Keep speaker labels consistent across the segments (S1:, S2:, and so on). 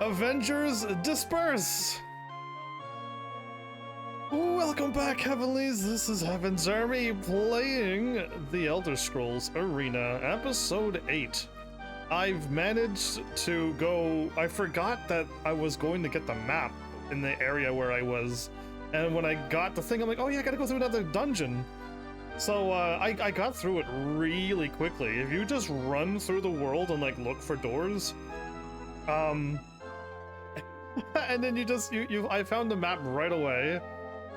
S1: Avengers disperse! Welcome back, Heavenlies. This is Heaven's Army playing The Elder Scrolls Arena, Episode 8. I've managed to go... I forgot that I was going to get the map in the area where I was. And when I got the thing, I'm like, oh yeah, I gotta go through another dungeon. So I got through it really quickly. If you just run through the world and like look for doors, and then I found the map right away,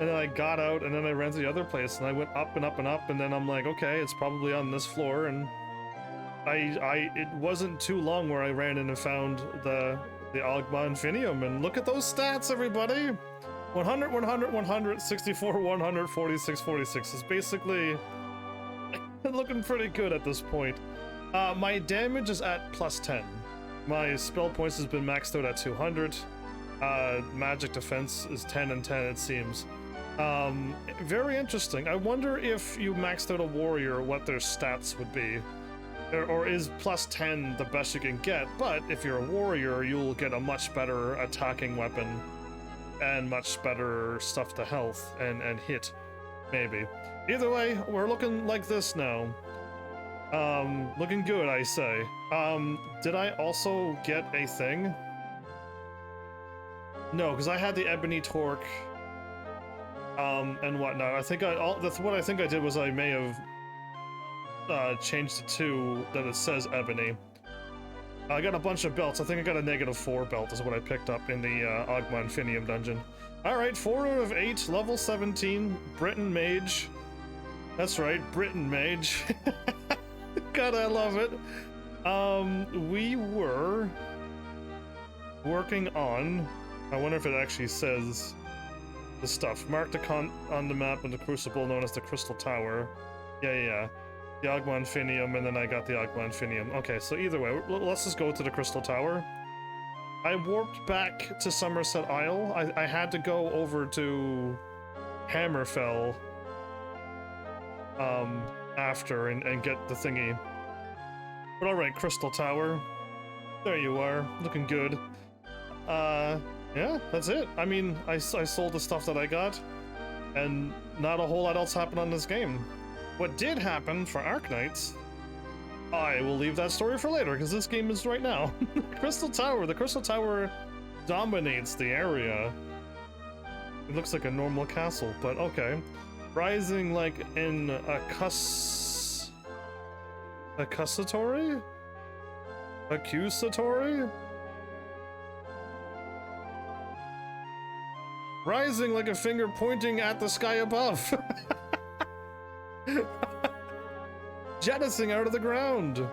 S1: and then I got out, and then I ran to the other place, and I went up and up and up, and then I'm like, okay, it's probably on this floor, and it wasn't too long where I ran in and found the Ogma Infinium, and look at those stats, everybody! 100, 100, 100, 64, 100, 46, 46 is basically looking pretty good at this point. My damage is at plus 10. My spell points has been maxed out at 200. Magic defense is 10 and 10, it seems. Very interesting. I wonder if you maxed out a warrior, what their stats would be. Or is plus 10 the best you can get? But if you're a warrior, you'll get a much better attacking weapon and much better stuff to health and hit, maybe. Either way, we're looking like this now. Looking good, I say. Did I also get a thing? No, because I had the ebony torque, and whatnot. I think what I think I did was I may have changed it to that it says ebony. I got a bunch of belts. I think I got a -4 belt is what I picked up in the Ogma Infinium dungeon. Alright, 4 out of 8, level 17, Britain Mage. That's right, Britain Mage. God, I love it. We were working on... I wonder if it actually says the stuff. Marked on the map in the crucible known as the Crystal Tower. Yeah. The Ogma Infinium, and then I got the Ogma Infinium. Okay, so either way, let's just go to the Crystal Tower. I warped back to Somerset Isle. I had to go over to Hammerfell after and get the thingy. But alright, Crystal Tower. There you are, looking good. Yeah, that's it. I mean, I sold the stuff that I got, and not a whole lot else happened on this game. What did happen for Arknights, I will leave that story for later, because this game is right now. Crystal Tower. The Crystal Tower dominates the area. It looks like a normal castle, but okay. Rising like in a accusatory? Accusatory? Rising like a finger pointing at the sky above. Jettisoning out of the ground.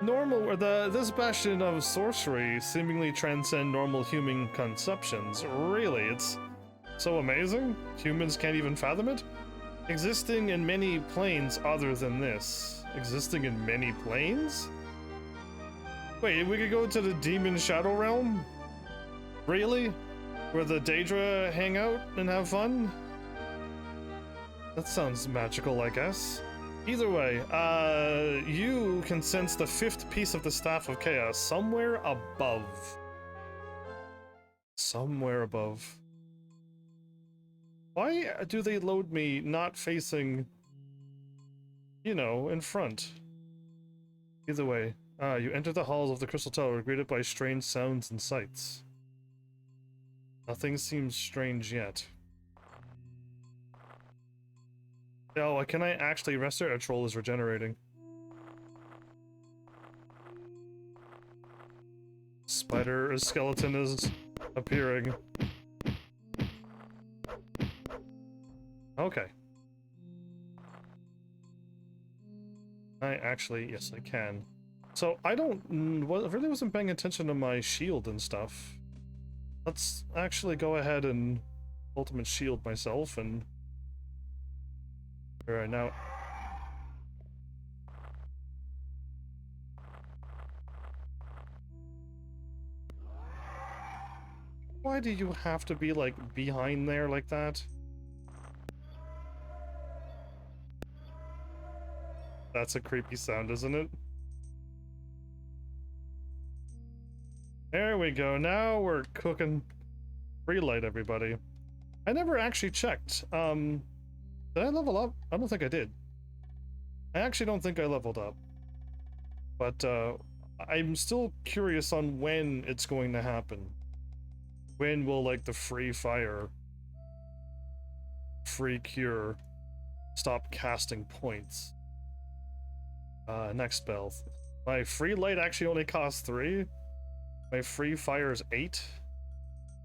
S1: This bastion of sorcery seemingly transcend normal human conceptions. Really, it's so amazing. Humans can't even fathom it. Existing in many planes other than this. Existing in many planes? Wait, we could go to the Demon Shadow Realm? Really? Where the Daedra hang out and have fun? That sounds magical, I guess. Either way, you can sense the 5th piece of the Staff of Chaos somewhere above. Somewhere above. Why do they load me not facing, you know, in front? Either way, you enter the halls of the Crystal Tower, greeted by strange sounds and sights. Nothing seems strange yet. Oh, can I actually rest it? A troll is regenerating. A skeleton is appearing. Okay. Yes, I can. So I really wasn't paying attention to my shield and stuff. Let's actually go ahead and ultimate shield myself and... Alright, now... Why do you have to be, like, behind there like that? That's a creepy sound, isn't it? There we go. Now we're cooking. Free light, everybody. I never actually checked. Did I level up? I don't think I did. I actually don't think I leveled up. But I'm still curious on when it's going to happen. When will, like, the free fire, free cure stop casting points? Next spell. My free light actually only costs 3. My free fire is 8.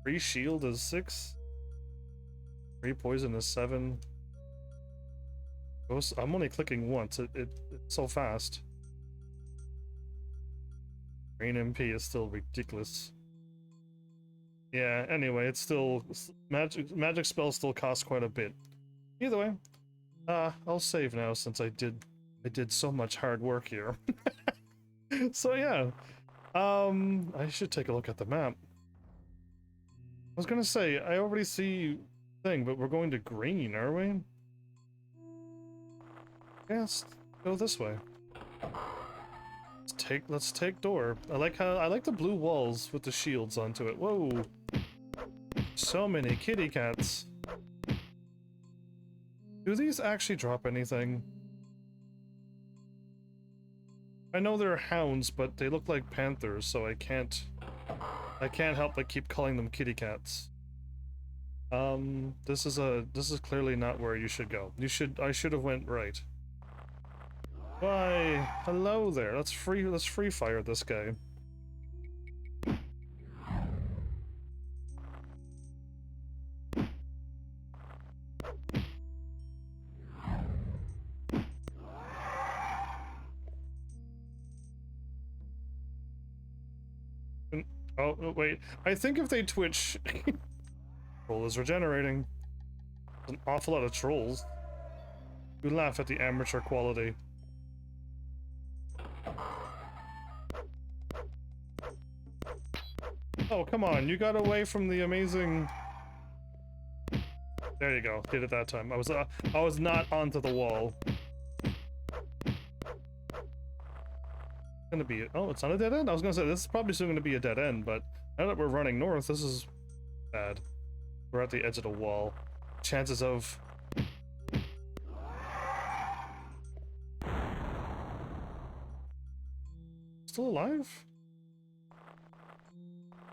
S1: Free shield is 6. Free poison is 7. I'm only clicking once. It's so fast. Green MP is still ridiculous. Yeah, anyway, it's still... Magic spells still cost quite a bit. Either way, I'll save now since I did so much hard work here. So yeah, I should take a look at the map. I was gonna say, I already see thing, but we're going to green, are we? Yes, go this way. Let's take door. I like the blue walls with the shields onto it. Whoa. So many kitty cats. Do these actually drop anything? I know they're hounds, but they look like panthers, so I can't help but keep calling them kitty cats. This is clearly not where you should go. I should have went right. Why, hello there. Let's free fire this guy. Oh, wait. I think if they twitch... Troll is regenerating. There's an awful lot of trolls. You laugh at the amateur quality. Oh, come on. You got away from the amazing... There you go. Did it that time. I was not onto the wall. Gonna be... Oh, it's not a dead end? I was gonna say, this is probably still gonna be a dead end, but now that we're running north, this is bad. We're at the edge of the wall. Chances of... Still alive?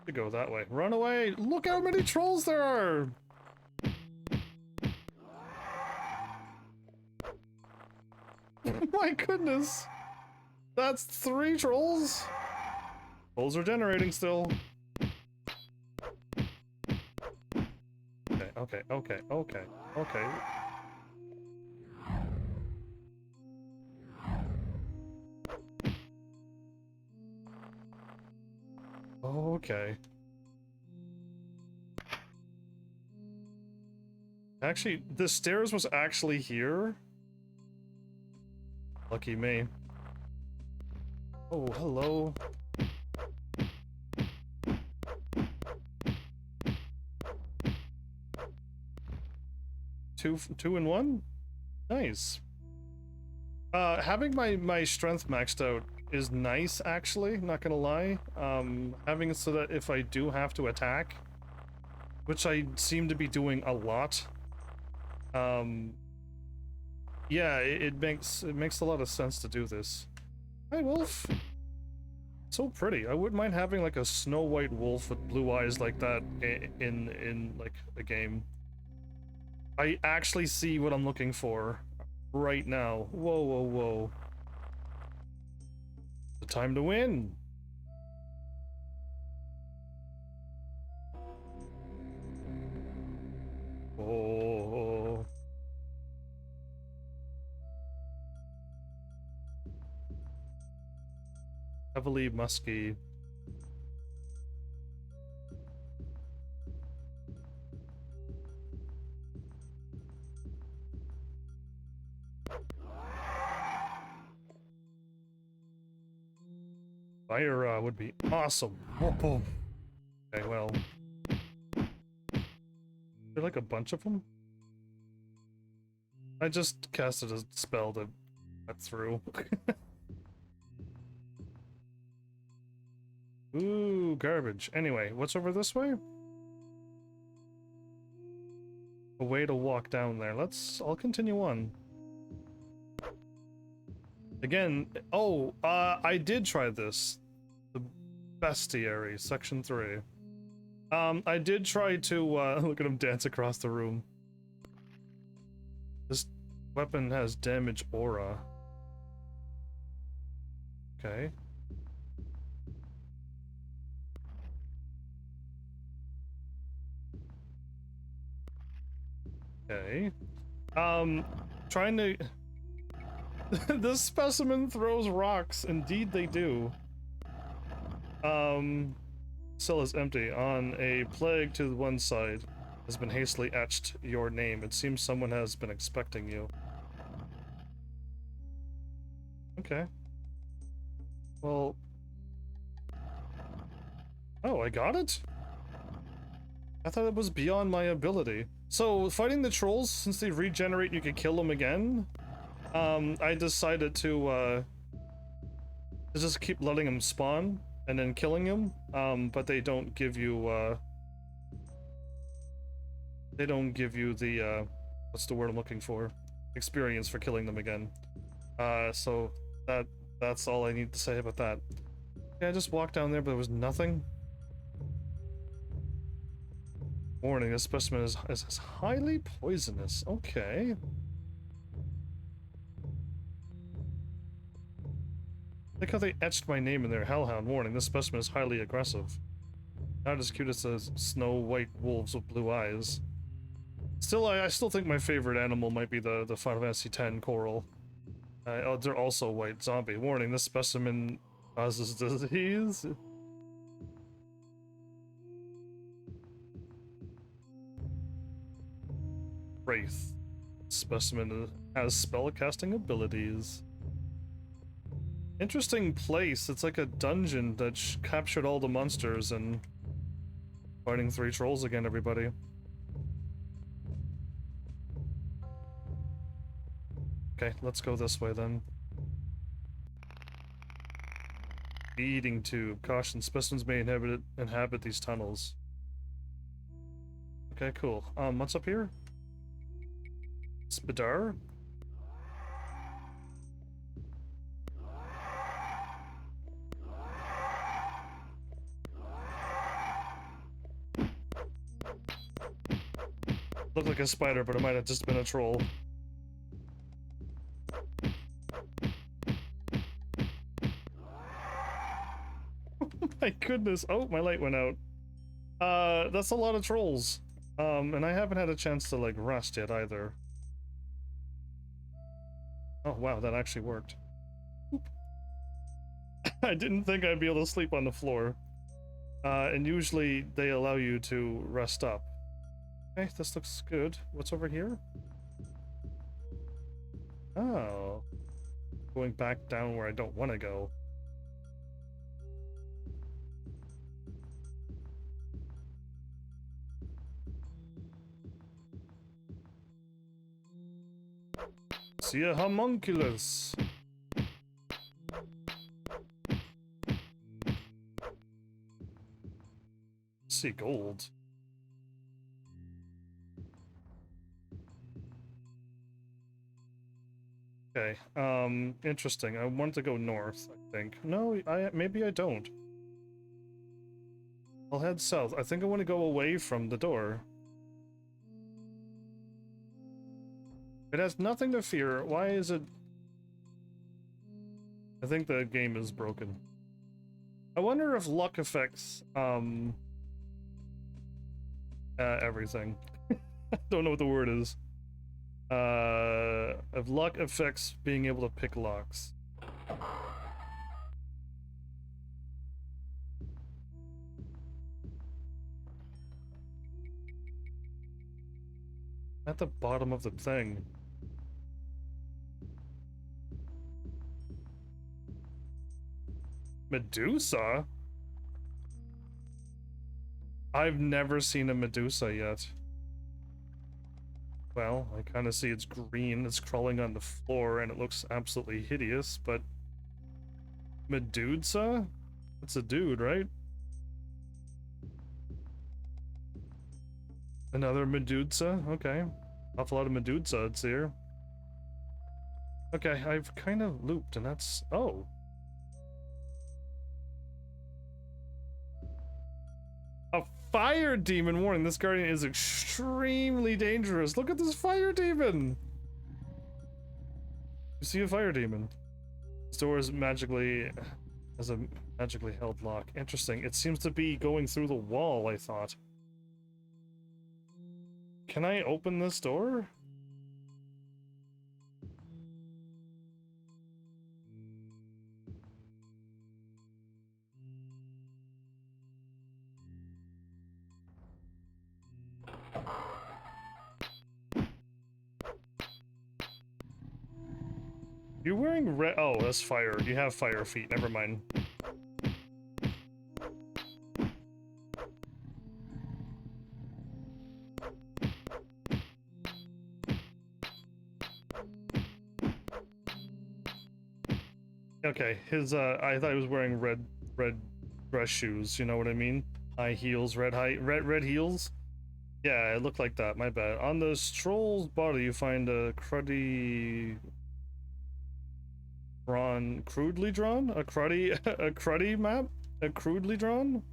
S1: To go that way. Run away! Look how many trolls there are! My goodness! That's 3 trolls! Trolls are generating still. Okay. Okay. Actually, the stairs was actually here? Lucky me. Oh, hello. Two and one? Nice. Having my strength maxed out is nice, actually, not gonna lie. Having it so that if I do have to attack, which I seem to be doing a lot, yeah, it makes a lot of sense to do this. Hi, wolf. So pretty. I wouldn't mind having like a snow white wolf with blue eyes like that in like a game. I actually see what I'm looking for right now. Whoa. The time to win. Oh. Heavily musky. Fire would be awesome. Whoa. Okay, well. Is there like a bunch of them? I just casted a spell to cut through. Ooh, Ooh, garbage. Anyway, what's over this way? A way to walk down there. I'll continue on. Again, I did try this. The Bestiary, Section 3. I did try to, look at him dance across the room. This weapon has damage aura. Okay. Okay. Trying to... This specimen throws rocks. Indeed they do. Cell is empty. On a plague to one side has been hastily etched your name. It seems someone has been expecting you. Okay. Well... Oh, I got it? I thought it was beyond my ability. So, fighting the trolls, since they regenerate, you can kill them again. I decided to just keep letting them spawn and then killing them. But they don't give you the what's the word I'm looking for? Experience for killing them again. So that's all I need to say about that. Yeah, I just walked down there, but there was nothing. Warning, this specimen is highly poisonous. Okay. Look how they etched my name in there. Hellhound. Warning, this specimen is highly aggressive. Not as cute as the snow white wolves with blue eyes. Still, I still think my favorite animal might be the Final Fantasy X coral. They're also white. Zombie. Warning, this specimen causes disease. Wraith. Specimen has spellcasting abilities. Interesting place. It's like a dungeon that captured all the monsters and fighting 3 trolls again, everybody. Okay, let's go this way then. Feeding tube. Caution, specimens may inhabit these tunnels. Okay, cool. What's up here? Spadar? Looked like a spider, but it might have just been a troll. My goodness. Oh, my light went out. That's a lot of trolls. And I haven't had a chance to, like, rest yet either. Oh, wow, that actually worked. I didn't think I'd be able to sleep on the floor. And usually they allow you to rest up. Okay, this looks good. What's over here? Oh. Going back down where I don't want to go. See a homunculus. See gold. Okay, interesting. I want to go north, I think. No, maybe I don't. I'll head south. I think I want to go away from the door. It has nothing to fear. Why is it... I think the game is broken. I wonder if luck affects, everything. I don't know what the word is. If luck affects being able to pick locks. At the bottom of the thing. Medusa? I've never seen a Medusa yet. Well, I kind of see it's green, it's crawling on the floor, and it looks absolutely hideous, but... Medusa? It's a dude, right? Another Medusa, okay. Awful lot of Medusa, it's here. Okay, I've kind of looped, and that's... Oh. A fire demon warning. This guardian is extremely dangerous. Look at this fire demon! You see a fire demon. This door is magically... has a magically held lock. Interesting. It seems to be going through the wall, I thought. Can I open this door? You're wearing red. Oh, that's fire. You have fire feet. Never mind. Okay, his I thought he was wearing red dress shoes. You know what I mean? High heels, red heels. Yeah, it looked like that. My bad. On the troll's body, you find a cruddy. Crudely drawn? A cruddy map? A crudely drawn?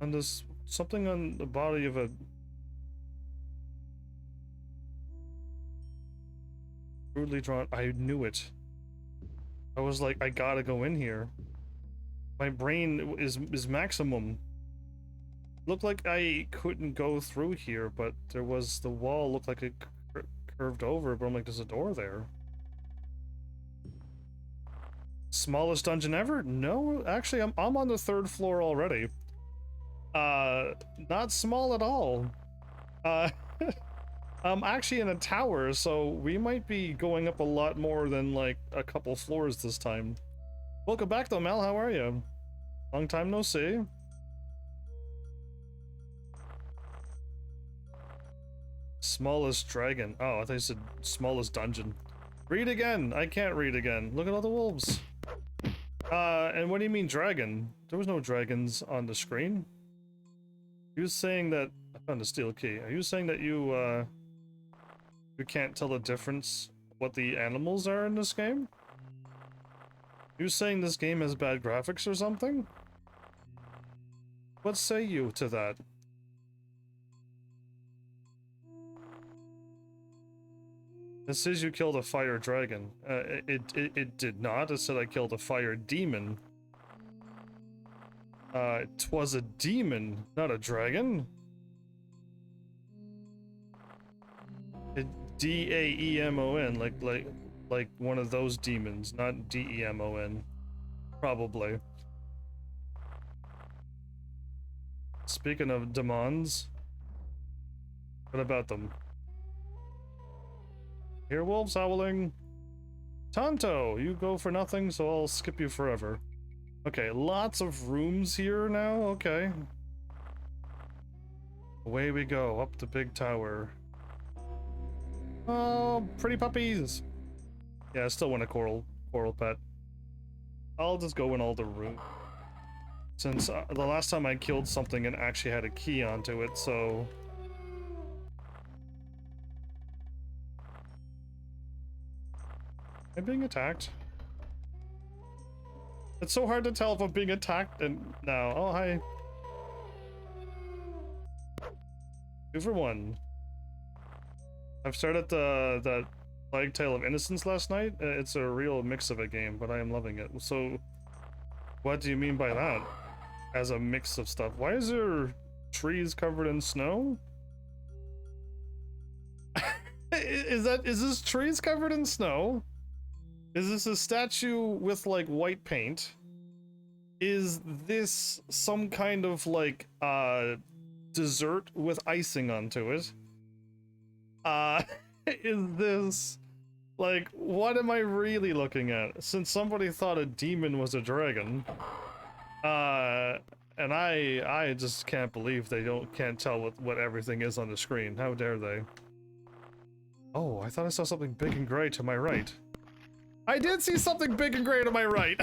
S1: And there's something on the body of a... Crudely drawn. I knew it. I was like, I gotta go in here. My brain is maximum. Looked like I couldn't go through here, but there was... The wall looked like it curved over, but I'm like, there's a door there. Smallest dungeon ever? No, actually, I'm on the 3rd floor already. Not small at all. I'm actually in a tower, so we might be going up a lot more than like a couple floors this time. Welcome back though, Mel. How are you? Long time no see. Smallest dragon. Oh, I thought you said smallest dungeon. Read again. I can't read again. Look at all the wolves. And what do you mean dragon? There was no dragons on the screen. You saying that... I found a steel key. Are you saying that you can't tell the difference what the animals are in this game? You saying this game has bad graphics or something? What say you to that? It says you killed a fire dragon. It did not. It said I killed a fire demon. It was a demon, not a dragon. D-A-E-M-O-N, like one of those demons, not D-E-M-O-N. Probably. Speaking of demons, what about them? Hear wolves howling. Tonto, you go for nothing, so I'll skip you forever. Okay, lots of rooms here now, okay. Away we go, up the big tower. Oh, pretty puppies! Yeah, I still want a coral pet. I'll just go in all the rooms. Since the last time I killed something and actually had a key onto it, so... Am I being attacked? It's so hard to tell if I'm being attacked and now. Oh, hi. 2 for 1. I've started that Plague Tale of Innocence last night. It's a real mix of a game, but I am loving it. So, what do you mean by that? As a mix of stuff. Why is there trees covered in snow? Is this trees covered in snow? Is this a statue with like white paint? Is this some kind of like dessert with icing onto it? Is this like, what am I really looking at? Since somebody thought a demon was a dragon, and I just can't believe they can't tell what everything is on the screen. How dare they? Oh, I thought I saw something big and gray to my right. I did see something big and gray to my right.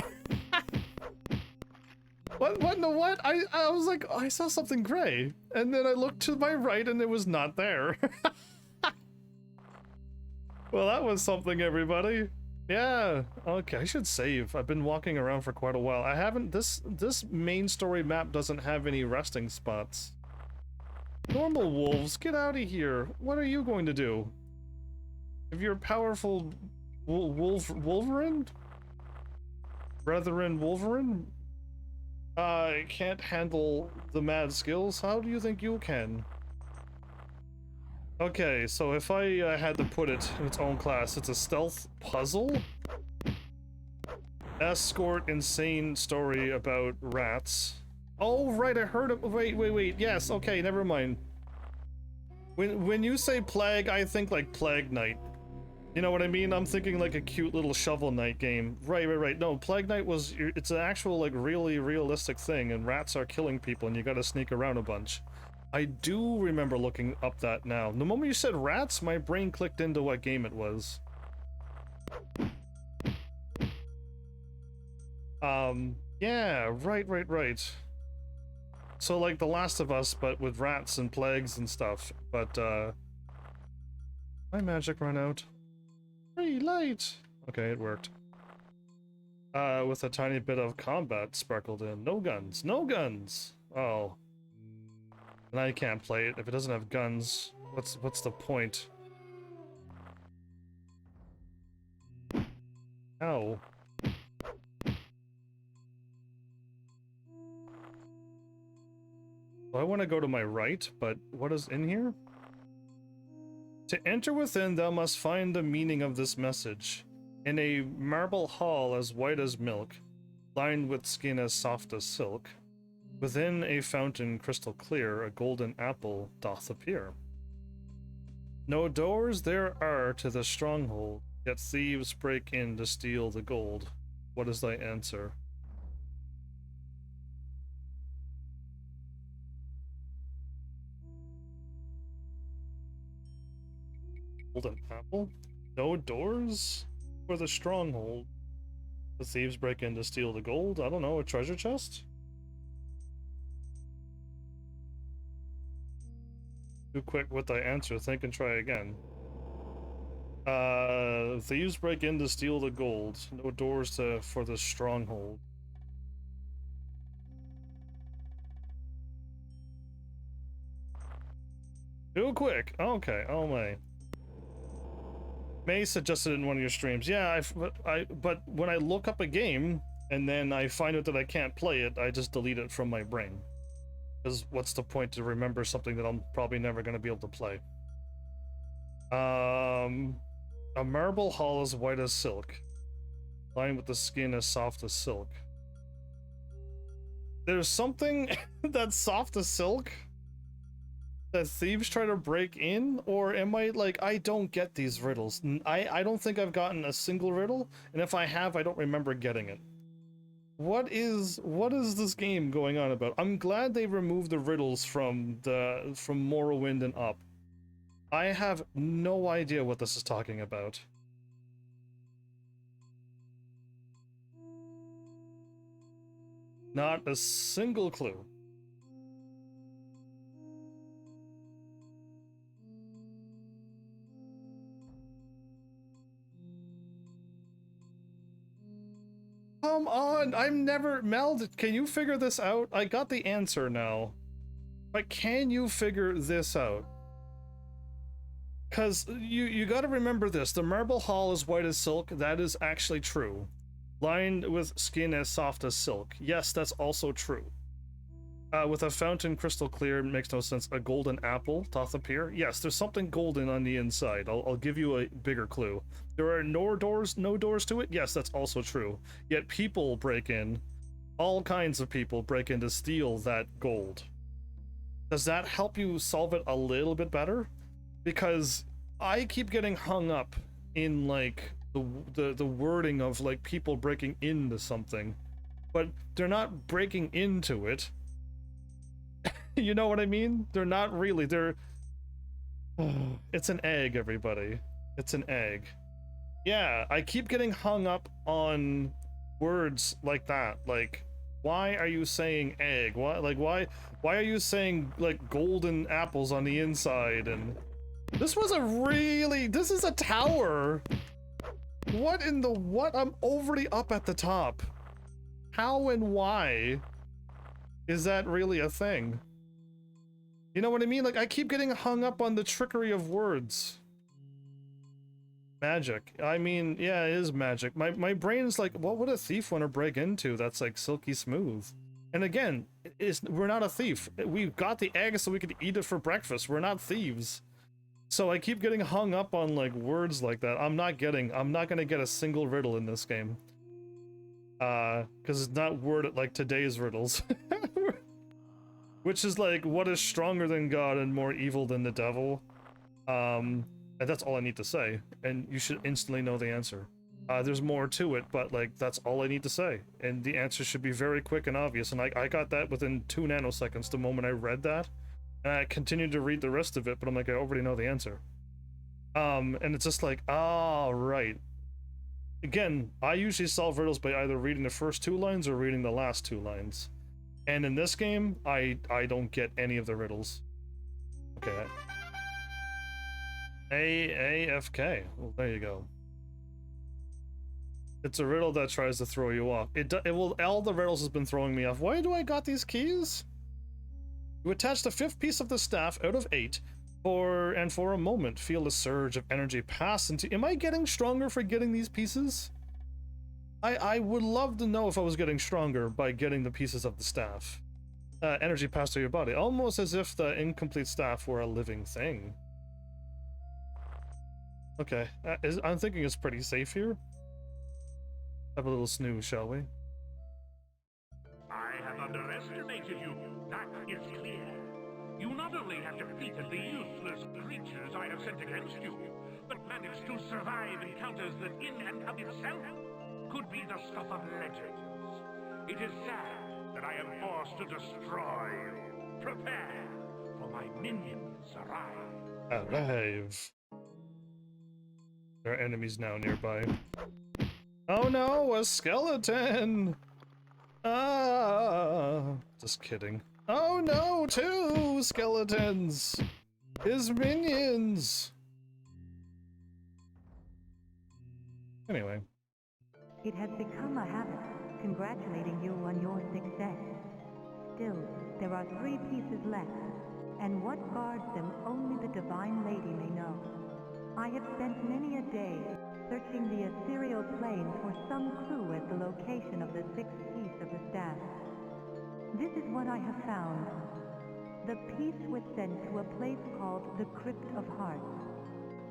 S1: What? No, what? I was like, oh, I saw something gray. And then I looked to my right and it was not there. Well, that was something, everybody. Yeah, okay, I should save. I've been walking around for quite a while. I haven't, this main story map doesn't have any resting spots. Normal wolves, get out of here. What are you going to do? If you're a powerful Wolverine? Brethren Wolverine? Can't handle the mad skills, how do you think you can? Okay, so if I had to put it in its own class, it's a stealth puzzle? Escort insane story about rats. Oh, right, I heard of- wait, yes, okay, never mind. When you say plague, I think like Plague Knight. You know what I mean? I'm thinking like a cute little Shovel Knight game. Right. No, Plague Knight was- it's an actual like really realistic thing, and rats are killing people and you gotta sneak around a bunch. I do remember looking up that now. The moment you said rats, my brain clicked into what game it was. Yeah, right. So like The Last of Us, but with rats and plagues and stuff. But, my magic ran out. Hey, light! Okay, it worked. With a tiny bit of combat sparkled in. No guns! Oh. And I can't play it if it doesn't have guns. What's the point? Ow. Well, I want to go to my right, but what is in here? To enter within, thou must find the meaning of this message. In a marble hall as white as milk, lined with skin as soft as silk, within a fountain crystal clear, a golden apple doth appear. No doors there are to the stronghold, yet thieves break in to steal the gold. What is thy answer? Golden apple? No doors for the stronghold. The thieves break in to steal the gold? I don't know, a treasure chest? Too quick with thy answer, think and try again. Thieves break in to steal the gold. No doors for the stronghold. Too quick. Okay, oh my. May suggested in one of your streams. Yeah, but when I look up a game and then I find out that I can't play it, I just delete it from my brain. Because what's the point to remember something that I'm probably never going to be able to play? A marble hall as white as silk, lined with the skin as soft as silk. There's something that's soft as silk that thieves try to break in, or am I like, I don't get these riddles. I don't think I've gotten a single riddle, and if I have, I don't remember getting it. What is this game going on about? I'm glad they removed the riddles from Morrowind and up. I have no idea what this is talking about. Not a single clue. Come on, I'm never... Mel, can you figure this out? I got the answer now. But can you figure this out? Because you gotta remember this. The marble hall is white as silk. That is actually true. Lined with skin as soft as silk. Yes, that's also true. With a fountain crystal clear, makes no sense. A golden apple doth appear. Yes, there's something golden on the inside. I'll give you a bigger clue. There are no doors to it. Yes, that's also true. Yet people break in. All kinds of people break in to steal that gold. Does that help you solve it a little bit better? Because I keep getting hung up in like the wording of like people breaking into something, but they're not breaking into it. You know what I mean? They're not really. They're... It's an egg, everybody. It's an egg. Yeah, I keep getting hung up on words like that. Like, Why are you saying egg? Why, like, why are you saying, like, golden apples on the inside? And this is a tower. What in the what? I'm already up at the top. How and why is that really a thing? You know what I mean? Like, I keep getting hung up on the trickery of words. Magic. I mean, yeah, it is magic. My brain's like, what would a thief want to break into that's like silky smooth? And again, we're not a thief. We've got the egg so we could eat it for breakfast. We're not thieves. So I keep getting hung up on like words like that. I'm not gonna get a single riddle in this game. Because it's not worded like today's riddles. Which is like, what is stronger than God and more evil than the devil? And that's all I need to say, and you should instantly know the answer. There's more to it, but like, that's all I need to say, and the answer should be very quick and obvious, and I got that within 2 nanoseconds the moment I read that, and I continued to read the rest of it, but I'm like, I already know the answer. And it's just like, oh, right. Again, I usually solve riddles by either reading the first 2 lines or reading the last 2 lines. And in this game, I don't get any of the riddles. Okay. AFK. Well, there you go. It's a riddle that tries to throw you off. It will. All the riddles has been throwing me off. Why do I got these keys? You attach the 5th piece of the staff out of 8, for a moment feel a surge of energy pass into. Am I getting stronger for getting these pieces? I would love to know if I was getting stronger by getting the pieces of the staff. Energy pass through your body, almost as if the incomplete staff were a living thing. Okay, I'm thinking it's pretty safe here. Have a little snooze, shall we?
S2: I have underestimated you, that is clear. You not only have defeated the useless creatures I have sent against you, but managed to survive encounters that in and of itself could be the stuff of legends. It is sad that I am forced to destroy you. Prepare, for my minions arrive.
S1: Arrive. There are enemies now nearby. Oh no, a skeleton! Ah, just kidding. Oh no, 2 skeletons! His minions! Anyway.
S3: It has become a habit, congratulating you on your success. Still, there are 3 pieces left, and what guards them only the Divine Lady may know. I have spent many a day searching the ethereal plane for some clue at the location of the 6th piece of the staff. This is what I have found. The piece was sent to a place called the Crypt of Hearts.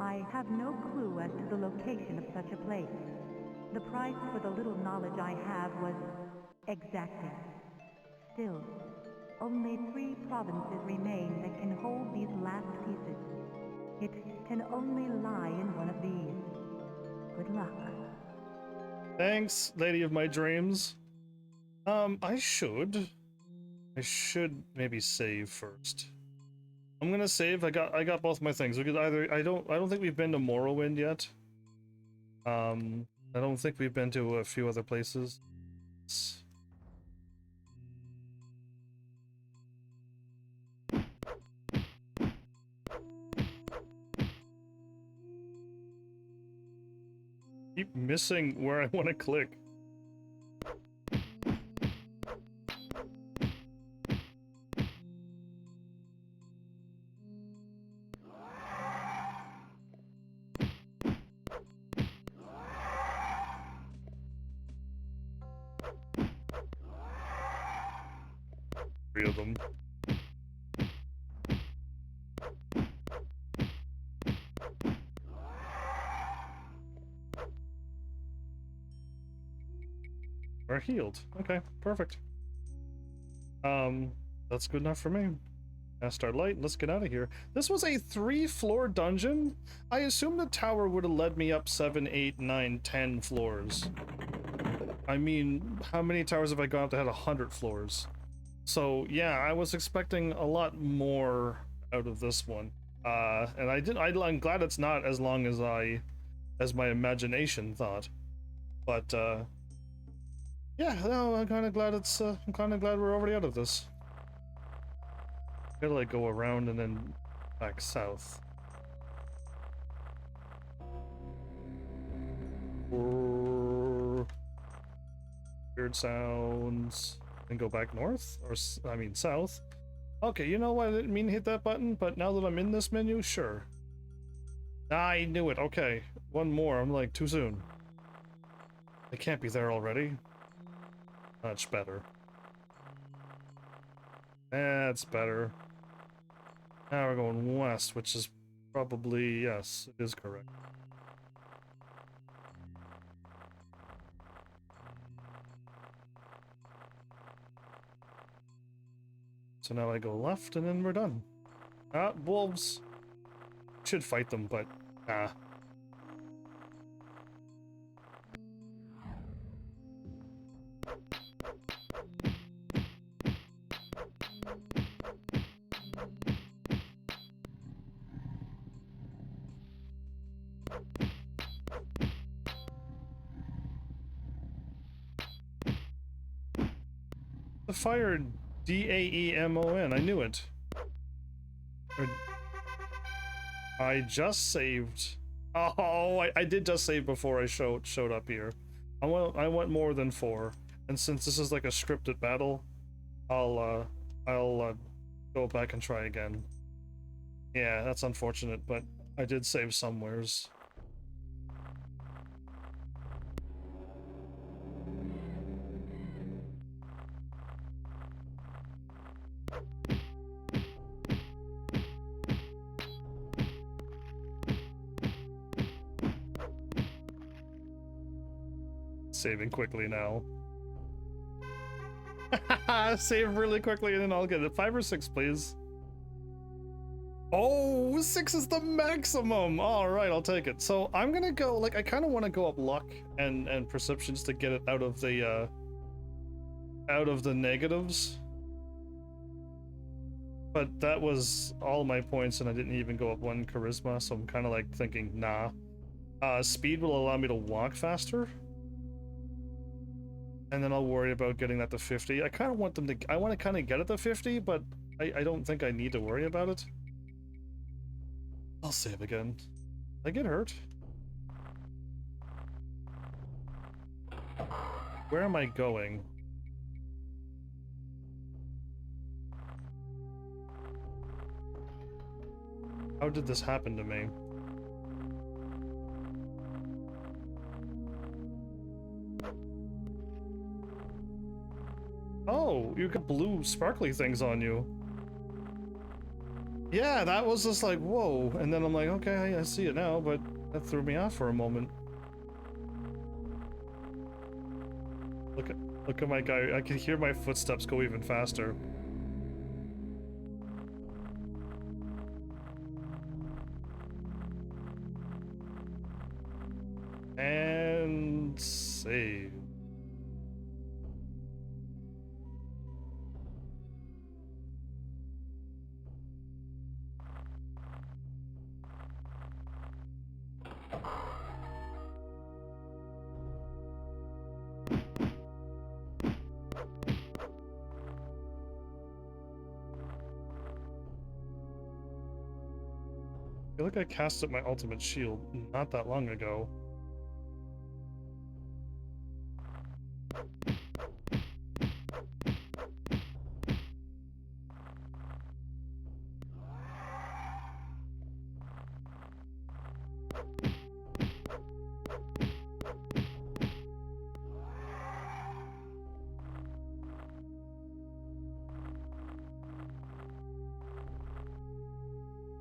S3: I have no clue as to the location of such a place. The price for the little knowledge I have was exacting. Still, only 3 provinces remain that can hold these last pieces. It can only lie in one of these. Good luck.
S1: Thanks, Lady of My Dreams. I should maybe save first. I'm gonna save. I got both my things. We could either I don't think we've been to Morrowind yet. I don't think we've been to a few other places. Keep missing where I want to click. Three of them. We're healed. Okay, perfect. That's good enough for me. Cast our light, let's get out of here. This was a 3-floor dungeon? I assume the tower would have led me up 7, 8, 9, 10 floors. I mean, how many towers have I gone up that had 100 floors? So yeah, I was expecting a lot more out of this one. And I'm glad it's not as long as my imagination thought. But Yeah, no, I'm kind of glad it's. I'm kind of glad we're already out of this. Gotta like go around and then back south. Weird sounds. And go back north, or I mean south. Okay, you know what? I didn't mean to hit that button, but now that I'm in this menu, sure. I knew it. Okay, one more. I'm like too soon. I can't be there already. Much better. That's better. Now we're going west, which is probably, yes, it is correct. So now I go left and then we're done. Ah, wolves. Should fight them, but ah. The fire Daemon. I knew it. I just saved. Oh, I did just save before I showed up here. I went more than 4, and since this is like a scripted battle, I'll go back and try again. Yeah, that's unfortunate, but I did save somewheres. Saving quickly now. Save really quickly and then I'll get it. 5 or 6, please. Oh, 6 is the maximum. All right, I'll take it. So I'm gonna go, like, I kind of want to go up luck and perceptions to get it out of the negatives. But that was all my points and I didn't even go up 1 charisma, so I'm kind of like thinking, nah. Speed will allow me to walk faster. And then I'll worry about getting that to 50. I kind of want them to, I want to kind of get it to 50, but I don't think I need to worry about it. I'll save again. Did I get hurt? Where am I going? How did this happen to me? Oh, you got blue sparkly things on you. Yeah, that was just like, whoa. And then I'm like, okay, I see it now, but that threw me off for a moment. Look at my guy. I can hear my footsteps go even faster. And save. I feel like I casted my ultimate shield not that long ago.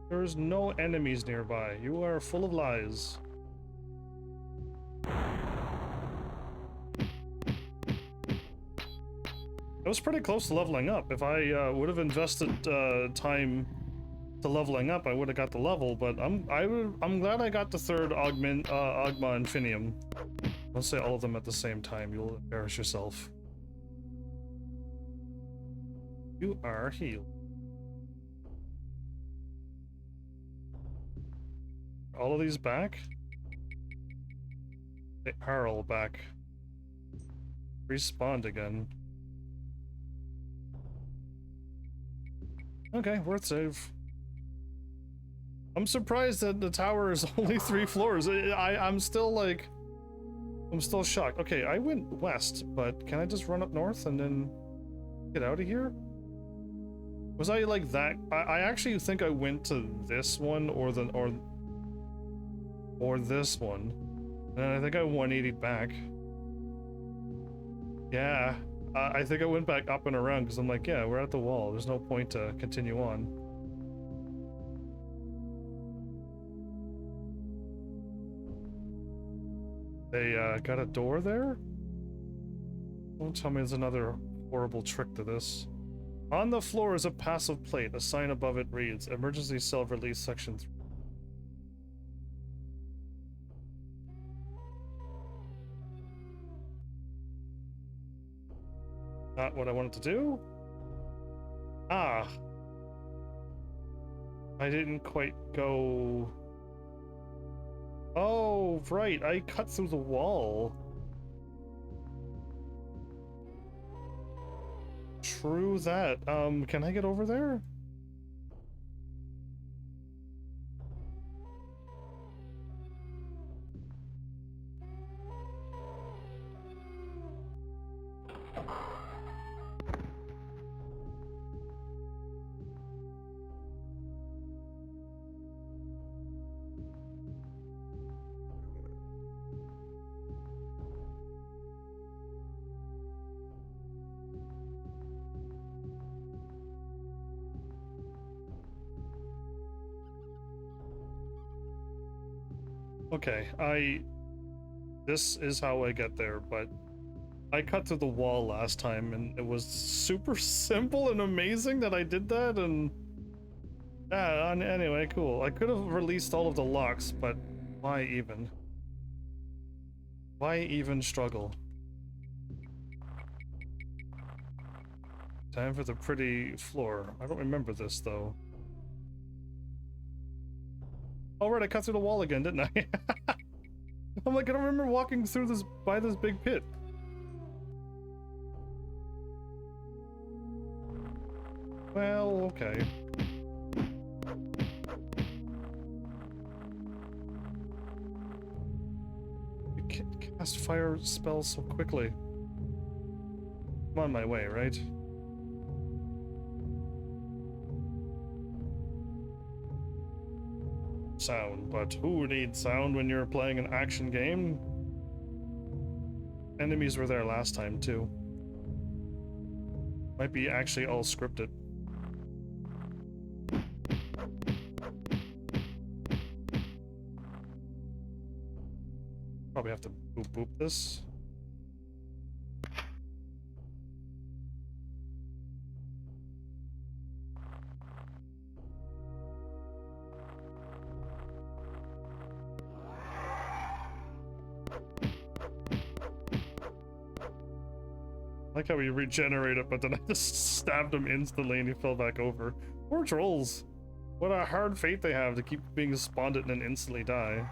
S1: There's no enemies nearby. You are full of lies. I was pretty close to leveling up. If I would have invested time to leveling up, I would have got the level. But I'm glad I got the 3rd Ogma Infinium. Don't say all of them at the same time. You'll embarrass yourself. You are healed. All of these back? They are all back. Respawned again. Okay, worth save. I'm surprised that the tower is only 3 floors. I'm still like... I'm still shocked. Okay, I went west, but can I just run up north and then get out of here? Was I like that? I actually think I went to this one or this one. And I think I 180'd back. Yeah, I think I went back up and around because I'm like, yeah, we're at the wall. There's no point to continue on. They got a door there? Don't tell me there's another horrible trick to this. On the floor is a passive plate. A sign above it reads, Emergency Cell Release Section 3. Not what I wanted to do? Ah. I didn't quite go... Oh, right, I cut through the wall. True that. Can I get over there? Okay, this is how I get there, but I cut through the wall last time and it was super simple and amazing that I did that, and yeah, anyway, cool. I could have released all of the locks, but why even? Why even struggle? Time for the pretty floor. I don't remember this though. Oh right, I cut through the wall again, didn't I? I'm like, I don't remember walking through this, by this big pit. Well, okay. You can't cast fire spells so quickly. I'm on my way, right? Sound, but who needs sound when you're playing an action game? Enemies were there last time too. Might be actually all scripted. Probably have to boop boop this. I like how he regenerated, but then I just stabbed him instantly and he fell back over. Poor trolls. What a hard fate they have to keep being spawned and then instantly die.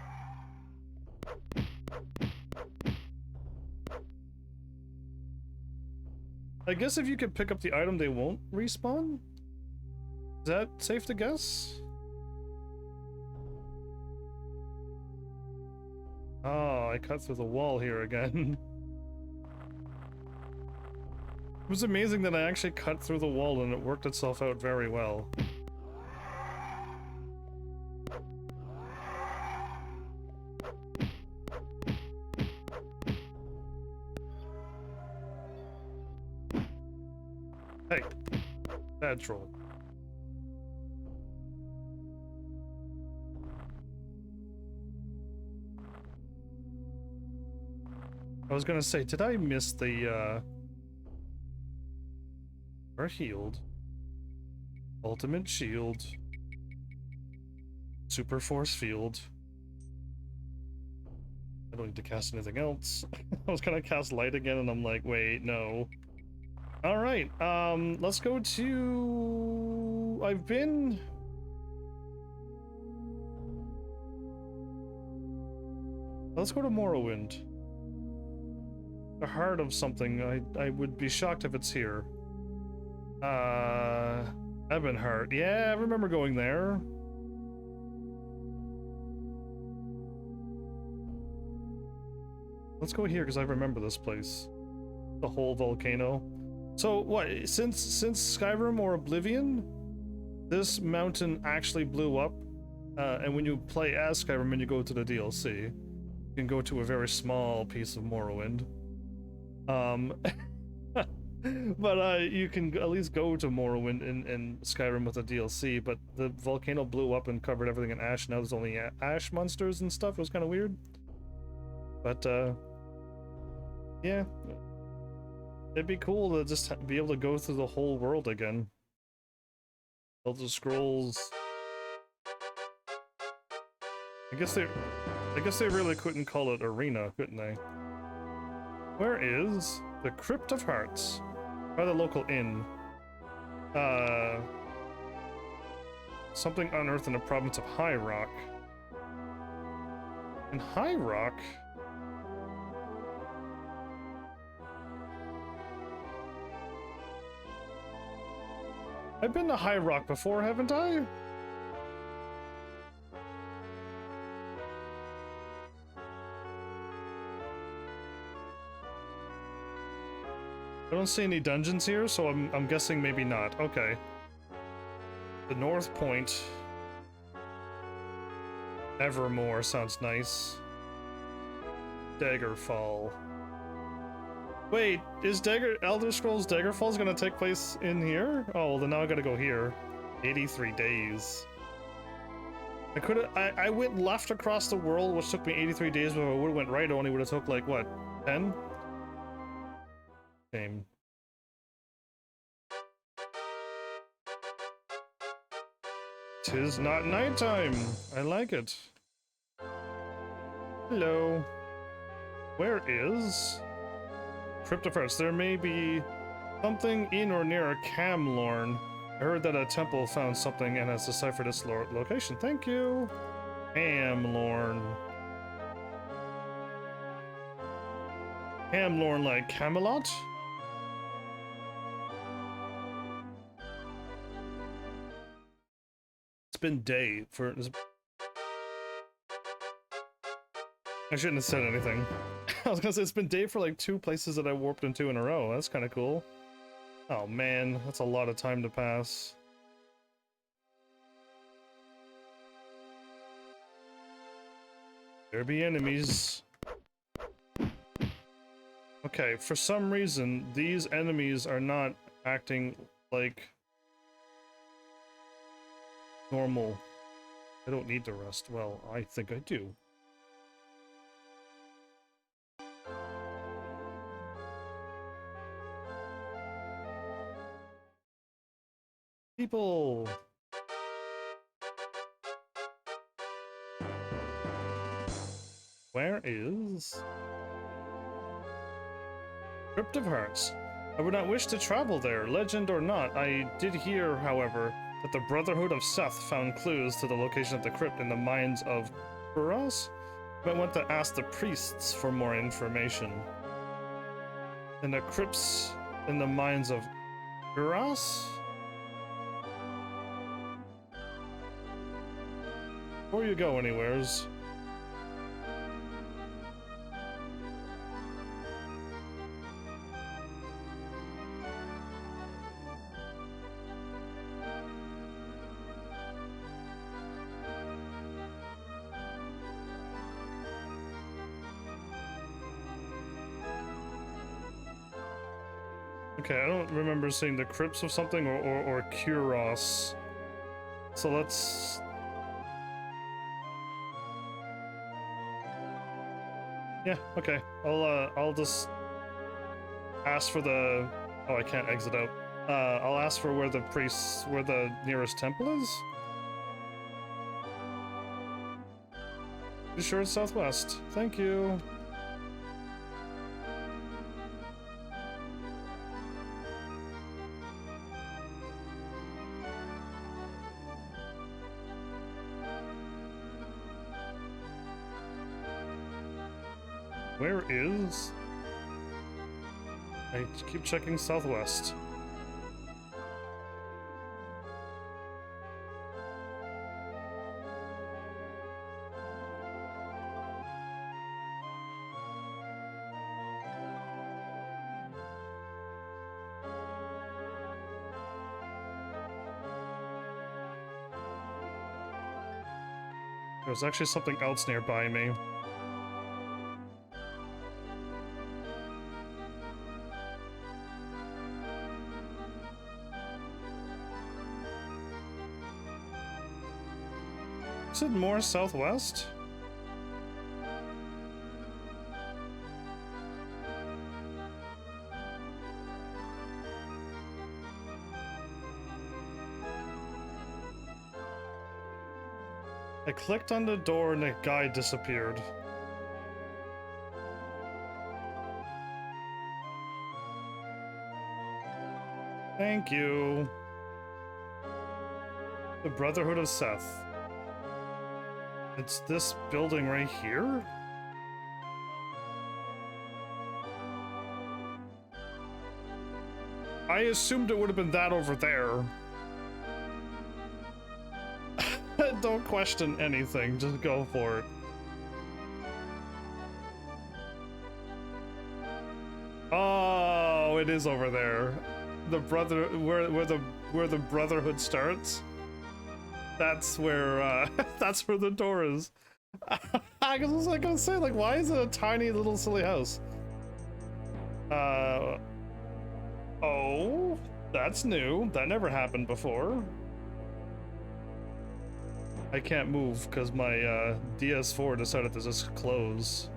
S1: I guess if you could pick up the item, they won't respawn? Is that safe to guess? Oh, I cut through the wall here again. It was amazing that I actually cut through the wall and it worked itself out very well. Hey, bad troll. I was gonna say, did I miss the, We're healed. Ultimate shield. Super force field. I don't need to cast anything else. I was gonna cast light again and I'm like, wait, no. Alright, let's go to... Let's go to Morrowind. the heart of something. I would be shocked if it's here. Ebonheart. Yeah, I remember going there. Let's go here because I remember this place. The whole volcano. So what? Since Skyrim or Oblivion, this mountain actually blew up. And when you play as Skyrim and you go to the DLC, you can go to a very small piece of Morrowind. But you can at least go to Morrowind in Skyrim with a DLC, but the volcano blew up and covered everything in ash. Now there's only ash monsters and stuff. It was kind of weird. But, yeah. It'd be cool to just be able to go through the whole world again. Elder Scrolls. I guess they really couldn't call it Arena, couldn't they? Where is the Crypt of Hearts? By the local inn. Something unearthed in the province of High Rock. In High Rock? I've been to High Rock before, haven't I? I don't see any dungeons here, so I'm guessing maybe not. Okay. The North Point. Evermore sounds nice. Daggerfall. Wait, is Elder Scrolls Daggerfall gonna take place in here? Oh, well, then now I gotta go here. 83 days. I went left across the world, which took me 83 days, but if I would've went right, it only would've took like, what, 10? Shame. Tis not nighttime. I like it. Hello. Where is Crypt of Hearts? There may be something in or near a Camlorn. I heard that a temple found something and has deciphered its location. Thank you. Camlorn. Camlorn like Camelot? It's been day for... I shouldn't have said anything. I was gonna say it's been day for like 2 places that I warped into in a row. That's kind of cool. Oh man, that's a lot of time to pass. There be enemies. Okay, for some reason, these enemies are not acting like normal. I don't need to rest. Well, I think I do. People! Where is Crypt of Hearts? I would not wish to travel there, legend or not. I did hear, however, that the Brotherhood of Seth found clues to the location of the crypt in the mines of Kuros. I went to ask the priests for more information. In the crypts in the mines of Kuros? Before you go anywheres. Okay, I don't remember seeing the crypts of something or Kuros. So let's... Yeah, okay. I'll just ask for the... Oh, I can't exit out. I'll ask for where the nearest temple is? You sure it's southwest? Thank you. Where is I keep checking southwest. There's actually something else nearby me. Is it more southwest? I clicked on the door and the guy disappeared. Thank you. The Brotherhood of Seth. It's this building right here? I assumed it would have been that over there. Don't question anything, just go for it. Oh, it is over there. The brother, where the Brotherhood starts. That's where that's where the door is. I was like gonna say, like, why is it a tiny little silly house? Oh, that's new. That never happened before. I can't move because my DS4 decided to just close.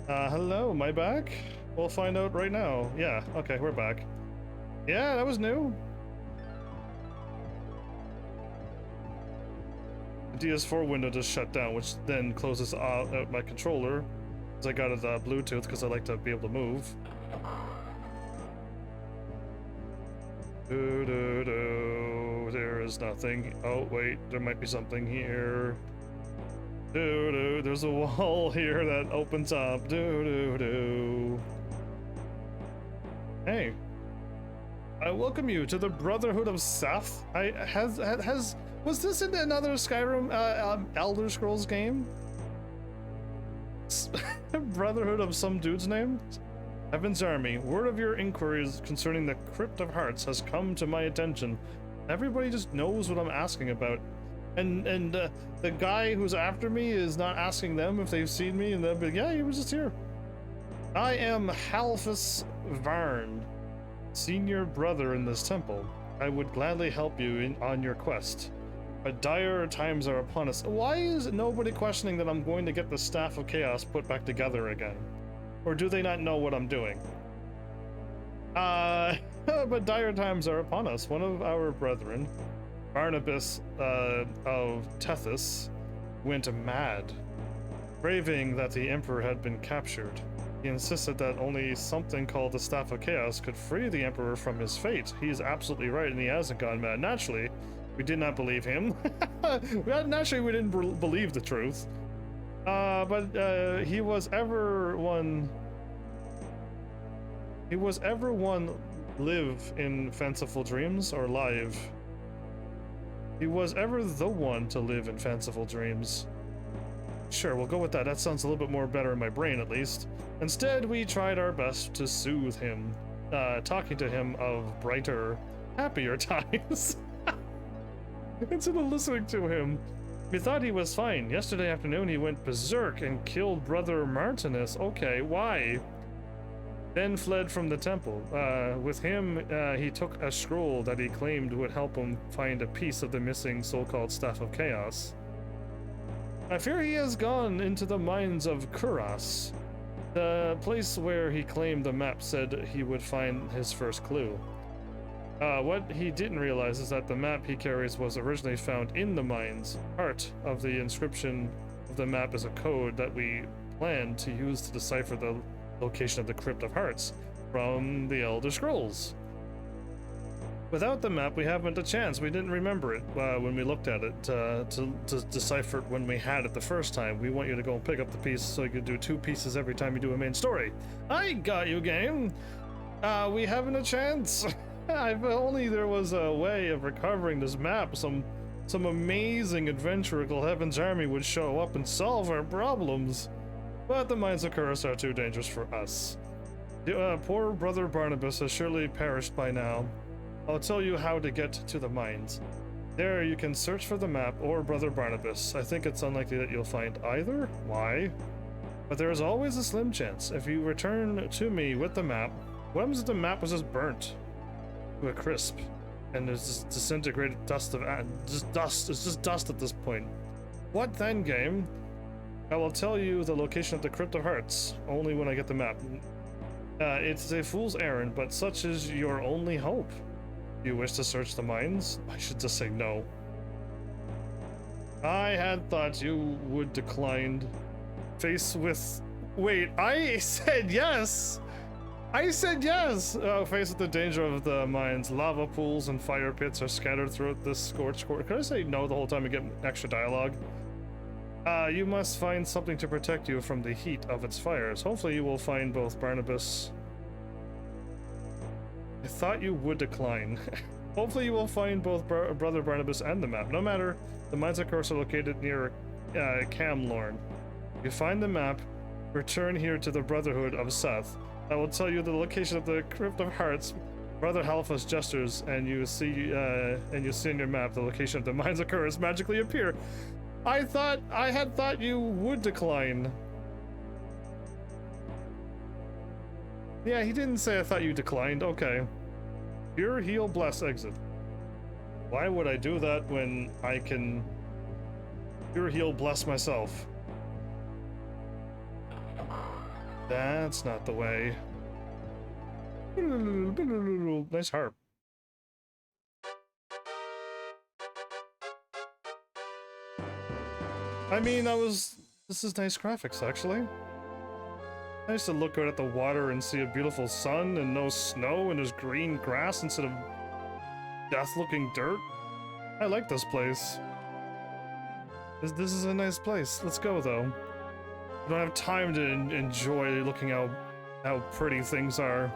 S1: Hello, am I back? We'll find out right now. Yeah, okay, we're back. Yeah, that was new. The DS4 window just shut down, which then closes out my controller. Because I got it Bluetooth because I like to be able to move. There is nothing. Oh, wait, there might be something here. There's a wall here that opens up. Hey. I welcome you to the Brotherhood of Seth. Was this in another Skyrim Elder Scrolls game? Brotherhood of some dude's name? HEAVENSARMY, word of your inquiries concerning the Crypt of Hearts has come to my attention. Everybody just knows what I'm asking about. And the guy who's after me is not asking them if they've seen me, and they'll be like, yeah, he was just here. I am Halphus Varn, senior brother in this temple. I would gladly help you on your quest. But dire times are upon us. Why is nobody questioning that I'm going to get the Staff of Chaos put back together again? Or do they not know what I'm doing? But dire times are upon us. One of our brethren, Barnabas of Tethys, went mad, raving that the Emperor had been captured. He insisted that only something called the Staff of Chaos could free the Emperor from his fate. He is absolutely right, and he hasn't gone mad. Naturally, we did not believe him. Naturally, we didn't believe the truth. But he was ever one live in fanciful dreams, or live. He was ever the one to live in fanciful dreams. Sure, we'll go with that. That sounds a little bit more better in my brain, at least. Instead, we tried our best to soothe him, talking to him of brighter, happier times. Instead of listening to him. We thought he was fine. Yesterday afternoon he went berserk and killed Brother Martinus. Okay, why? Then fled from the temple. With him, he took a scroll that he claimed would help him find a piece of the missing so-called Staff of Chaos. I fear he has gone into the mines of Kuras, the place where he claimed the map said he would find his first clue. What he didn't realize is that the map he carries was originally found in the mines. Part of the inscription of the map is a code that we plan to use to decipher the location of the Crypt of Hearts from the Elder Scrolls. Without the map, we haven't a chance. We didn't remember it when we looked at it to decipher it when we had it the first time. We want you to go and pick up the piece so you can do 2 pieces every time you do a main story. I got you, game. We haven't a chance. If only there was a way of recovering this map, some amazing adventurer called Heaven's Army would show up and solve our problems. But the mines of Curus are too dangerous for us. Poor brother Barnabas has surely perished by now. I'll tell you how to get to the mines. There you can search for the map or Brother Barnabas. I think it's unlikely that you'll find either. Why? But there is always a slim chance. If you return to me with the map, what happens if the map was just burnt to a crisp? And there's this disintegrated dust of just dust. It's just dust at this point. What then, game? I will tell you the location of the Crypt of Hearts only when I get the map. It's a fool's errand, but such is your only hope. You wish to search the mines? I should just say no. I had thought you would decline. Face with... Wait, I said yes! I said yes! Face with the danger of the mines. Lava pools and fire pits are scattered throughout this scorched core. Could I say no the whole time and get extra dialogue? You must find something to protect you from the heat of its fires. Hopefully you will find both Barnabas... I thought you would decline. Hopefully you will find both Brother Barnabas and the map. No matter, the mines of course are located near Camlorn. If you find the map, return here to the Brotherhood of Seth. I will tell you the location of the Crypt of Hearts. Brother Halpha's gestures, and you see in your map the location of the mines of Curus magically appear. I had thought you would decline. Yeah, he didn't say I thought you declined. Okay. Pure heal bless exit. Why would I do that when I can pure heal bless myself? That's not the way. Nice harp. I mean, this is nice graphics, actually. Nice to look out at the water and see a beautiful sun and no snow and there's green grass instead of death-looking dirt. I like this place. This is a nice place. Let's go, though. I don't have time to enjoy looking how pretty things are.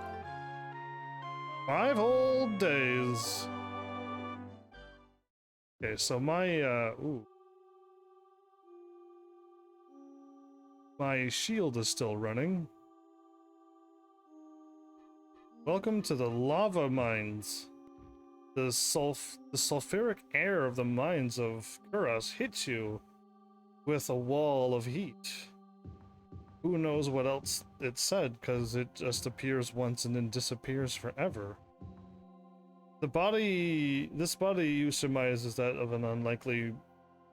S1: 5 whole days. Okay, so my shield is still running. Welcome to the lava mines. The sulfuric air of the mines of Curus hits you with a wall of heat. Who knows what else it said, because it just appears once and then disappears forever. This body you surmise is that of an unlikely...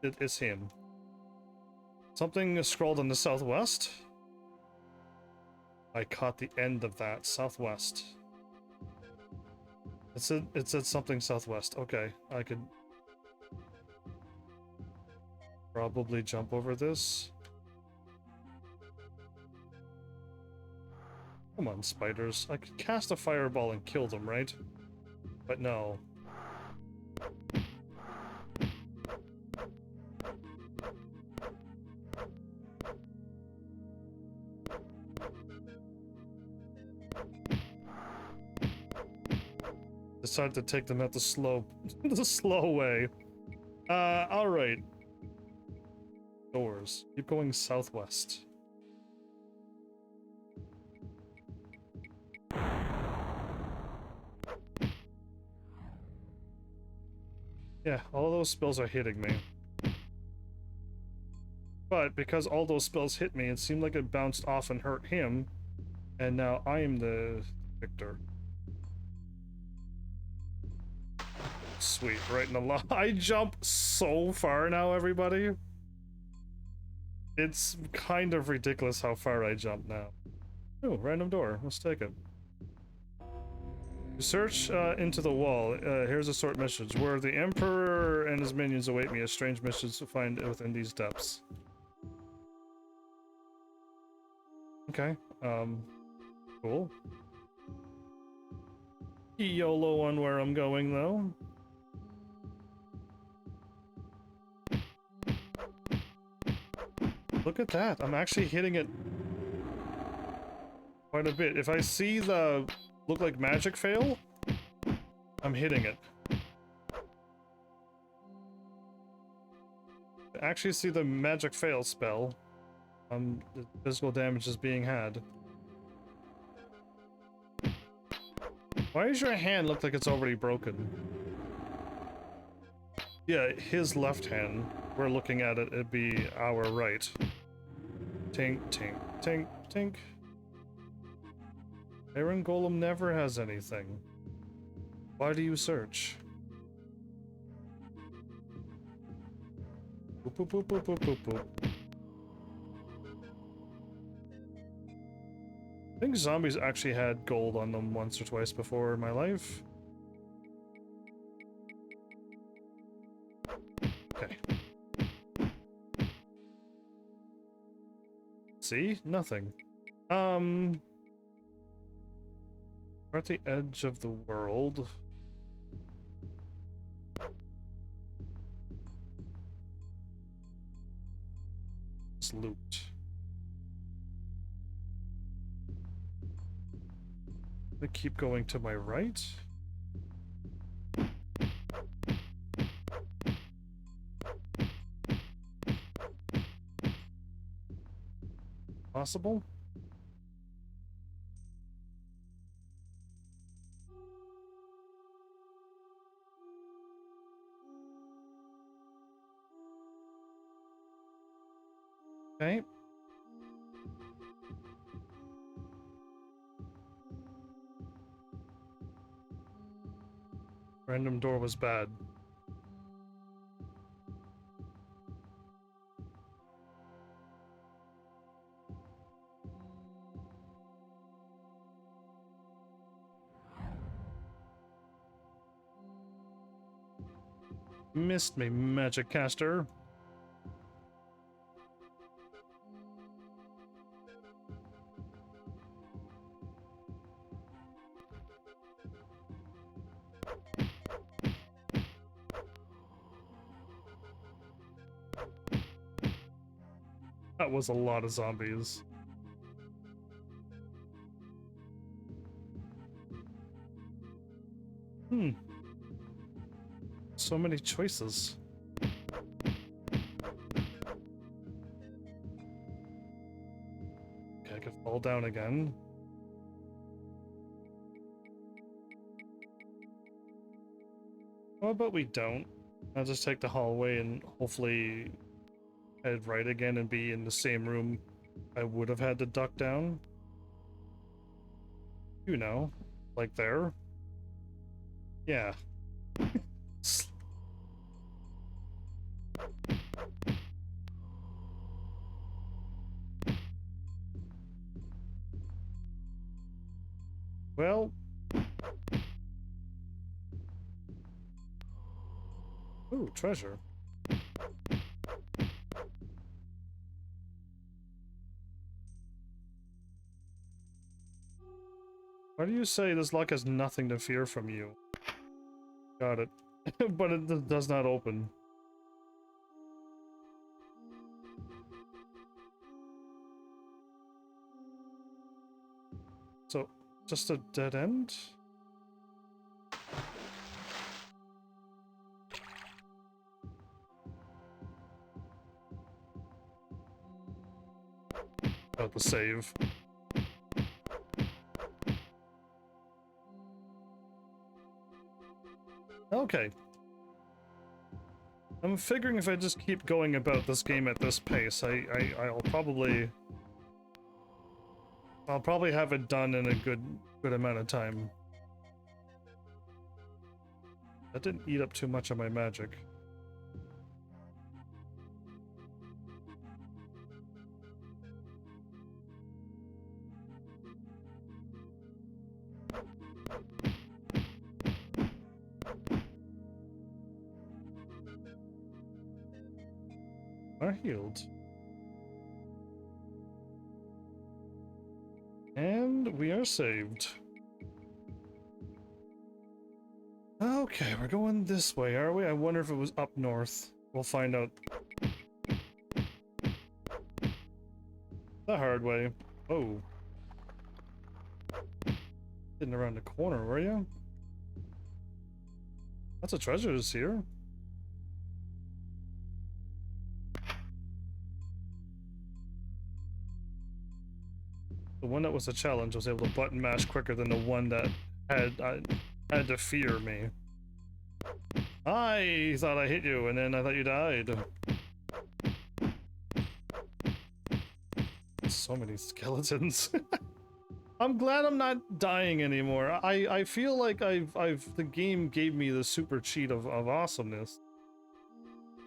S1: It's him. Something scrawled in the southwest? I caught the end of that. Southwest. It said something southwest. Okay, I could probably jump over this. Come on, spiders. I could cast a fireball and kill them, right? But no. Decided to take them at the slow way. Alright. Doors. Keep going southwest. Yeah, all those spells are hitting me. But because all those spells hit me, it seemed like it bounced off and hurt him. And now I am the victor. Sweet, right in the line. I jump so far now, everybody. It's kind of ridiculous how far I jump now. Oh, random door. Let's take it. Search into the wall. Here's a short message. Where the Emperor and his minions await me. A strange message to find within these depths. Okay. Cool. YOLO on where I'm going, though. Look at that. I'm actually hitting it quite a bit. If I see the look like magic fail, I'm hitting it. I actually see the magic fail spell. The physical damage is being had. Why does your hand look like it's already broken? Yeah, his left hand. We're looking at it, it'd be our right. Tink, tink, tink, tink. Iron Golem never has anything. Why do you search? Boop, boop, boop, boop, boop, boop, boop. I think zombies actually had gold on them once or twice before in my life. Okay. See? Nothing. We're at the edge of the world. It's loot. I keep going to my right. Possible? Okay. Random door was bad. Missed me, magic caster. That was a lot of zombies. So many choices. Okay, I could fall down again. Well, but we don't. I'll just take the hallway and hopefully head right again and be in the same room I would have had to duck down. You know, like there. Yeah. Well. Ooh, treasure. Why do you say this lock has nothing to fear from you? Got it. But it does not open. So, just a dead end? About the save. Okay. I'm figuring if I just keep going about this game at this pace, I'll probably have it done in a good amount of time. That didn't eat up too much of my magic. Are healed. And we are saved. Okay, we're going this way, are we? I wonder if it was up north. We'll find out. The hard way. Oh. Getting around the corner, were you? Lots of treasures here. The one that was a challenge was able to button mash quicker than the one that had to fear me. I thought I hit you, and then I thought you died. So many skeletons. I'm glad I'm not dying anymore. I feel like the game gave me the super cheat of awesomeness.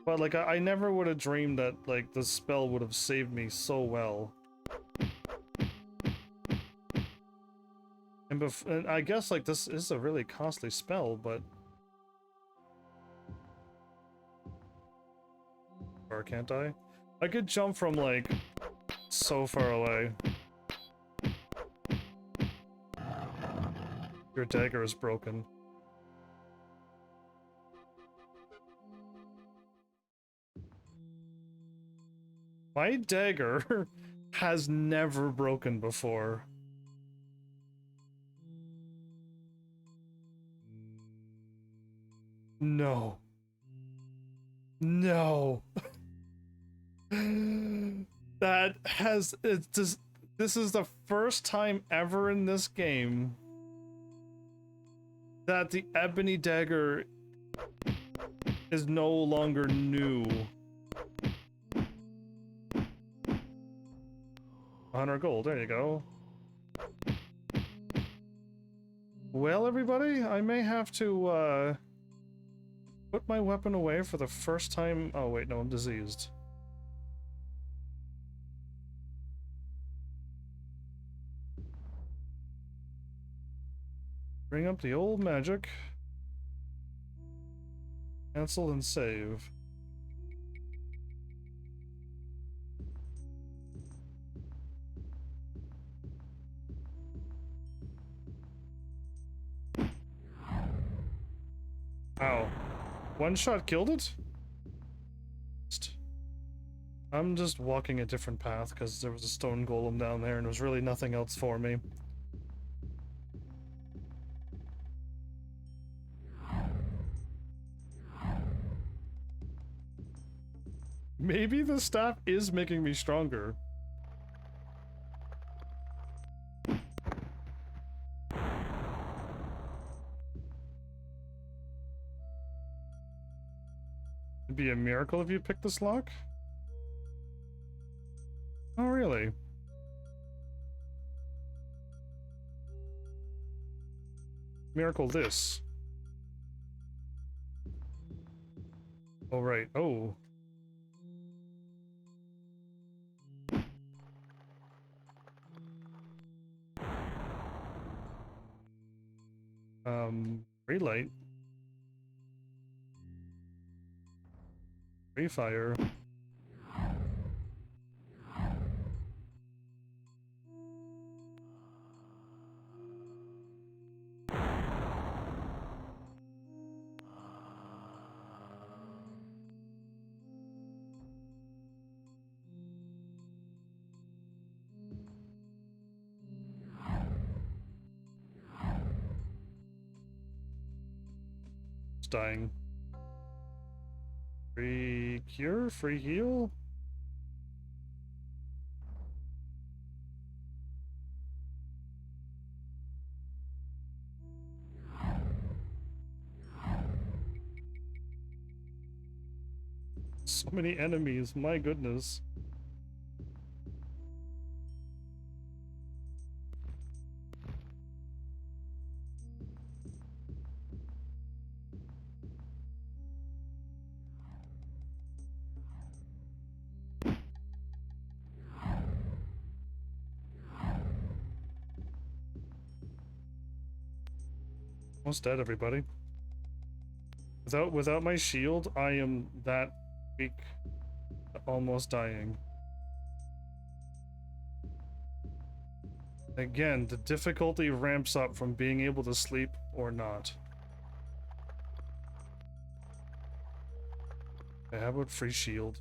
S1: But like I never would have dreamed that like the spell would have saved me so well. And I guess like this is a really costly spell, but or can't I? I could jump from like so far away. Your dagger is broken. My dagger has never broken before. No. No. That has, it's just, this is the first time ever in this game that the ebony dagger is no longer new. 100 gold, there you go. Well, everybody, I may have to, put my weapon away for the first time. Oh, wait, no, I'm diseased. Bring up the old magic. Cancel and save. Ow. One shot killed it? I'm just walking a different path because there was a stone golem down there and there was really nothing else for me. Maybe the staff is making me stronger. It'd be a miracle if you picked this lock? Oh, really? Miracle this. Oh, right. Oh. Free light. Free fire. Dying. Free cure? Free heal? So many enemies, my goodness. Almost dead, everybody. Without my shield, I am that weak. Almost dying. Again, the difficulty ramps up from being able to sleep or not. How about free shield?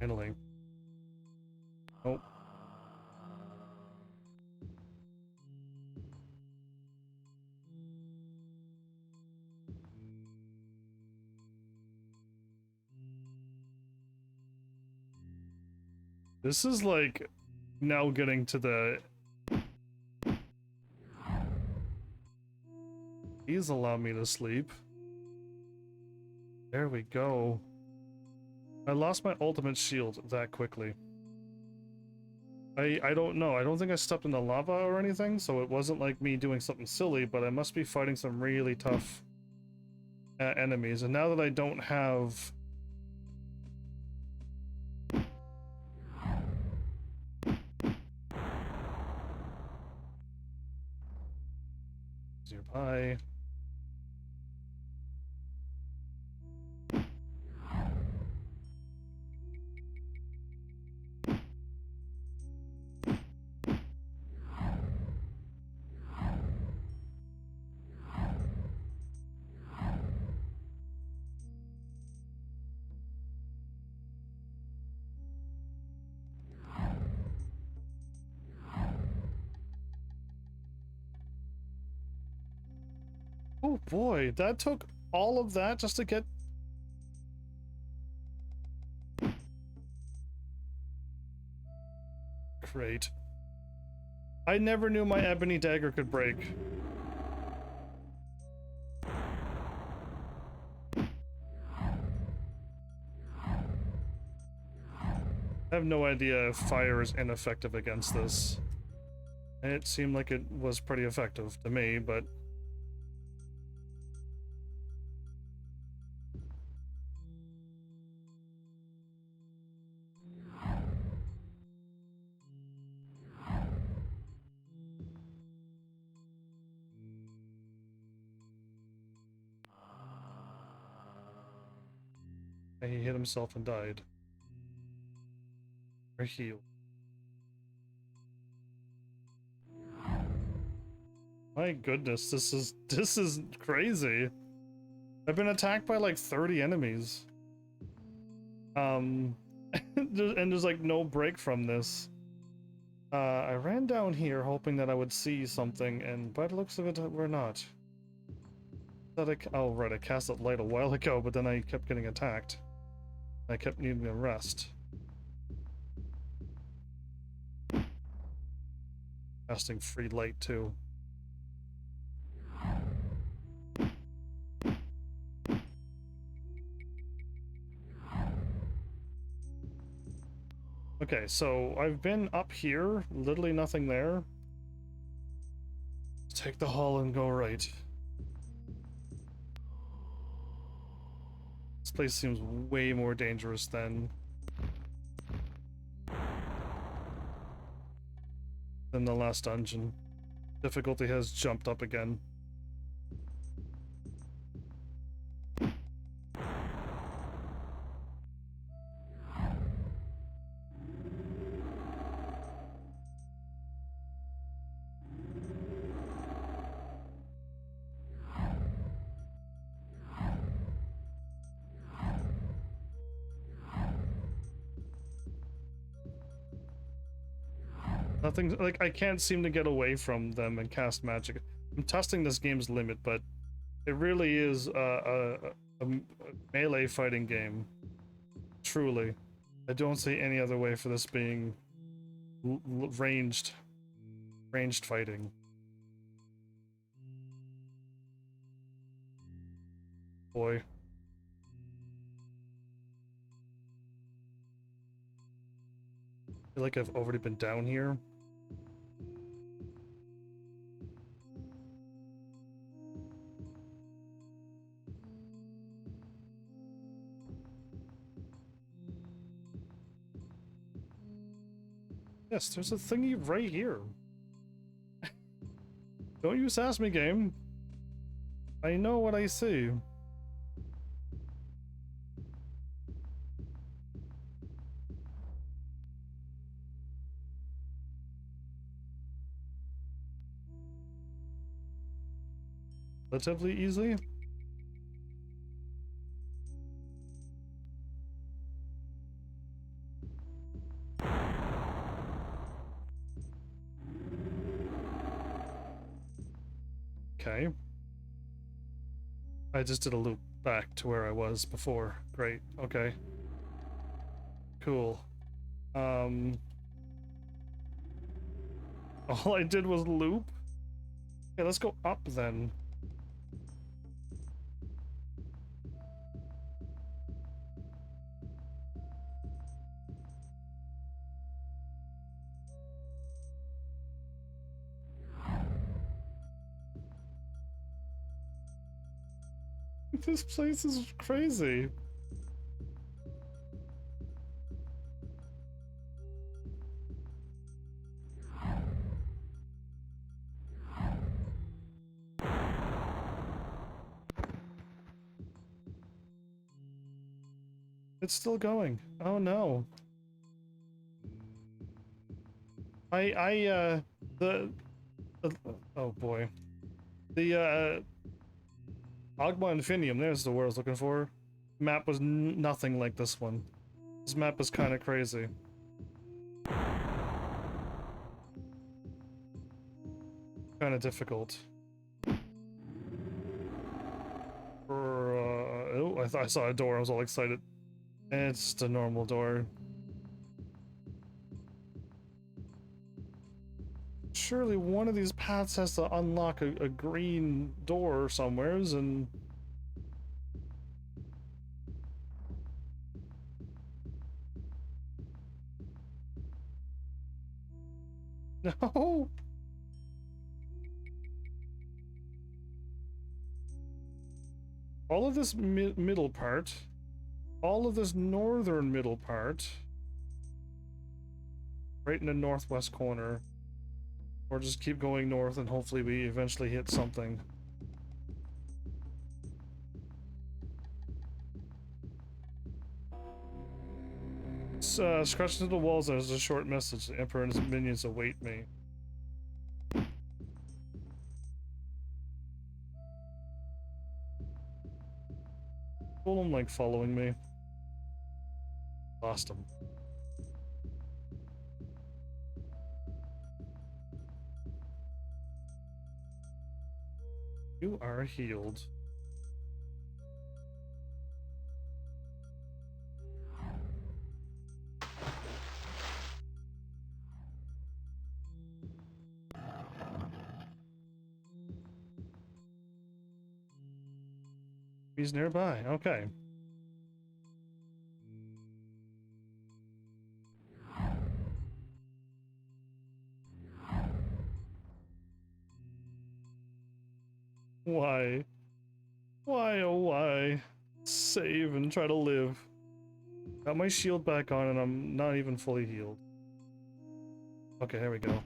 S1: Handling. Nope. This is like now getting to the... Please allow me to sleep. There we go. I lost my ultimate shield that quickly. I don't know. I don't think I stepped in the lava or anything, so it wasn't like me doing something silly, but I must be fighting some really tough enemies. And now that I don't have... Nearby. Oh boy, that took all of that just to get... Great. I never knew my ebony dagger could break. I have no idea if fire is ineffective against this. It seemed like it was pretty effective to me, but... And he hit himself and died. Or healed. My goodness, this is crazy. I've been attacked by like 30 enemies. And there's like no break from this. I ran down here hoping that I would see something, and by the looks of it, we're not. Oh right, I cast that light a while ago, but then I kept getting attacked. I kept needing a rest. Casting free light too. Okay, so I've been up here, literally nothing there. Take the hall and go right. This place seems way more dangerous than the last dungeon. Difficulty has jumped up again. Nothing, like, I can't seem to get away from them and cast magic. I'm testing this game's limit, but it really is a melee fighting game. Truly. I don't see any other way for this being ranged fighting. Boy. I feel like I've already been down here. Yes, there's a thingy right here. Don't you sass me, game. I know what I see. relatively easy. Okay. I just did a loop back to where I was before. Great. Okay. Cool. All I did was loop. Okay, let's go up then. This place is crazy. It's still going. Oh no. Oh boy. The Ogma Infinium, there's the word I was looking for. Map was nothing like this one. This map is kind of crazy. Kind of difficult. Oh, I thought I saw a door. I was all excited. It's just a normal door. Surely one of these paths has to unlock a green door somewheres, and... No! All of this middle part, all of this northern middle part, right in the northwest corner, or just keep going north and hopefully we eventually hit something. Scratch into the walls, there's a short message. The Emperor and his minions await me. Well, I'm like following me. Lost him. You are healed. He's nearby. Okay. Why? Why, oh why? Save and try to live. Got my shield back on and I'm not even fully healed. Okay, here we go.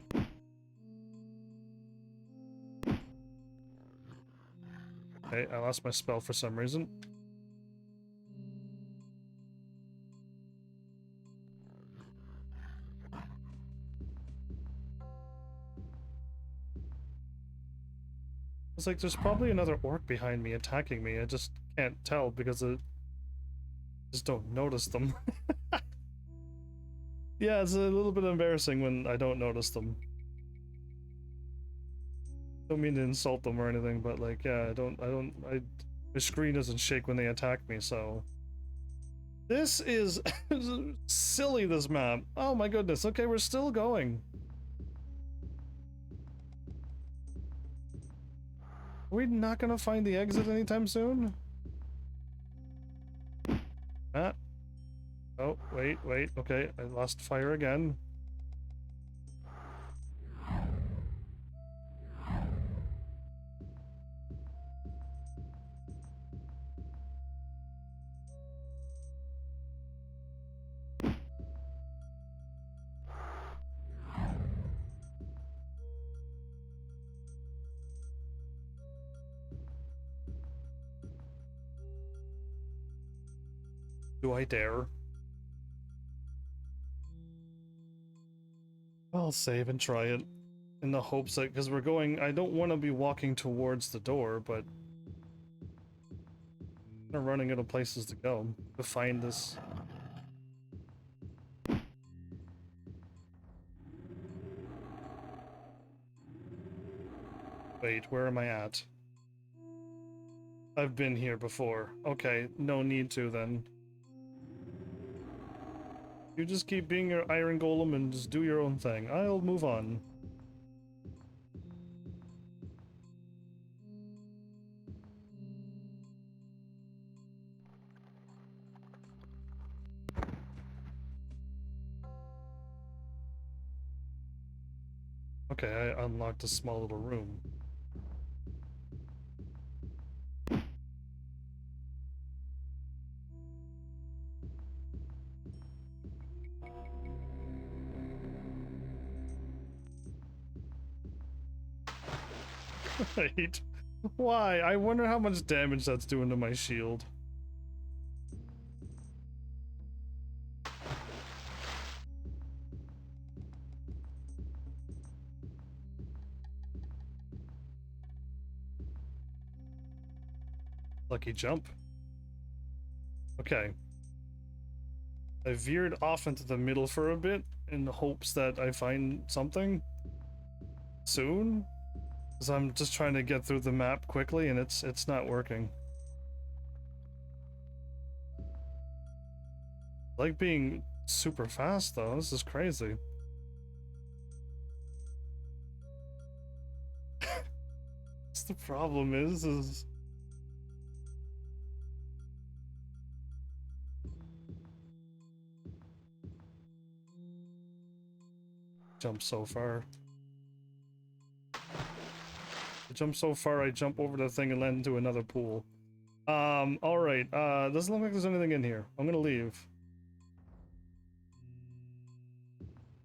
S1: Okay, I lost my spell for some reason. It's like there's probably another orc behind me attacking me. I just can't tell because I just don't notice them. Yeah, it's a little bit embarrassing when I don't notice them. Don't mean to insult them or anything, but like, yeah, my screen doesn't shake when they attack me, so. This is silly, this map. Oh my goodness. Okay, we're still going. Are we not gonna find the exit anytime soon? Ah. Oh, wait. Okay, I lost fire again. Do I dare? I'll save and try it. in the hopes that, because we're going, I don't want to be walking towards the door, but I'm running out of places to go to find this. Wait, where am I at? I've been here before. Okay, no need to then. You just keep being your iron golem and just do your own thing. I'll move on. Okay, I unlocked a small little room. Right. Why? I wonder how much damage that's doing to my shield. Lucky jump. Okay. I veered off into the middle for a bit in the hopes that I find something soon. Because I'm just trying to get through the map quickly and it's not working. I like being super fast though, this is crazy. That's the problem is jump so far. I jump so far I jump over the thing and land into another pool. Alright, doesn't look like there's anything in here. I'm gonna leave.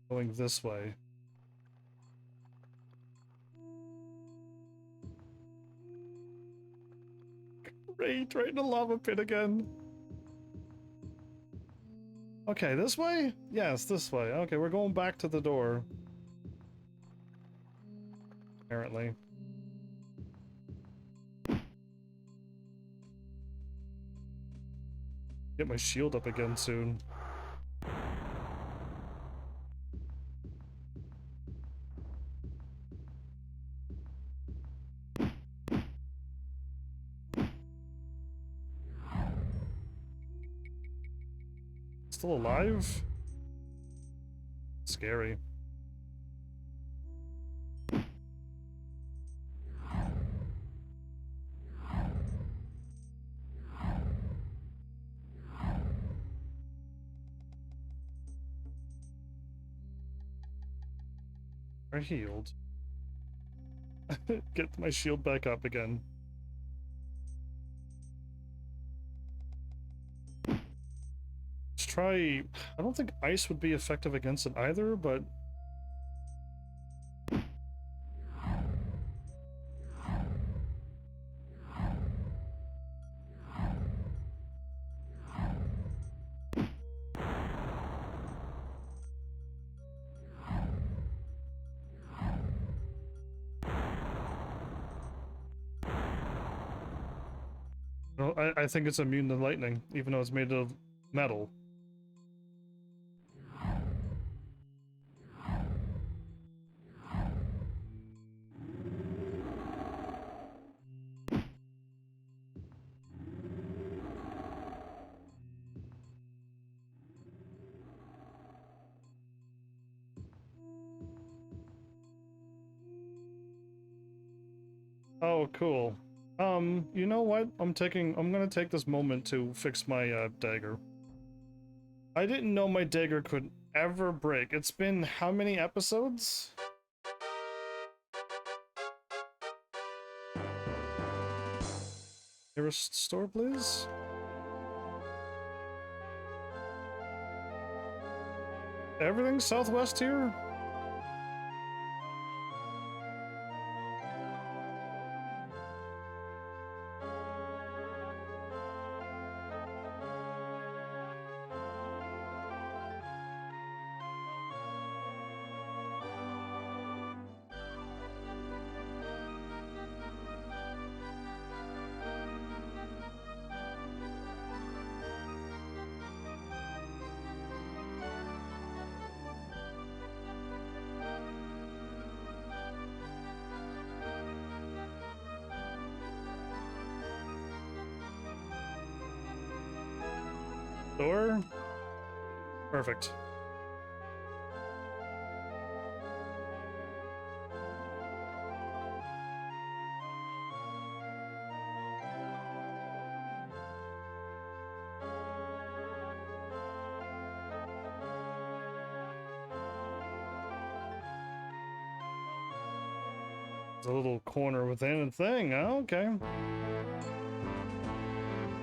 S1: Going this way. Great, right in the lava pit again. Okay, this way? Yes, this way. Okay, we're going back to the door. Apparently. Get my shield up again soon. Still alive? Scary. I healed. Get my shield back up again. Let's try... I don't think ice would be effective against it either, but... No, I think it's immune to lightning, even though it's made of metal. Oh, cool. You know what? I'm gonna take this moment to fix my, dagger. I didn't know my dagger could ever break. It's been how many episodes? Nearest store, please? Everything southwest here? Door? Perfect. There's a little corner within a thing. Oh, okay.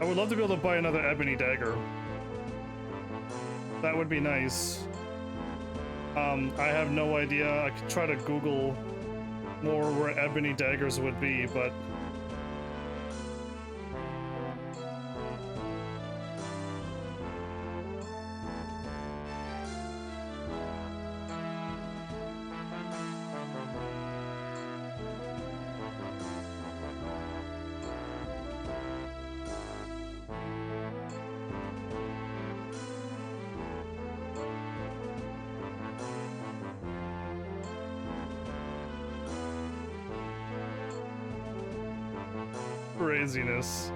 S1: I would love to be able to buy another ebony dagger. That would be nice. I have no idea. I could try to Google more where ebony daggers would be, but craziness.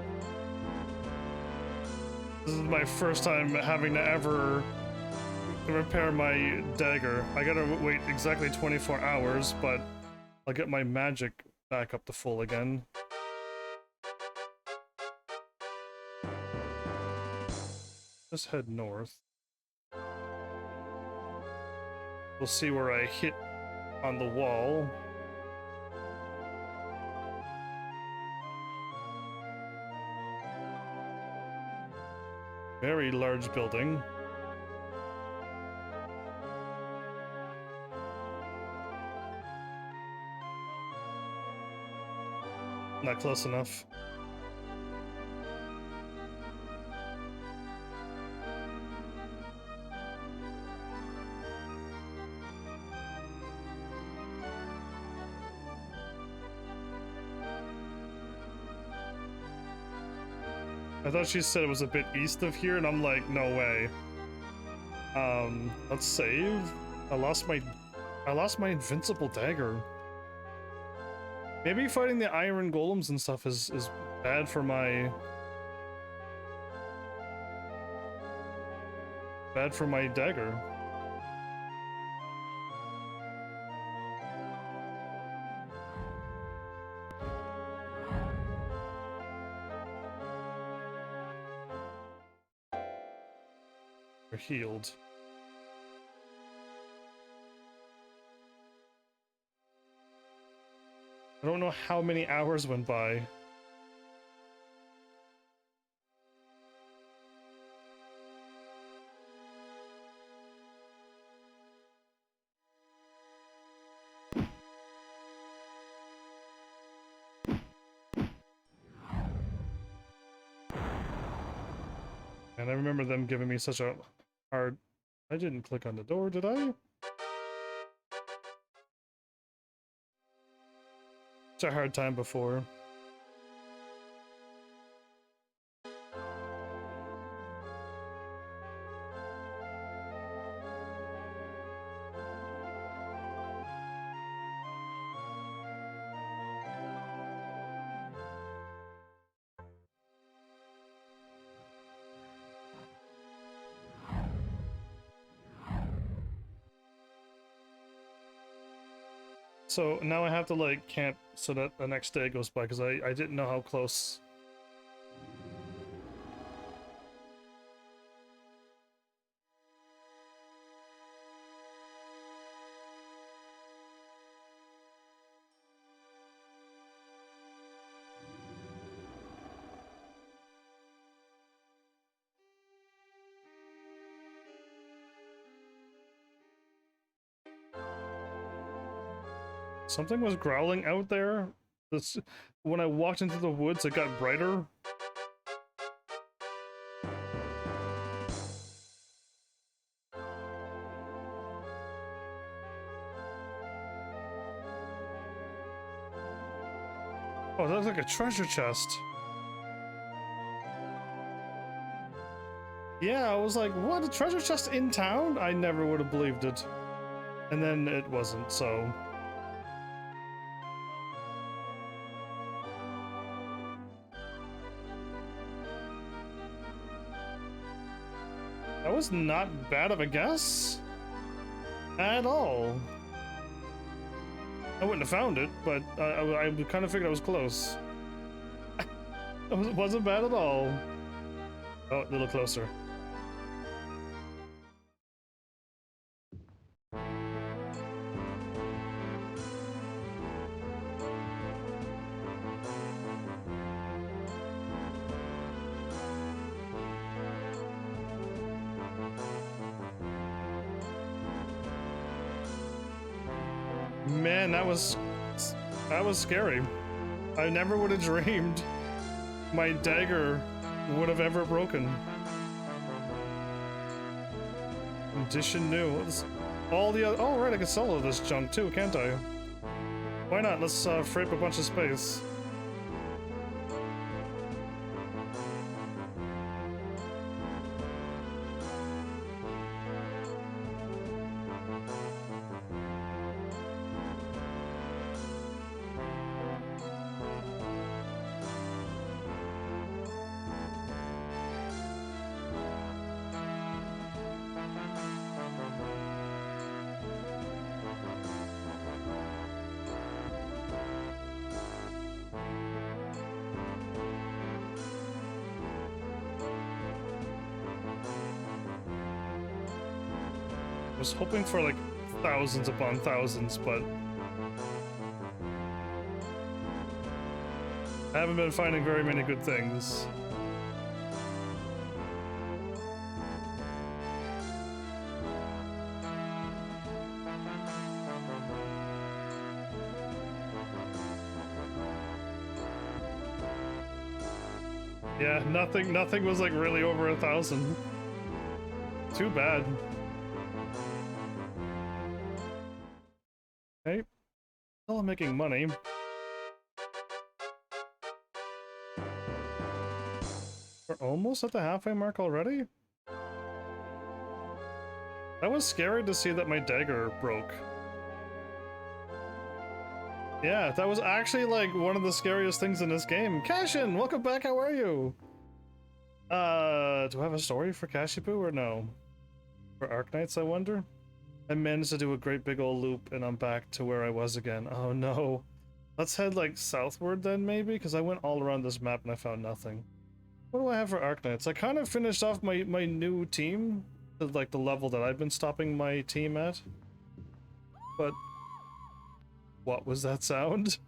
S1: This is my first time having to ever repair my dagger. I gotta wait exactly 24 hours, but I'll get my magic back up to full again. Just head north. We'll see where I hit on the wall. Very large building. Not close enough. I thought she said it was a bit east of here, and I'm like, no way. Let's save. I lost my invincible dagger. Maybe fighting the iron golems and stuff is bad for my dagger. We're healed. I don't know how many hours went by. And I remember them giving me such a hard... I didn't click on the door, did I? Such a hard time before. So now I have to like camp so that the next day goes by because I didn't know how close. Something was growling out there. This, when I walked into the woods, it got brighter. Oh, that looks like a treasure chest. Yeah, I was like, what, a treasure chest in town? I never would have believed it. And then it wasn't, so... was not bad of a guess at all. I wouldn't have found it, but I kind of figured I was close. It wasn't bad at all. Oh, a little closer. Man, that was scary. I never would have dreamed my dagger would have ever broken. Condition new. All the other. Oh right, I can sell all this junk too, can't I? Why not? Let's free up a bunch of space. I was hoping for like thousands upon thousands, but I haven't been finding very many good things. Yeah, nothing was like really over 1,000. Too bad. Okay, still making money. We're almost at the halfway mark already? That was scary to see that my dagger broke. Yeah, that was actually like one of the scariest things in this game. Cashin, welcome back, how are you? Do I have a story for Cashipu or no? For Arknights, I wonder? I managed to do a great big old loop and I'm back to where I was again. Oh no. Let's head like southward then maybe, because I went all around this map and I found nothing. What do I have for Arknights? I kind of finished off my new team, like the level that I've been stopping my team at. But what was that sound?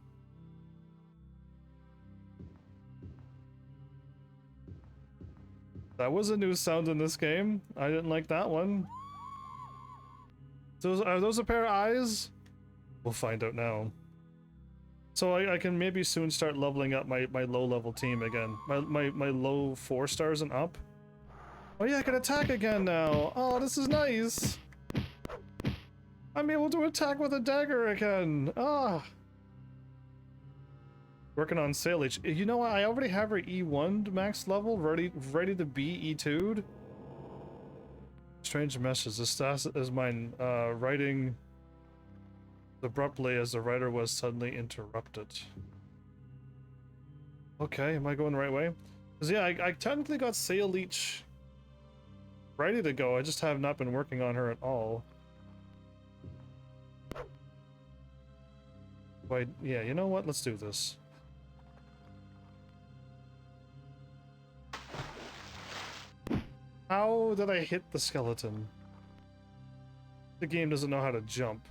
S1: That was a new sound in this game. I didn't like that one. Are those a pair of eyes? We'll find out now. So I can maybe soon start leveling up my low level team again. My low 4 stars and up. Oh yeah, I can attack again now. Oh, this is nice. I'm able to attack with a dagger again. Ah. Working on Salish. You know what? I already have her E1 max level ready to be E2'd. Strange message. The status is mine. Writing abruptly as the writer was suddenly interrupted. Okay, am I going the right way? Because yeah, I technically got Salish ready to go. I just have not been working on her at all. Wait, yeah, you know what? Let's do this. How did I hit the skeleton? The game doesn't know how to jump.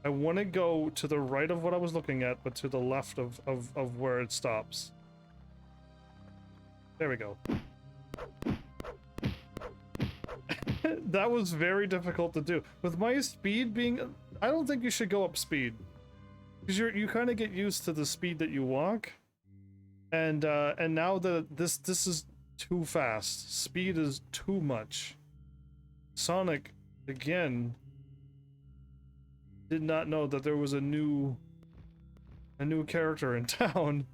S1: I want to go to the right of what I was looking at, but to the left of where it stops. There we go. That was very difficult to do. With my speed being... I don't think you should go up speed. Because you kind of get used to the speed that you walk. And now that this is too fast. Speed is too much. Sonic, again, did not know that there was a new character in town.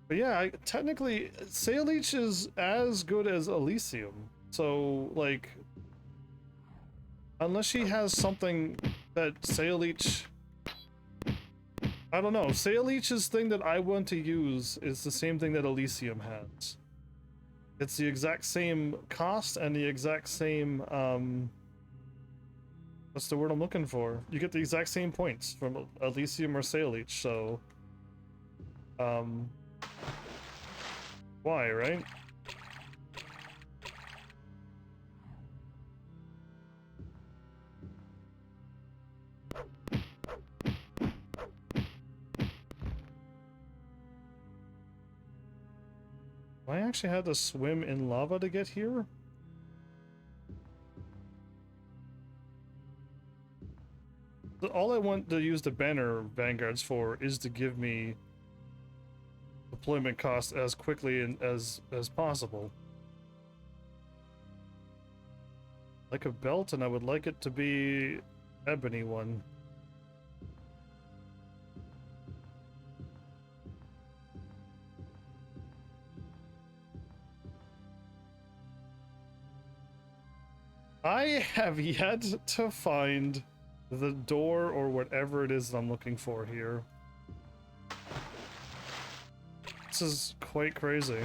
S1: But yeah, technically, Salish is as good as Elysium. So, like, unless she has something that Salish... I don't know. Salish's thing that I want to use is the same thing that Elysium has. It's the exact same cost and the exact same, what's the word I'm looking for? You get the exact same points from Elysium or Sail each, so, why, right? I actually had to swim in lava to get here? All I want to use the banner vanguards for is to give me deployment costs as quickly and as possible. Like a belt, and I would like it to be ebony one. I have yet to find the door or whatever it is that I'm looking for here. This is quite crazy.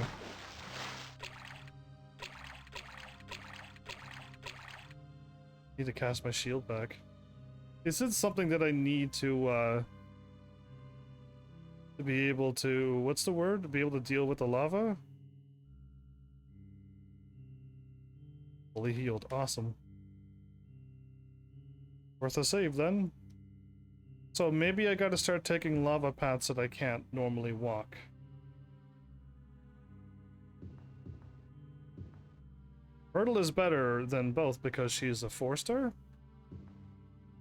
S1: Need to cast my shield back. Is it something that I need to be able to, what's the word? To be able to deal with the lava? Fully healed. Awesome. Worth a save then. So maybe I gotta start taking lava paths that I can't normally walk. Myrtle is better than both because she's a 4-star.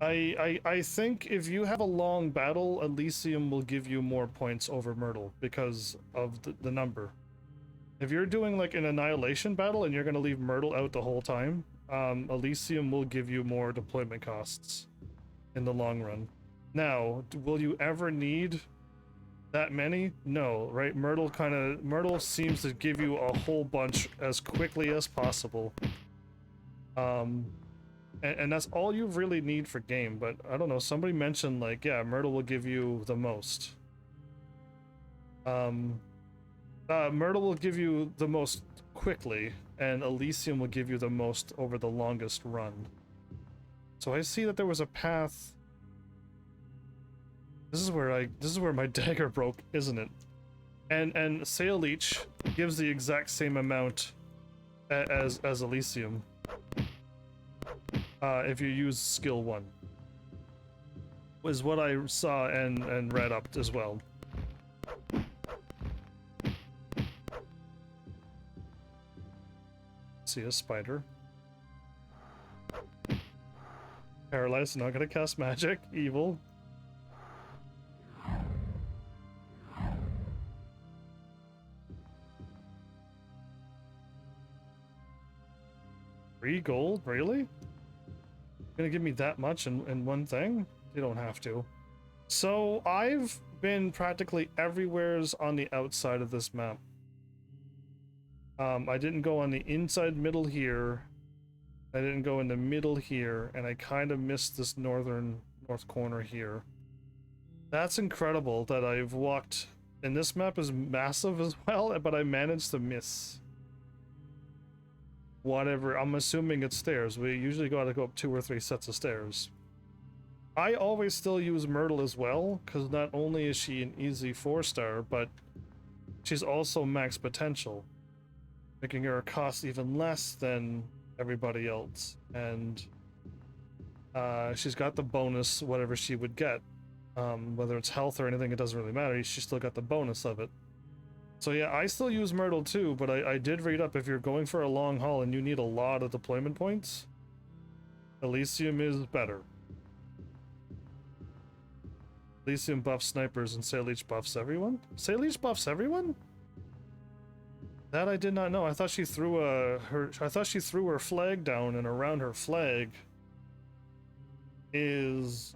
S1: I think if you have a long battle, Elysium will give you more points over Myrtle because of the number. If you're doing like an annihilation battle and you're gonna leave Myrtle out the whole time, Elysium will give you more deployment costs in the long run. Now, will you ever need that many? No, right? Myrtle seems to give you a whole bunch as quickly as possible. And that's all you really need for game, but I don't know, somebody mentioned like, yeah, Myrtle will give you the most. Myrtle will give you the most quickly, and Elysium will give you the most over the longest run. So I see that there was a path. This is where my dagger broke, isn't it? And Sail Leech gives the exact same amount as Elysium. If you use skill 1. Was what I saw and read up as well. See a spider. Paralyzed, not gonna cast magic. Evil. Free gold? Really? Gonna give me that much in one thing? You don't have to. So I've been practically everywhere's on the outside of this map. I didn't go on the inside middle here. I didn't go in the middle here, and I kind of missed this north corner here. That's incredible that I've walked, and this map is massive as well, but I managed to miss whatever. I'm assuming it's stairs. We usually gotta go up 2 or 3 sets of stairs. I always still use Myrtle as well, because not only is she an easy 4-star, but she's also max potential, making her cost even less than everybody else. And she's got the bonus, whatever she would get. Whether it's health or anything, it doesn't really matter. She still got the bonus of it. So yeah, I still use Myrtle too, but I did read up if you're going for a long haul and you need a lot of deployment points, Elysium is better. Elysium buffs snipers and Sail Leech buffs everyone? Sail Leech buffs everyone? That I did not know. I thought she threw her flag down, and around her flag is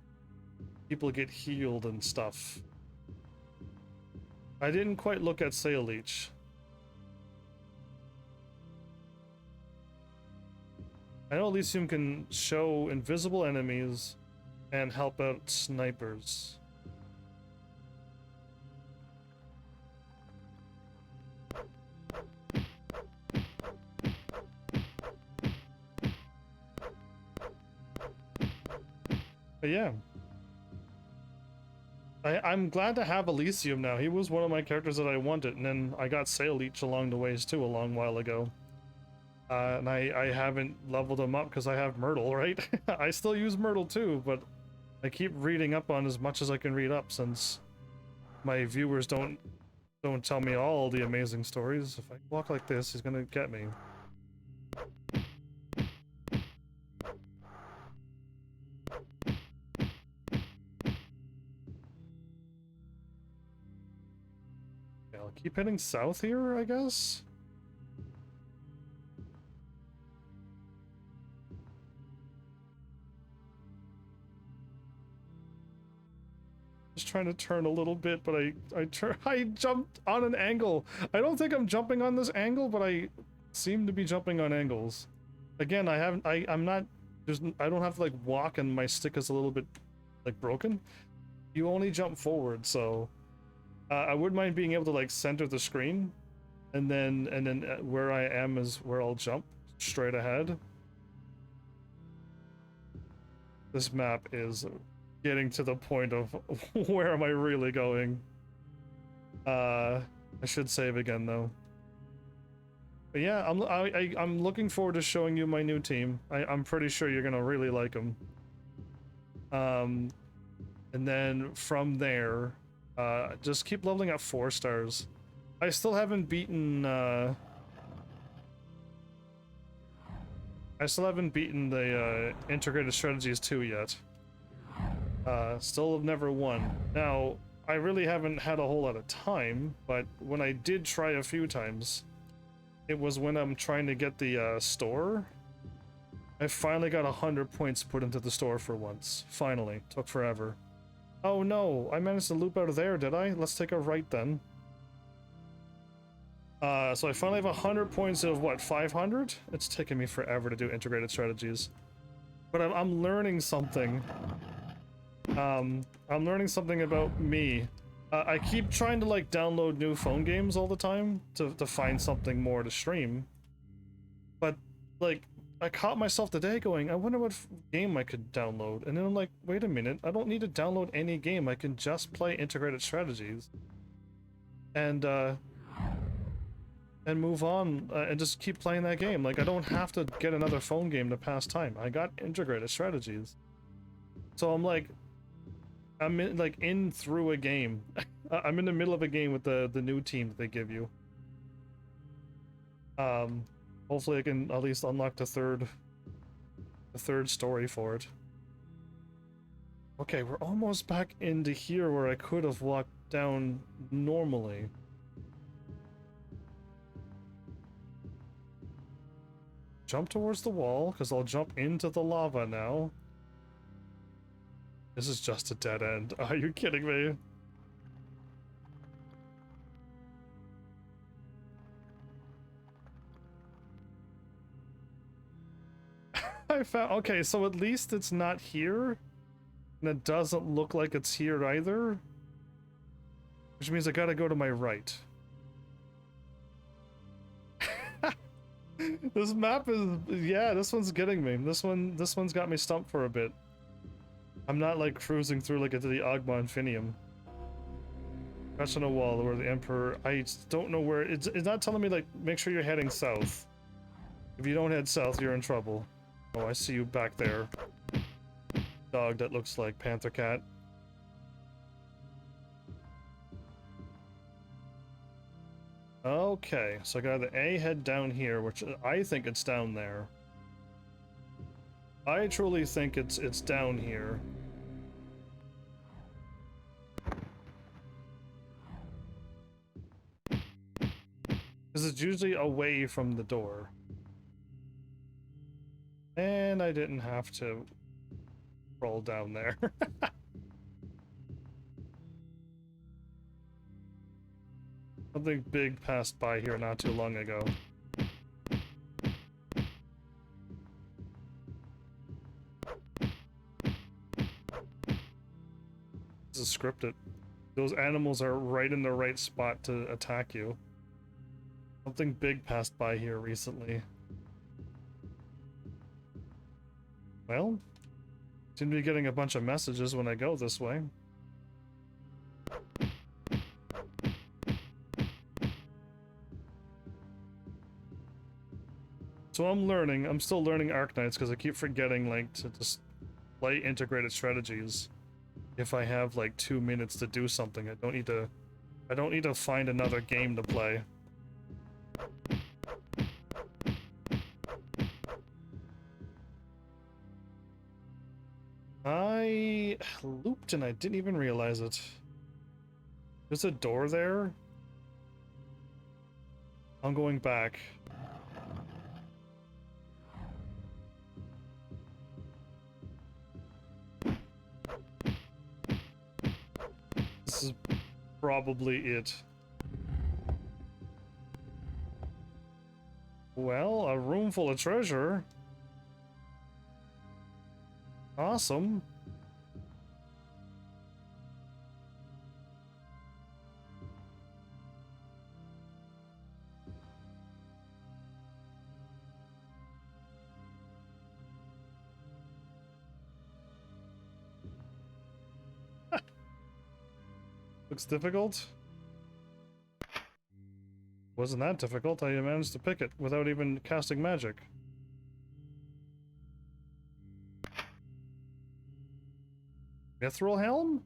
S1: people get healed and stuff. I didn't quite look at Sail Leech. I know Elysium can show invisible enemies and help out snipers. But yeah. I'm glad to have Elysium now. He was one of my characters that I wanted, and then I got Sail Leech along the ways too a long while ago. And I haven't leveled him up because I have Myrtle, right? I still use Myrtle too, but I keep reading up on as much as I can read up since my viewers don't tell me all the amazing stories. If I walk like this, he's gonna get me. Yeah, I'll keep heading south here, I guess. Just trying to turn a little bit, but I jumped on an angle. I don't think I'm jumping on this angle, but I seem to be jumping on angles. Again, I'm not, I don't have to like walk and my stick is a little bit like broken. You only jump forward, so I wouldn't mind being able to like center the screen, and then where I am is where I'll jump straight ahead. This map is getting to the point of where am I really going. I should save again though. But yeah, I'm looking forward to showing you my new team. I'm pretty sure you're gonna really like them. And then from there, just keep leveling up 4 stars. I still haven't beaten the integrated strategies 2 yet. Still have never won. Now, I really haven't had a whole lot of time, but when I did try a few times, it was when I'm trying to get the store. I finally got 100 points put into the store for once. Finally. Took forever. Oh no, I managed to loop out of there, did I? Let's take a right then. So I finally have 100 points of what, 500? It's taken me forever to do integrated strategies. But I'm learning something. I'm learning something about me. I keep trying to like download new phone games all the time to find something more to stream. But like, I caught myself today going, I wonder what game I could download. And then I'm like, wait a minute, I don't need to download any game. I can just play integrated strategies. And move on and just keep playing that game. Like, I don't have to get another phone game to pass time. I got integrated strategies. So I'm like, I'm in through a game. I'm in the middle of a game with the new team that they give you. Hopefully I can at least unlock the third story for it. Okay, we're almost back into here where I could have walked down normally. Jump towards the wall, because I'll jump into the lava now. This is just a dead end. Are you kidding me? I found... Okay, so at least it's not here. And it doesn't look like it's here either. Which means I gotta go to my right. This map is... Yeah, this one's getting me. This one's got me stumped for a bit. I'm not like cruising through like into the Ogma Infinium. Crash on a wall where the Emperor... I don't know where... It's not telling me like, make sure you're heading south. If you don't head south, you're in trouble. Oh, I see you back there. Dog that looks like Panther Cat. Okay, so I got the A head down here, which I think it's down there. I truly think it's down here. Because it's usually away from the door. And I didn't have to roll down there. Something big passed by here not too long ago. This is scripted. Those animals are right in the right spot to attack you. Something big passed by here recently. Well, Seem to be getting a bunch of messages when I go this way. So I'm still learning Arknights because I keep forgetting, like, to just play integrated strategies. If I have, like, 2 minutes to do something, I don't need to find another game to play. I looped and I didn't even realize it. There's a door there. I'm going back. This is probably it. Well, a room full of treasure. Awesome. Looks difficult. Wasn't that difficult. I managed to pick it without even casting magic. Mithril helm?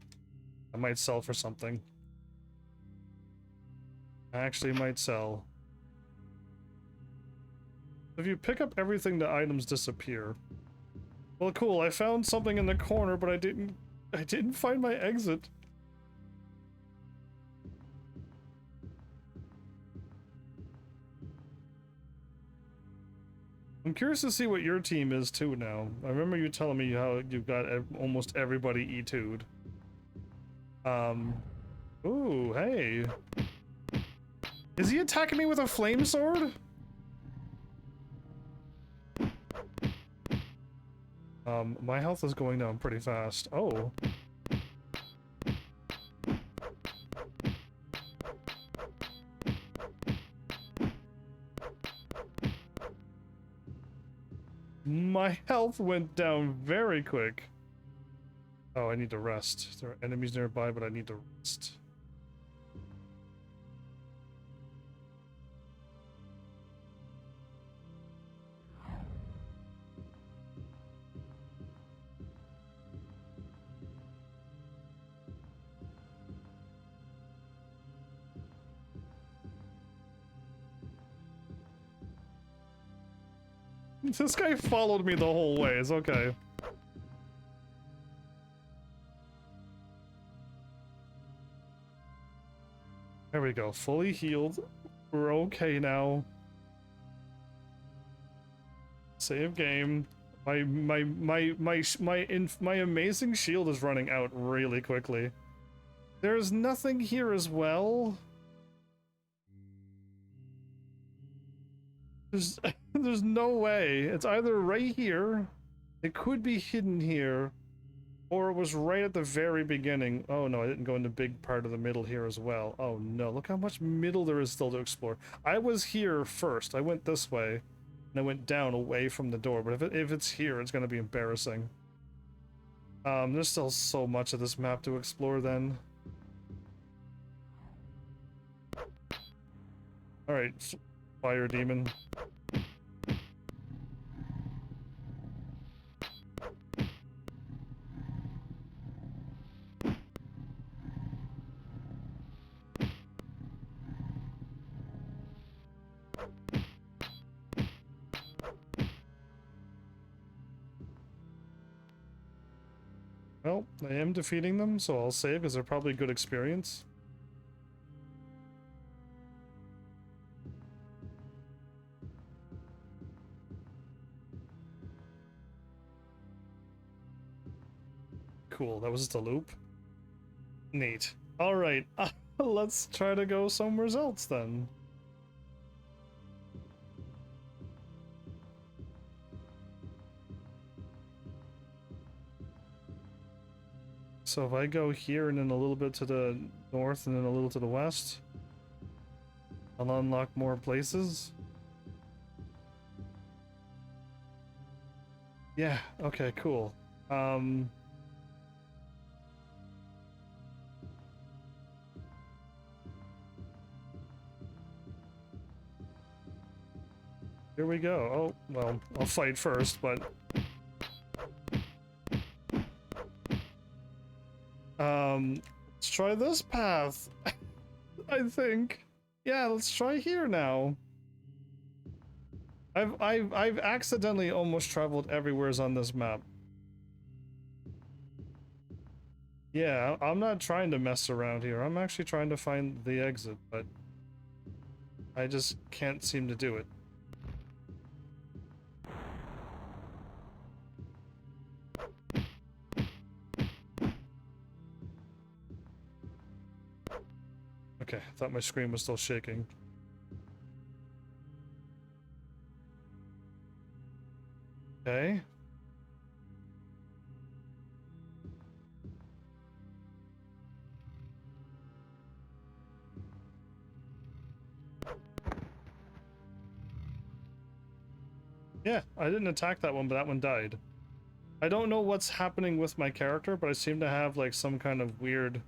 S1: I might sell for something. I actually might sell. If you pick up everything, the items disappear. Well, cool. I found something in the corner, but I didn't find my exit. I'm curious to see what your team is too now. I remember you telling me how you've got almost everybody E2'd. Ooh, hey. Is he attacking me with a flame sword? My health is going down pretty fast. Oh. My health went down very quick. Oh, I need to rest. There are enemies nearby, but I need to rest. This guy followed me the whole way. It's okay. There we go. Fully healed. We're okay now. Save game. My amazing shield is running out really quickly. There's nothing here as well. There's no way. It's either right here, it could be hidden here, or it was right at the very beginning. Oh no, I didn't go in the big part of the middle here as well. Oh no, look how much middle there is still to explore. I was here first. I went this way, and I went down away from the door, but if it's here, it's gonna be embarrassing. There's still so much of this map to explore then. Alright, fire demon. Well, I am defeating them, so I'll save because they're probably good experience. Cool, that was just a loop. Neat. Alright, let's try to go somewhere else then. So if I go here and then a little bit to the north and then a little to the west, I'll unlock more places. Yeah, okay, cool. Um... Here we go. Oh, well, I'll fight first, but... Let's try this path. I think. Yeah, let's try here now. I've accidentally almost traveled everywheres on this map. Yeah, I'm not trying to mess around here. I'm actually trying to find the exit, but I just can't seem to do it. Okay, I thought my screen was still shaking. Okay. Yeah, I didn't attack that one, but that one died. I don't know what's happening with my character, but I seem to have like some kind of weird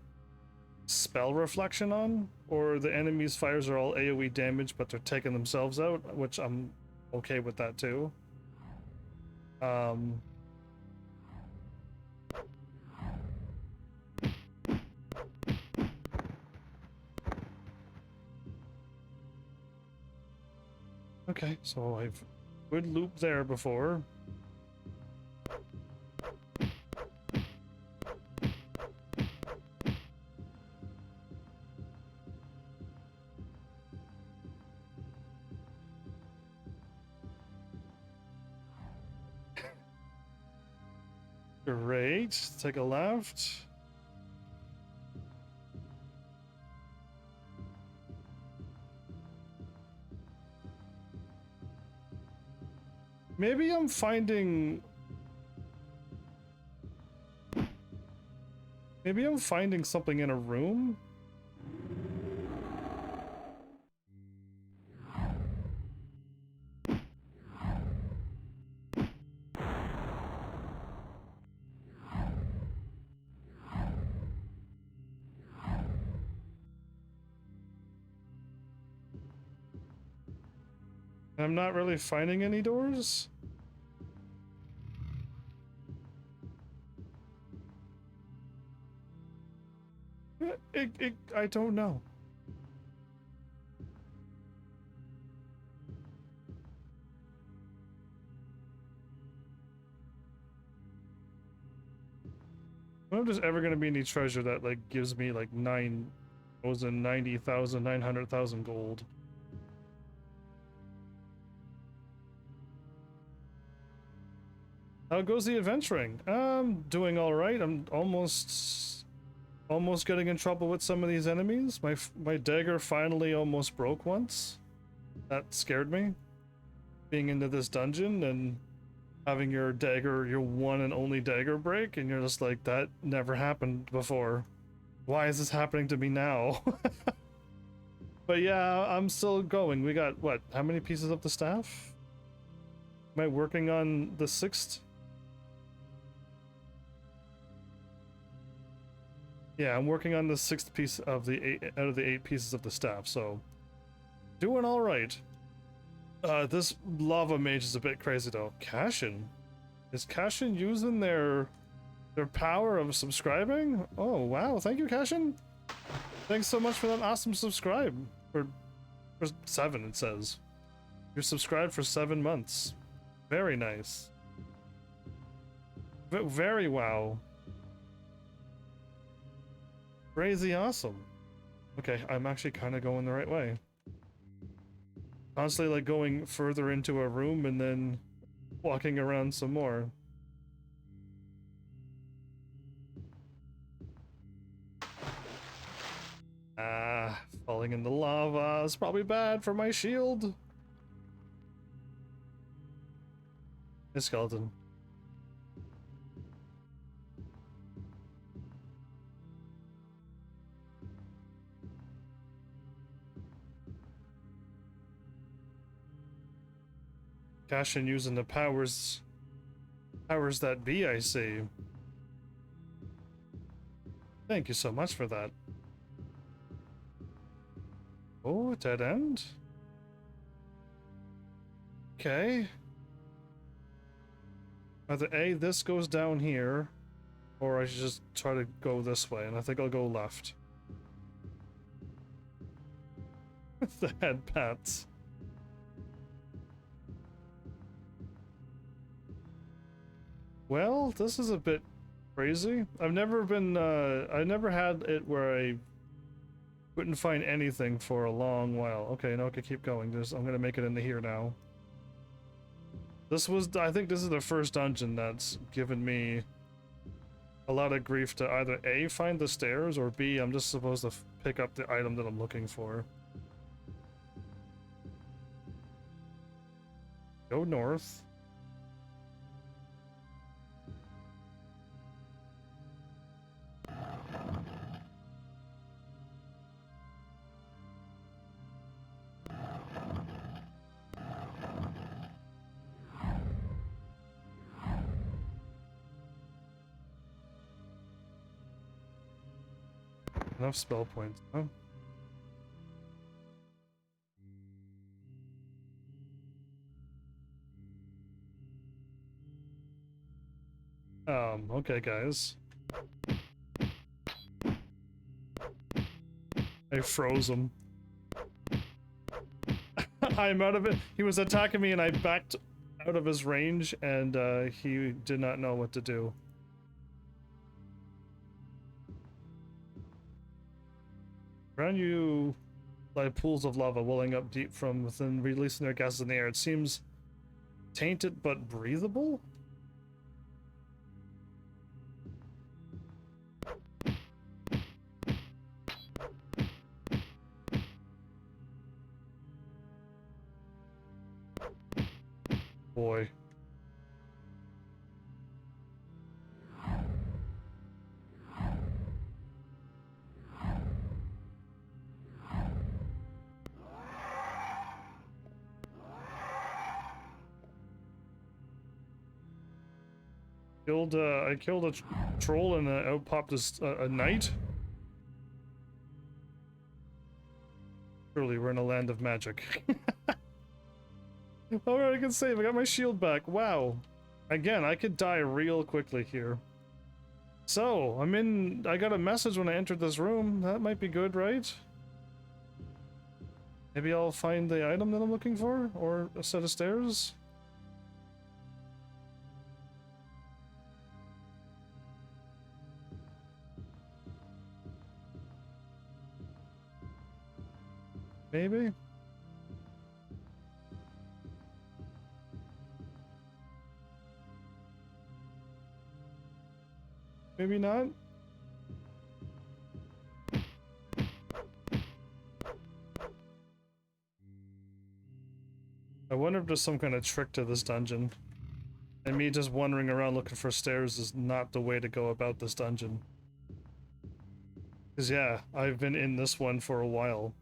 S1: spell reflection on, or the enemy's fires are all AoE damage, but they're taking themselves out, which I'm okay with that too. Okay, so I've good loop there before. Great, take a left. Maybe I'm finding... Maybe I'm finding something in a room? I'm not really finding any doors? I don't know. I wonder if there's ever gonna be any treasure that like gives me like 9,090,000, 900,000 gold. How goes the adventuring? Doing all right. I'm almost getting in trouble with some of these enemies. My dagger finally almost broke once. That scared me. Being into this dungeon and having your dagger, your one and only dagger break, and you're just like, that never happened before. Why is this happening to me now? But yeah, I'm still going. We got, what, how many pieces of the staff? Am I working on the 6th? Yeah, I'm working on the 6th piece of the 8 out of the 8 pieces of the staff, so doing all right. This lava mage is a bit crazy though. Cashin? Is Cashin using their power of subscribing? Oh wow, thank you, Cashin. Thanks so much for that awesome subscribe. For 7, it says. You're subscribed for 7 months. Very nice. Very wow. Crazy awesome. Okay, I'm actually kind of going the right way. Constantly like going further into a room and then walking around some more. Ah, falling in the lava is probably bad for my shield. A skeleton. Cashin using the powers Powers that be, I see. Thank you so much for that. Oh, dead end? Okay. Either A, this goes down here, or I should just try to go this way, and I think I'll go left. The head pats. Well, this is a bit crazy. I've never been, I never had it where I couldn't find anything for a long while. Okay, no, I can keep going. I'm gonna make it into here now. I think this is the first dungeon that's given me a lot of grief to either A, find the stairs, or B, I'm just supposed to pick up the item that I'm looking for. Go north. Enough spell points, huh? Okay, guys. I froze him. I'm out of it. He was attacking me and I backed out of his range and he did not know what to do. Around you lie pools of lava welling up deep from within, releasing their gases in the air. It seems tainted but breathable? Boy. I killed a troll and out popped a knight. Surely we're in a land of magic. Alright, I can save. I got my shield back. Wow. Again, I could die real quickly here. So, I got a message when I entered this room. That might be good, right? Maybe I'll find the item that I'm looking for? Or a set of stairs? Maybe? Maybe not? I wonder if there's some kind of trick to this dungeon. And me just wandering around looking for stairs is not the way to go about this dungeon. Because yeah, I've been in this one for a while.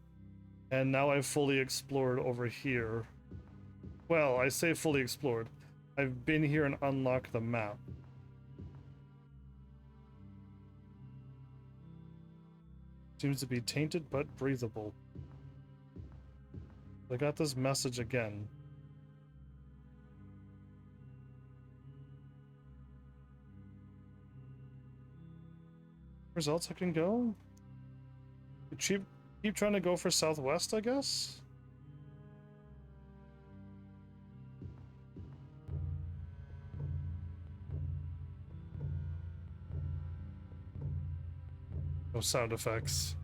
S1: And now I've fully explored over here. Well, I say fully explored. I've been here and unlocked the map. Seems to be tainted but breathable. I got this message again. Where's else I can go? Keep trying to go for southwest, I guess? No sound effects.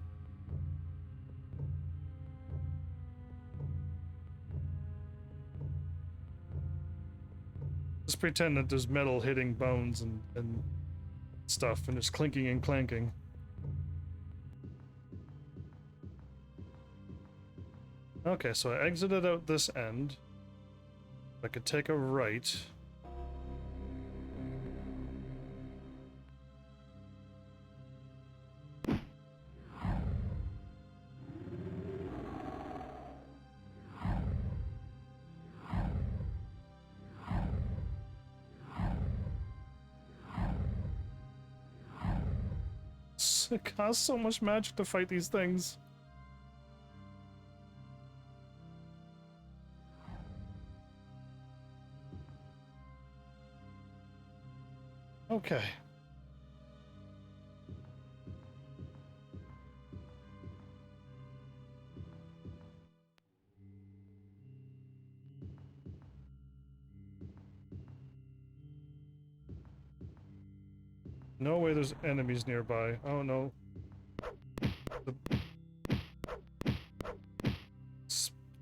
S1: Just pretend that there's metal hitting bones and stuff, and it's clinking and clanking. Okay, so I exited out this end. I could take a right. It costs so much magic to fight these things. Okay. No way there's enemies nearby. Oh no. I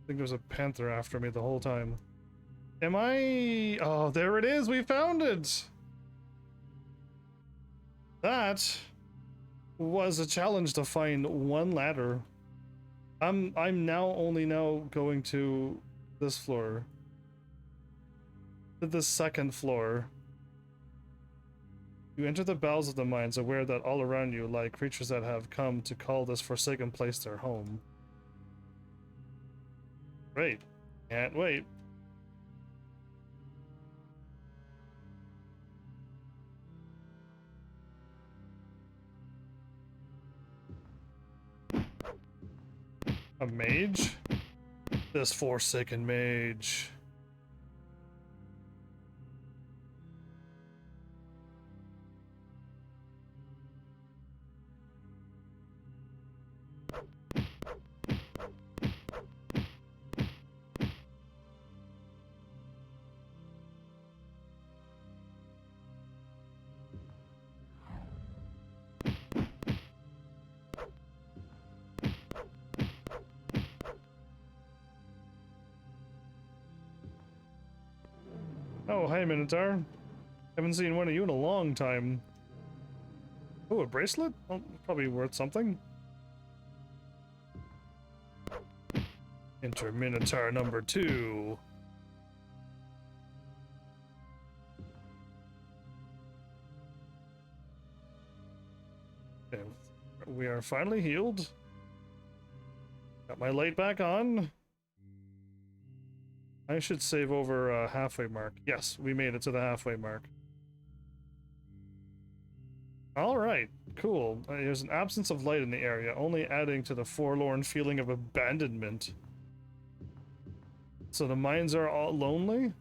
S1: think there's a panther after me the whole time. Am I... Oh, there it is! We found it! That was a challenge to find one ladder. I'm only now going to this floor. To the second floor. You enter the bowels of the mines, aware that all around you lie creatures that have come to call this forsaken place their home. Great. Can't wait. A mage? This forsaken mage. Oh, hi, Minotaur. Haven't seen one of you in a long time. Oh, a bracelet? Oh, probably worth something. Enter Minotaur number 2. Okay, we are finally healed. Got my light back on. I should save over halfway mark. Yes, we made it to the halfway mark. Alright, cool. There's an absence of light in the area, only adding to the forlorn feeling of abandonment. So the mines are all lonely?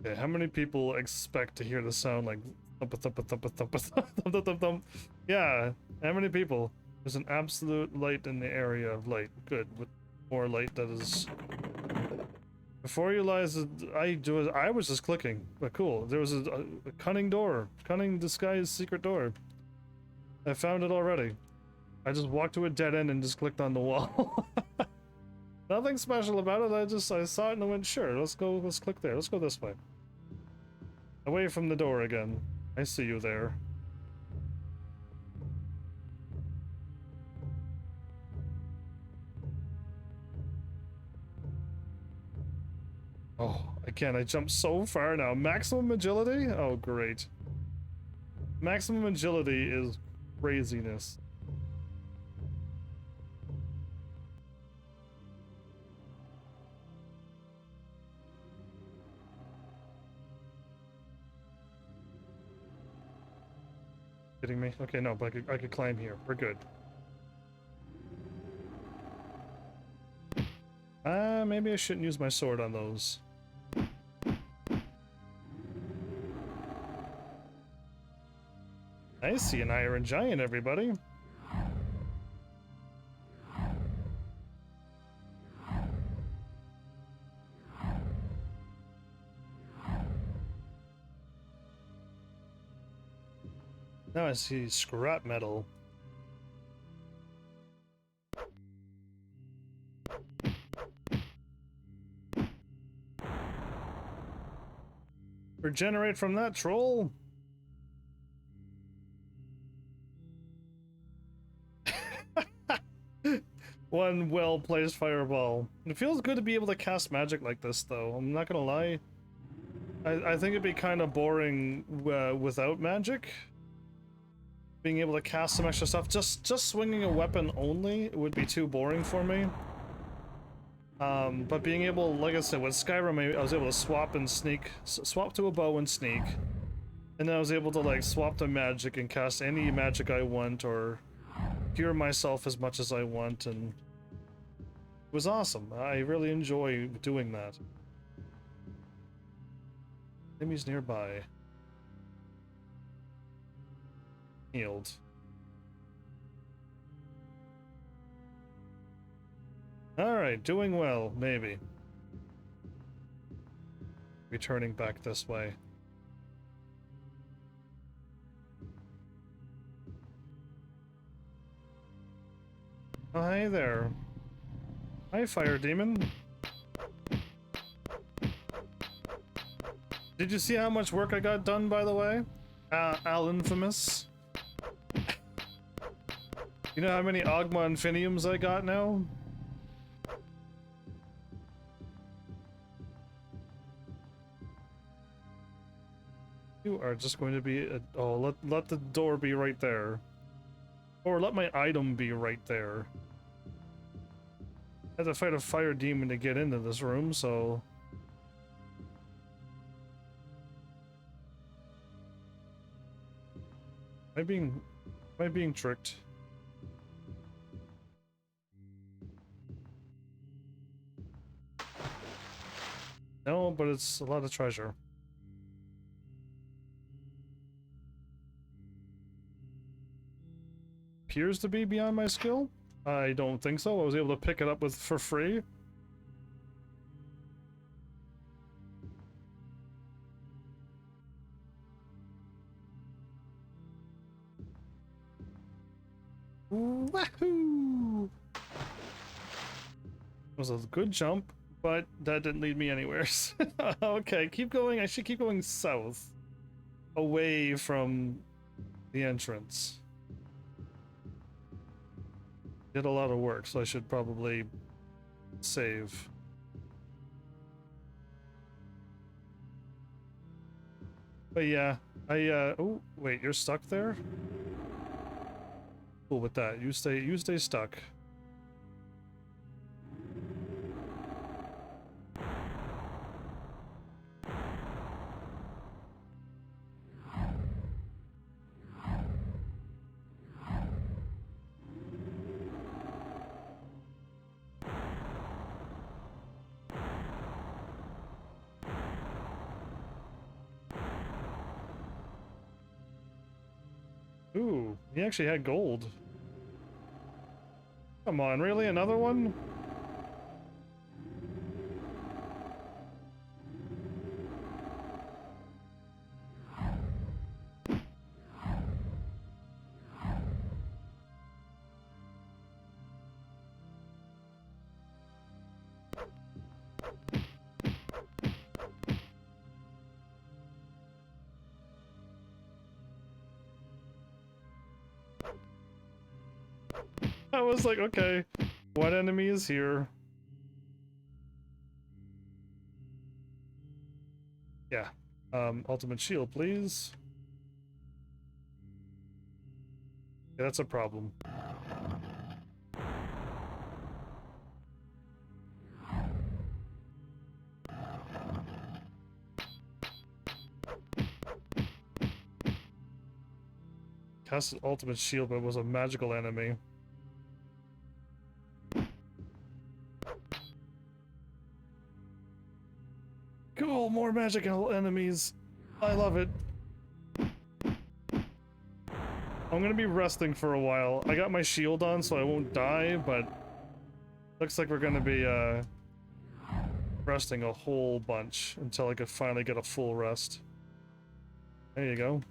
S1: Okay, how many people expect to hear the sound like thump thump thump thump thump thump thump thump? Yeah, how many people? There's an absolute light in the area of light. Good, with more light that is... Before you lies, I was just clicking, but cool. There was a cunning door, cunning disguised secret door. I found it already. I just walked to a dead end and just clicked on the wall. Nothing special about it. I saw it and I went, sure, let's click there. Let's go this way. Away from the door again. I see you there. Oh, again, I jumped so far now. Maximum agility? Oh, great. Maximum agility is craziness. Kidding me? Okay, no, but I could climb here. We're good. Maybe I shouldn't use my sword on those. I see an iron giant, everybody. Now I see scrap metal. Regenerate from that, troll. One well-placed fireball. It feels good to be able to cast magic like this, though. I'm not gonna lie. I think it'd be kind of boring without magic. Being able to cast some extra stuff. Just swinging a weapon only would be too boring for me. But being able, like I said, with Skyrim, I was able to swap and sneak, swap to a bow and sneak. And then I was able to like swap the magic and cast any magic I want or cure myself as much as I want, and it was awesome. I really enjoy doing that. Enemies nearby. Healed. Alright, doing well, maybe. Returning back this way. Oh, hey there. Hi, Fire Demon. Did you see how much work I got done, by the way? Al Infamous. You know how many Ogma Infiniums I got now? You are just going to be oh, let the door be right there. Or let my item be right there. I had to fight a fire demon to get into this room, so... Am I being tricked? No, but it's a lot of treasure. Appears to be beyond my skill? I don't think so. I was able to pick it up for free. Wahoo! It was a good jump, but that didn't lead me anywhere. Okay, keep going. I should keep going south. Away from the entrance. Did a lot of work, so I should probably save. But yeah, oh wait, you're stuck there? Cool with that. You stay stuck. Ooh, he actually had gold. Come on, really? Another one? I was like, okay, what enemy is here? Yeah. Ultimate shield, please. Yeah, that's a problem. Casted ultimate shield, but it was a magical enemy. Cool, more magical enemies. I love it. I'm gonna be resting for a while. I got my shield on so I won't die, but looks like we're gonna be resting a whole bunch until I could finally get a full rest. There you go.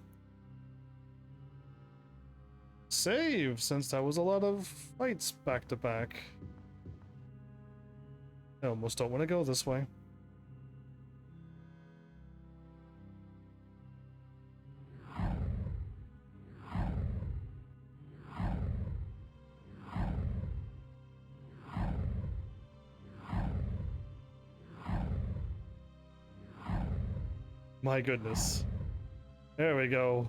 S1: Save, since that was a lot of fights back to back. I almost don't want to go this way. My goodness. There we go.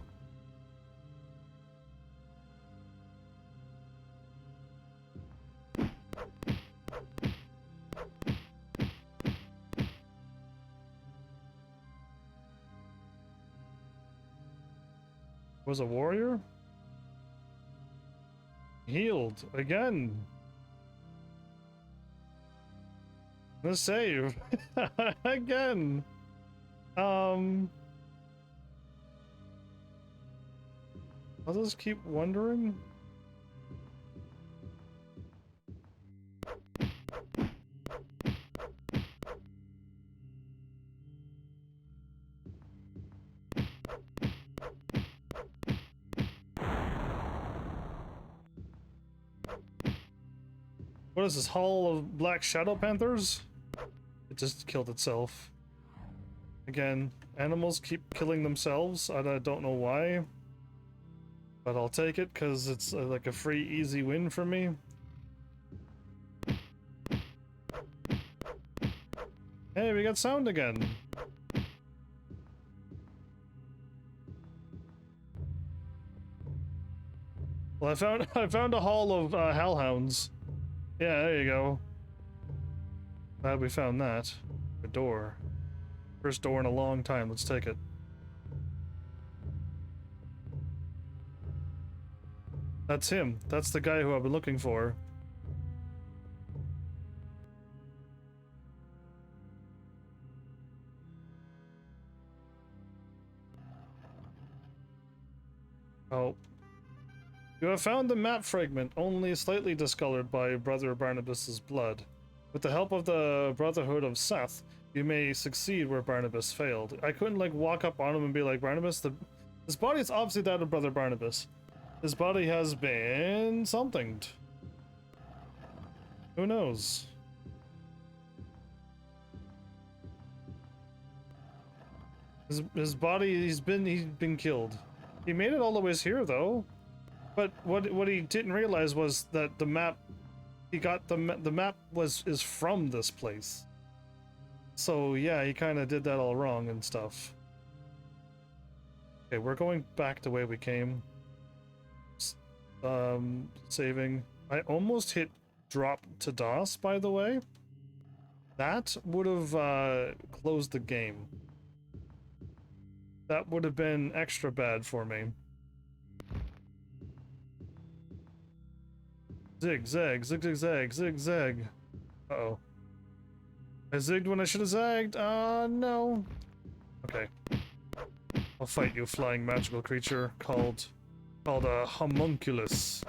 S1: Was a warrior? Healed again. The save again. I'll just keep wondering. What is this, Hall of Black Shadow Panthers? It just killed itself. Again, animals keep killing themselves. I don't know why. But I'll take it because it's like a free, easy win for me. Hey, we got sound again. Well, I found a hall of hellhounds. Yeah, there you go. Glad we found that. A door. First door in a long time. Let's take it. That's him. That's the guy who I've been looking for. Oh. You have found the map fragment, only slightly discolored by Brother Barnabas's blood. With the help of the Brotherhood of Seth, you may succeed where Barnabas failed. I couldn't like walk up on him and be like, Barnabas, his body is obviously that of Brother Barnabas. His body has been somethinged. Who knows? His body, he's been killed. He made it all the way here though. But what he didn't realize was that the map, he got the map is from this place. So yeah, he kind of did that all wrong and stuff. Okay, we're going back the way we came. Saving. I almost hit drop to DOS, by the way. That would have closed the game. That would have been extra bad for me. Zig, zag, zig, zig, zag, zig, zag. Uh-oh. I zigged when I should have zagged. No. Okay. I'll fight you, flying magical creature called a homunculus.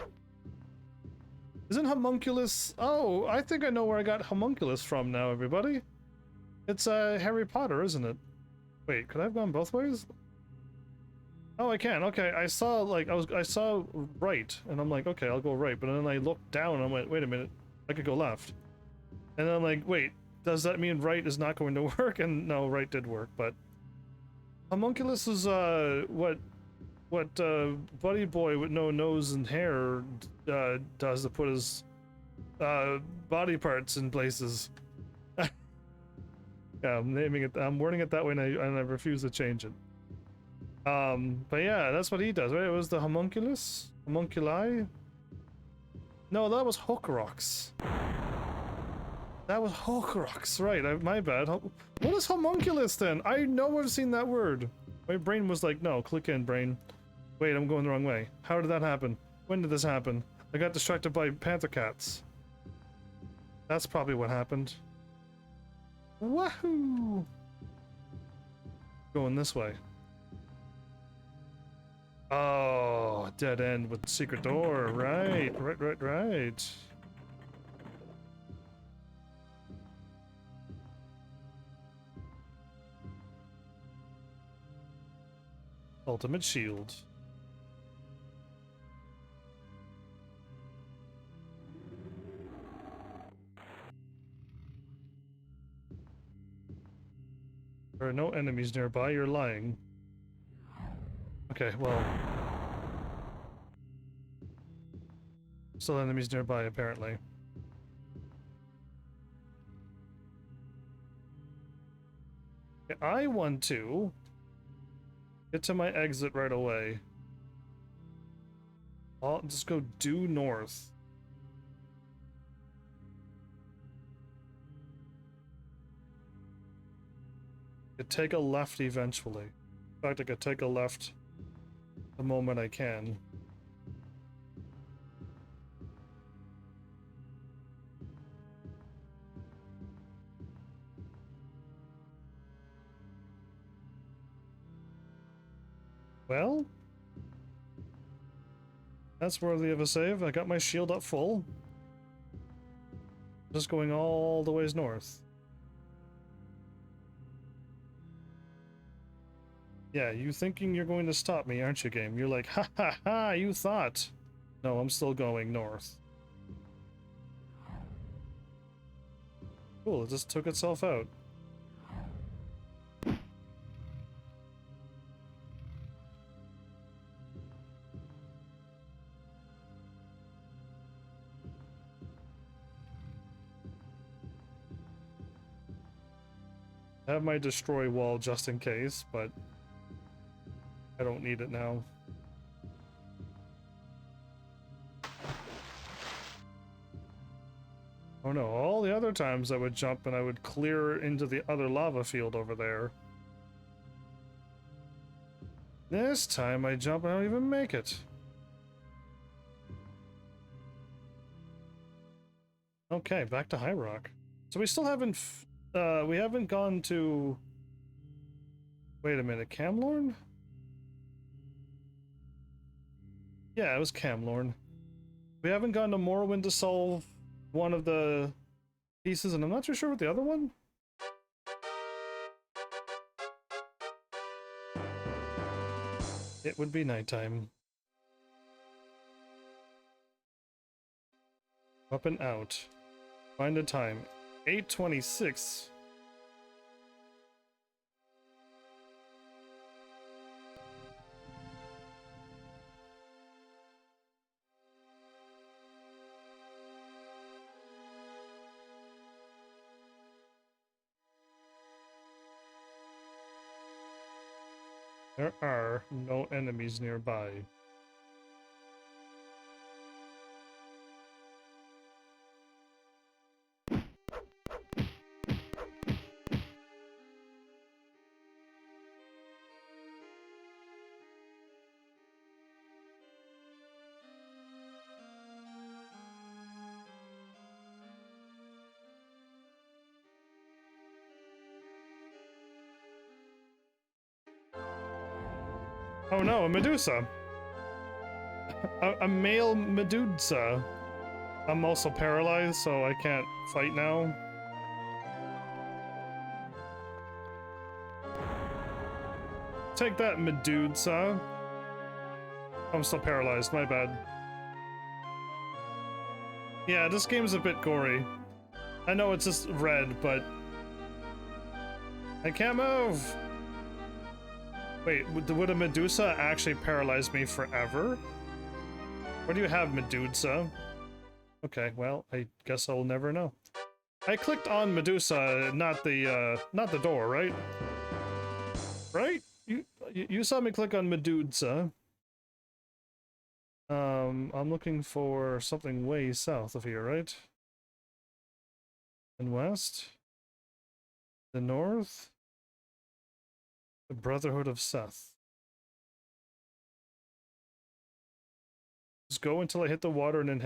S1: Isn't homunculus? Oh, I think I know where I got homunculus from now, everybody. It's Harry Potter, isn't it? Wait, could I have gone both ways? Oh, I can. Okay, I saw like I saw right, and I'm like, okay, I'll go right. But then I looked down and I went, wait a minute, I could go left. And then I'm like, wait, does that mean right is not going to work? And no, right did work. But homunculus is what Buddy Boy with no nose and hair does to put his body parts in places. Yeah, I'm naming it. I'm wording it that way, and I refuse to change it. But yeah, that's what he does, right? It was the homunculus? Homunculi? No, that was Horcrux. That was Horcrux, right? My bad. What is homunculus then? I know I've seen that word. My brain was like, no, click in, brain. Wait, I'm going the wrong way. How did that happen? When did this happen? I got distracted by panther cats. That's probably what happened. Wahoo! Going this way. Oh, dead end with secret door. Right. Ultimate shield. There are no enemies nearby, you're lying. Okay, well. Still enemies nearby, apparently. Okay, I want to get to my exit right away. I'll just go due north. Could take a left eventually. In fact, I could take a left the moment I can. Well, that's worthy of a save. I got my shield up full. Just going all the ways north. Yeah, you thinking you're going to stop me, aren't you, game? You're like, ha ha ha, you thought. No, I'm still going north. Cool, it just took itself out. I have my destroy wall just in case, but I don't need it now. Oh no, all the other times I would jump and I would clear into the other lava field over there. This time I jump and I don't even make it. Okay, back to High Rock. So we still haven't we haven't gone to... Wait a minute, Camlorn? Yeah, it was Camlorn. We haven't gone to Morrowind to solve one of the pieces, and I'm not too sure what the other one? It would be nighttime. Up and out. Find the time. 8:26. There are no enemies nearby. Oh no, a Medusa! A male Medusa. I'm also paralyzed, so I can't fight now. Take that, Medusa. I'm still paralyzed, my bad. Yeah, this game's a bit gory. I know it's just red, but... I can't move! Wait, would a Medusa actually paralyze me forever? What do you have, Medusa? Okay, well, I guess I'll never know. I clicked on Medusa, not the door, right? Right? You saw me click on Medusa. I'm looking for something way south of here, right? And west? The north? The Brotherhood of Seth. Just go until I hit the water and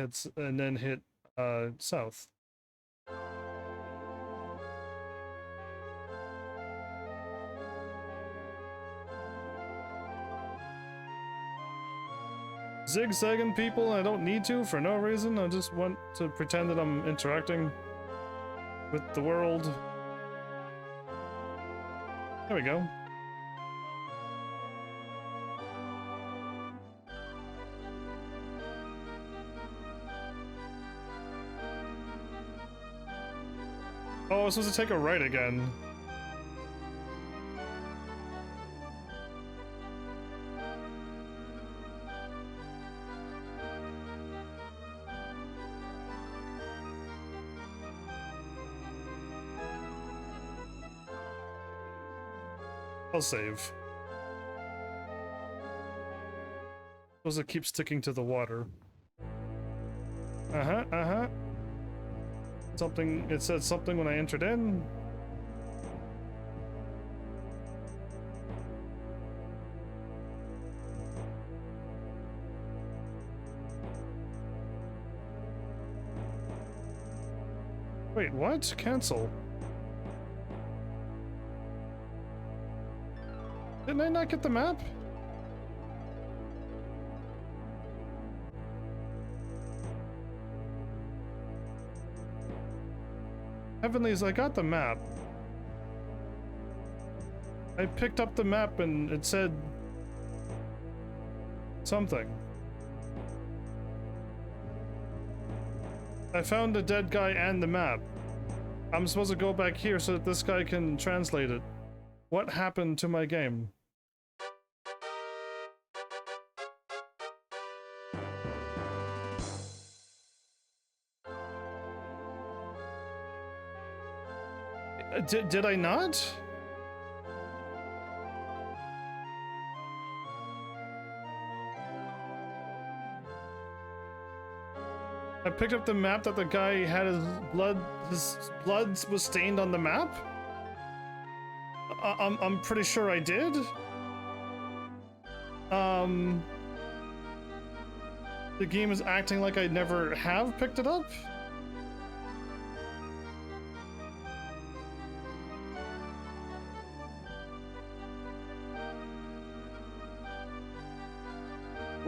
S1: then hit south. Zigzagging people, I don't need to for no reason. I just want to pretend that I'm interacting with the world. There we go. Oh, I was supposed to take a right again. I'll save. Suppose it keeps sticking to the water. Uh-huh. Something, it said something when I entered in. Wait, what? Cancel. Didn't I not get the map? Heavenlies, I got the map. I picked up the map and it said something. I found the dead guy and the map. I'm supposed to go back here so that this guy can translate it. What happened to my game? Did I not? I picked up the map that the guy had his blood was stained on the map? I'm pretty sure I did. The game is acting like I never have picked it up?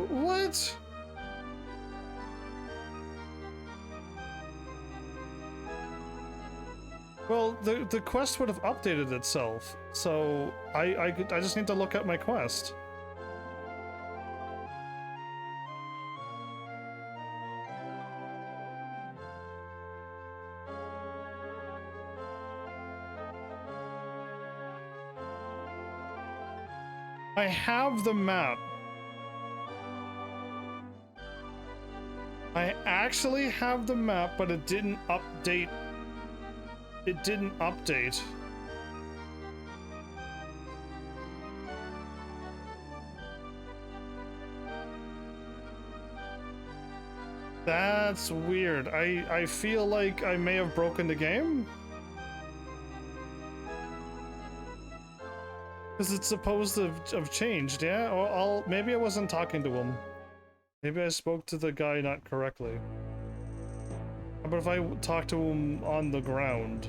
S1: What? Well, the quest would have updated itself, so I just need to look at my quest. I have the map. I actually have the map, but it didn't update. It didn't update. That's weird. I feel like I may have broken the game. Because it's supposed to have changed, yeah? Or maybe I wasn't talking to him. Maybe I spoke to the guy not correctly. How about if I talk to him on the ground?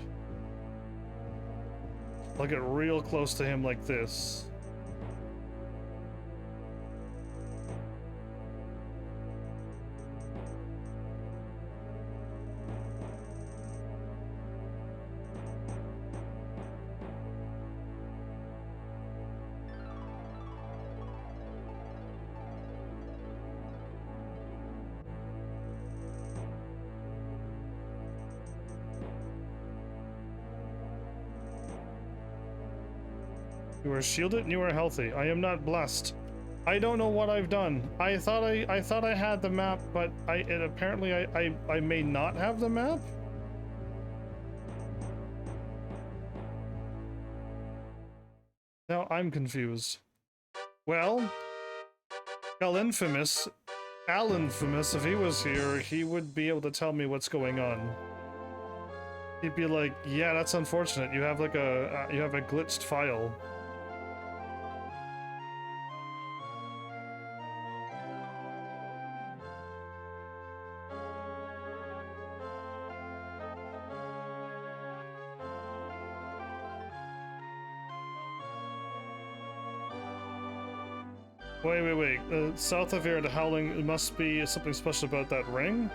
S1: Like get real close to him like this. You are shielded and you are healthy. I am not blessed. I don't know what I've done. I thought I had the map, but apparently I may not have the map. Now I'm confused. Well, Al Infamous, if he was here, he would be able to tell me what's going on. He'd be like, yeah, that's unfortunate. You have like you have a glitched file. Wait. South of here, the Howling, it must be something special about that ring?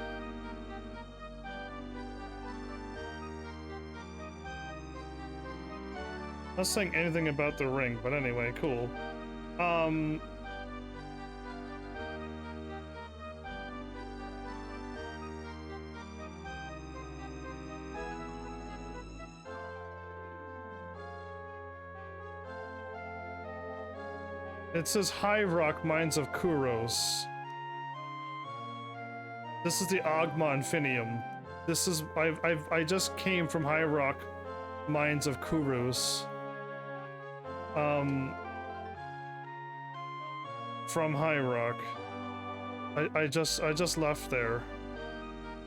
S1: Not saying anything about the ring, but anyway, cool. It says High Rock Mines of Kuros. This is the Ogma Infinium. This is I just came from High Rock Mines of Kuros. From High Rock. I just left there.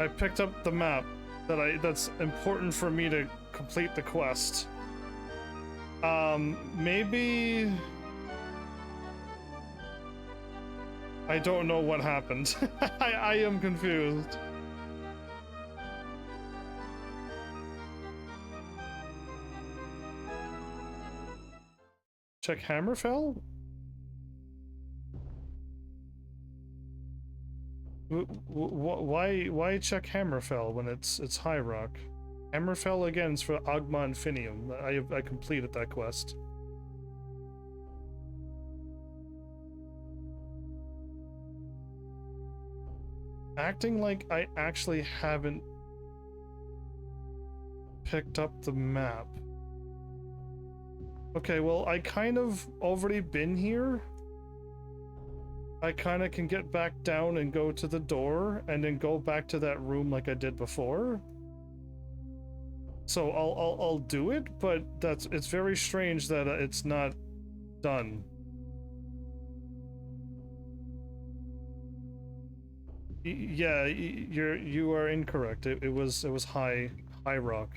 S1: I picked up the map that's important for me to complete the quest. Maybe I don't know what happened. I am confused. Check Hammerfell? Why check Hammerfell when it's High Rock? Hammerfell again is for Agma Infinium. I completed that quest. Acting like I actually haven't picked up the map. Okay, well, I kind of already been here. I kind of can get back down and go to the door and then go back to that room like I did before. So I'll do it, but it's very strange that it's not done. Yeah, you are incorrect. It was High Rock.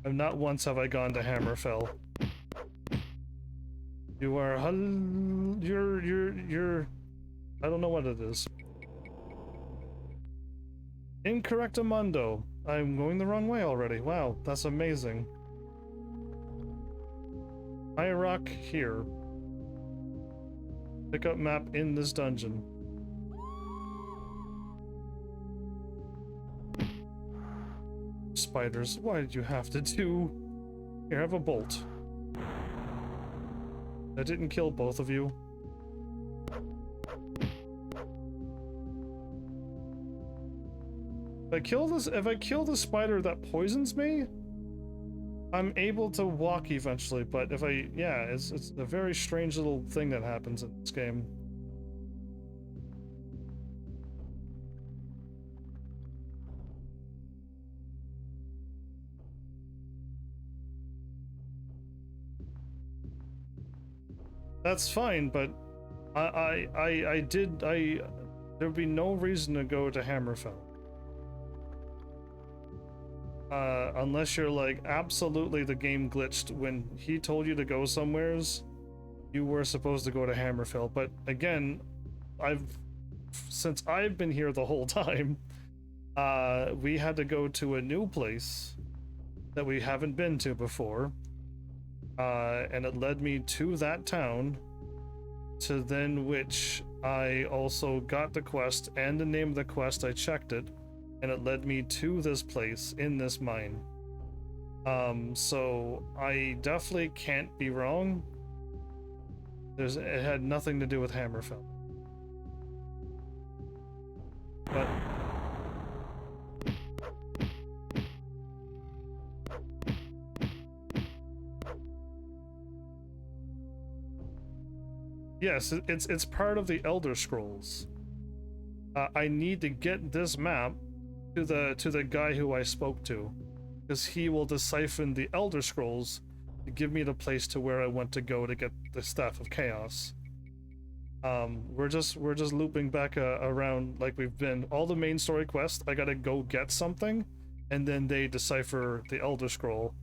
S1: And not once have I gone to Hammerfell. You're I don't know what it is. Incorrectamundo. I'm going the wrong way already. Wow, that's amazing. High Rock here. Pick up map in this dungeon. Spiders, why did you have to do? Here, have a bolt. That didn't kill both of you. If I kill the spider that poisons me, I'm able to walk eventually, but if it's a very strange little thing that happens in this game. That's fine, but there'd be no reason to go to Hammerfell. Unless you're like, absolutely the game glitched when he told you to go somewheres, you were supposed to go to Hammerfell. But again, since I've been here the whole time, we had to go to a new place that we haven't been to before. And it led me to that town, to then which I also got the quest and the name of the quest. I checked it, and it led me to this place in this mine. So I definitely can't be wrong. It had nothing to do with Hammerfell. But yes, it's part of the Elder Scrolls. I need to get this map to the guy who I spoke to, because he will decipher the Elder Scrolls to give me the place to where I want to go to get the Staff of Chaos. We're just looping back around like we've been. All the main story quests, I gotta go get something, and then they decipher the Elder Scroll,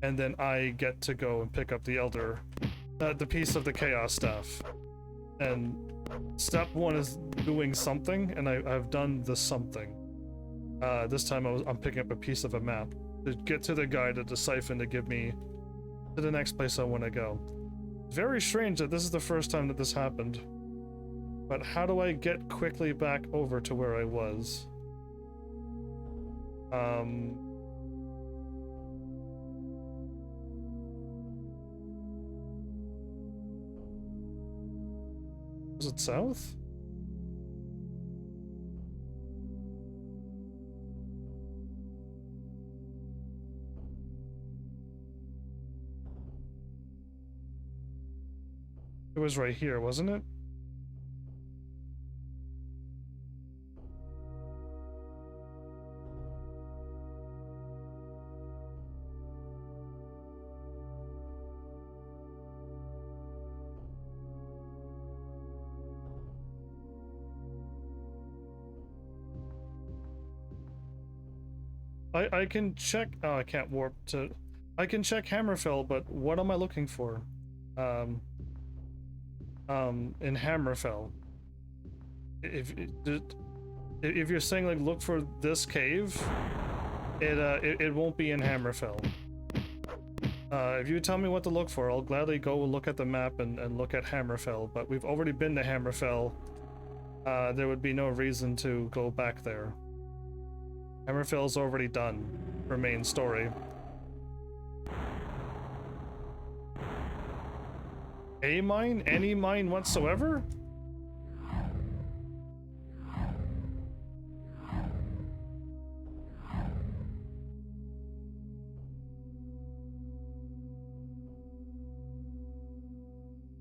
S1: and then I get to go and pick up the piece of the Chaos Staff. And step one is doing something, and I've done the something. This time I'm picking up a piece of a map to get to the guy to decipher to give me to the next place I want to go. Very strange that this is the first time that this happened. But how do I get quickly back over to where I was? Was it south? It was right here, wasn't it? I can check. Oh, I can't warp to. I can check Hammerfell, but what am I looking for? In Hammerfell, if you're saying like look for this cave, it won't be in Hammerfell. If you tell me what to look for, I'll gladly go look at the map and look at Hammerfell, but we've already been to Hammerfell. There would be no reason to go back there. Hammerfell's already done for main story. A mine? Any mine whatsoever?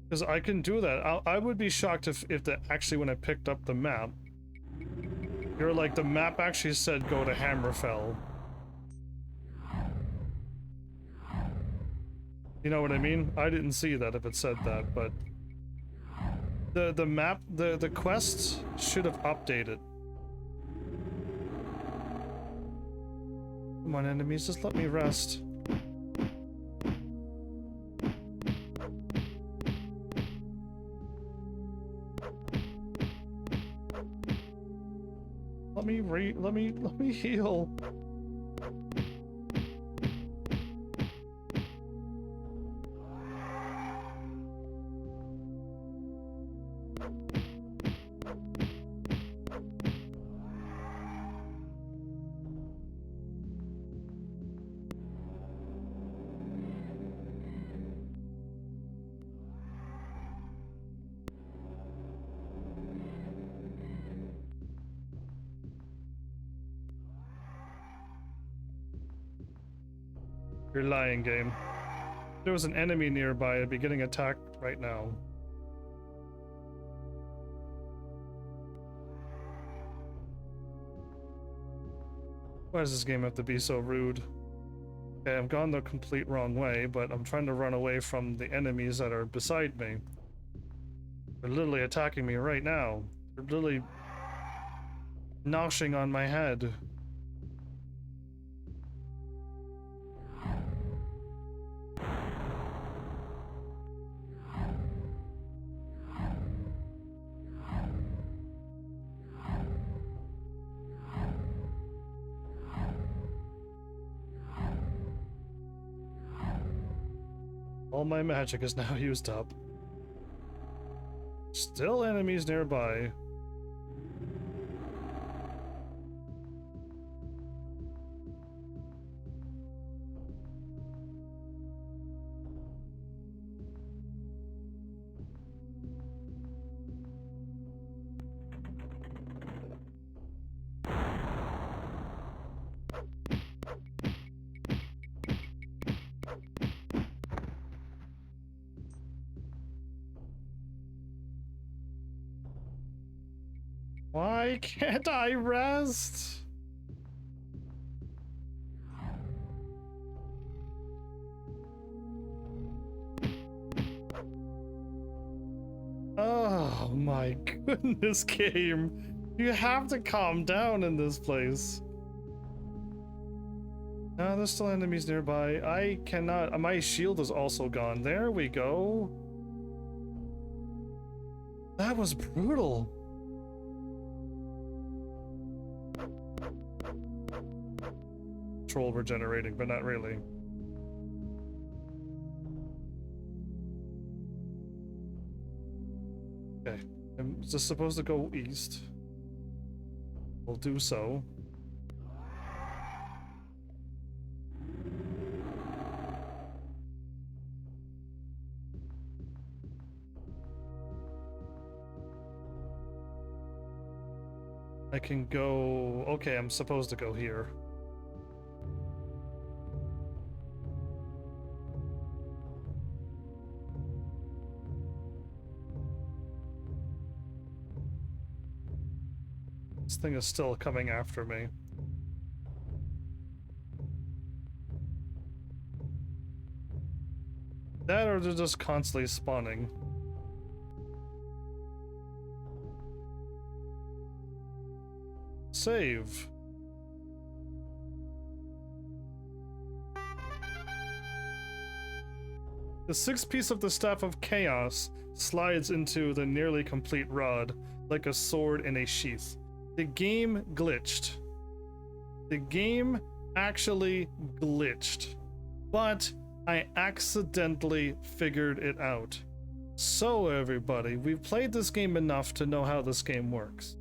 S1: Because I can do that. I would be shocked if actually when I picked up the map, you're like, the map actually said go to Hammerfell. You know what I mean? I didn't see that if it said that, but the map, the quest should have updated. Come on, enemies, just let me rest. Let me heal. You're lying, game. If there was an enemy nearby, I'd be getting attacked right now. Why does this game have to be so rude? Okay, I've gone the complete wrong way, but I'm trying to run away from the enemies that are beside me. They're literally attacking me right now. They're literally noshing on my head. All my magic is now used up. Still enemies nearby. Why can't I rest? Oh my goodness, game. You have to calm down in this place. No, there's still enemies nearby. I cannot. My shield is also gone. There we go. That was brutal. Troll regenerating, but not really. Okay, I'm just supposed to go east. We'll do so. I can go... Okay, I'm supposed to go here. This thing is still coming after me. That or they're just constantly spawning. Save. The sixth piece of the Staff of Chaos slides into the nearly complete rod like a sword in a sheath. The game glitched. The game actually glitched. But I accidentally figured it out. So everybody, we've played this game enough to know how this game works.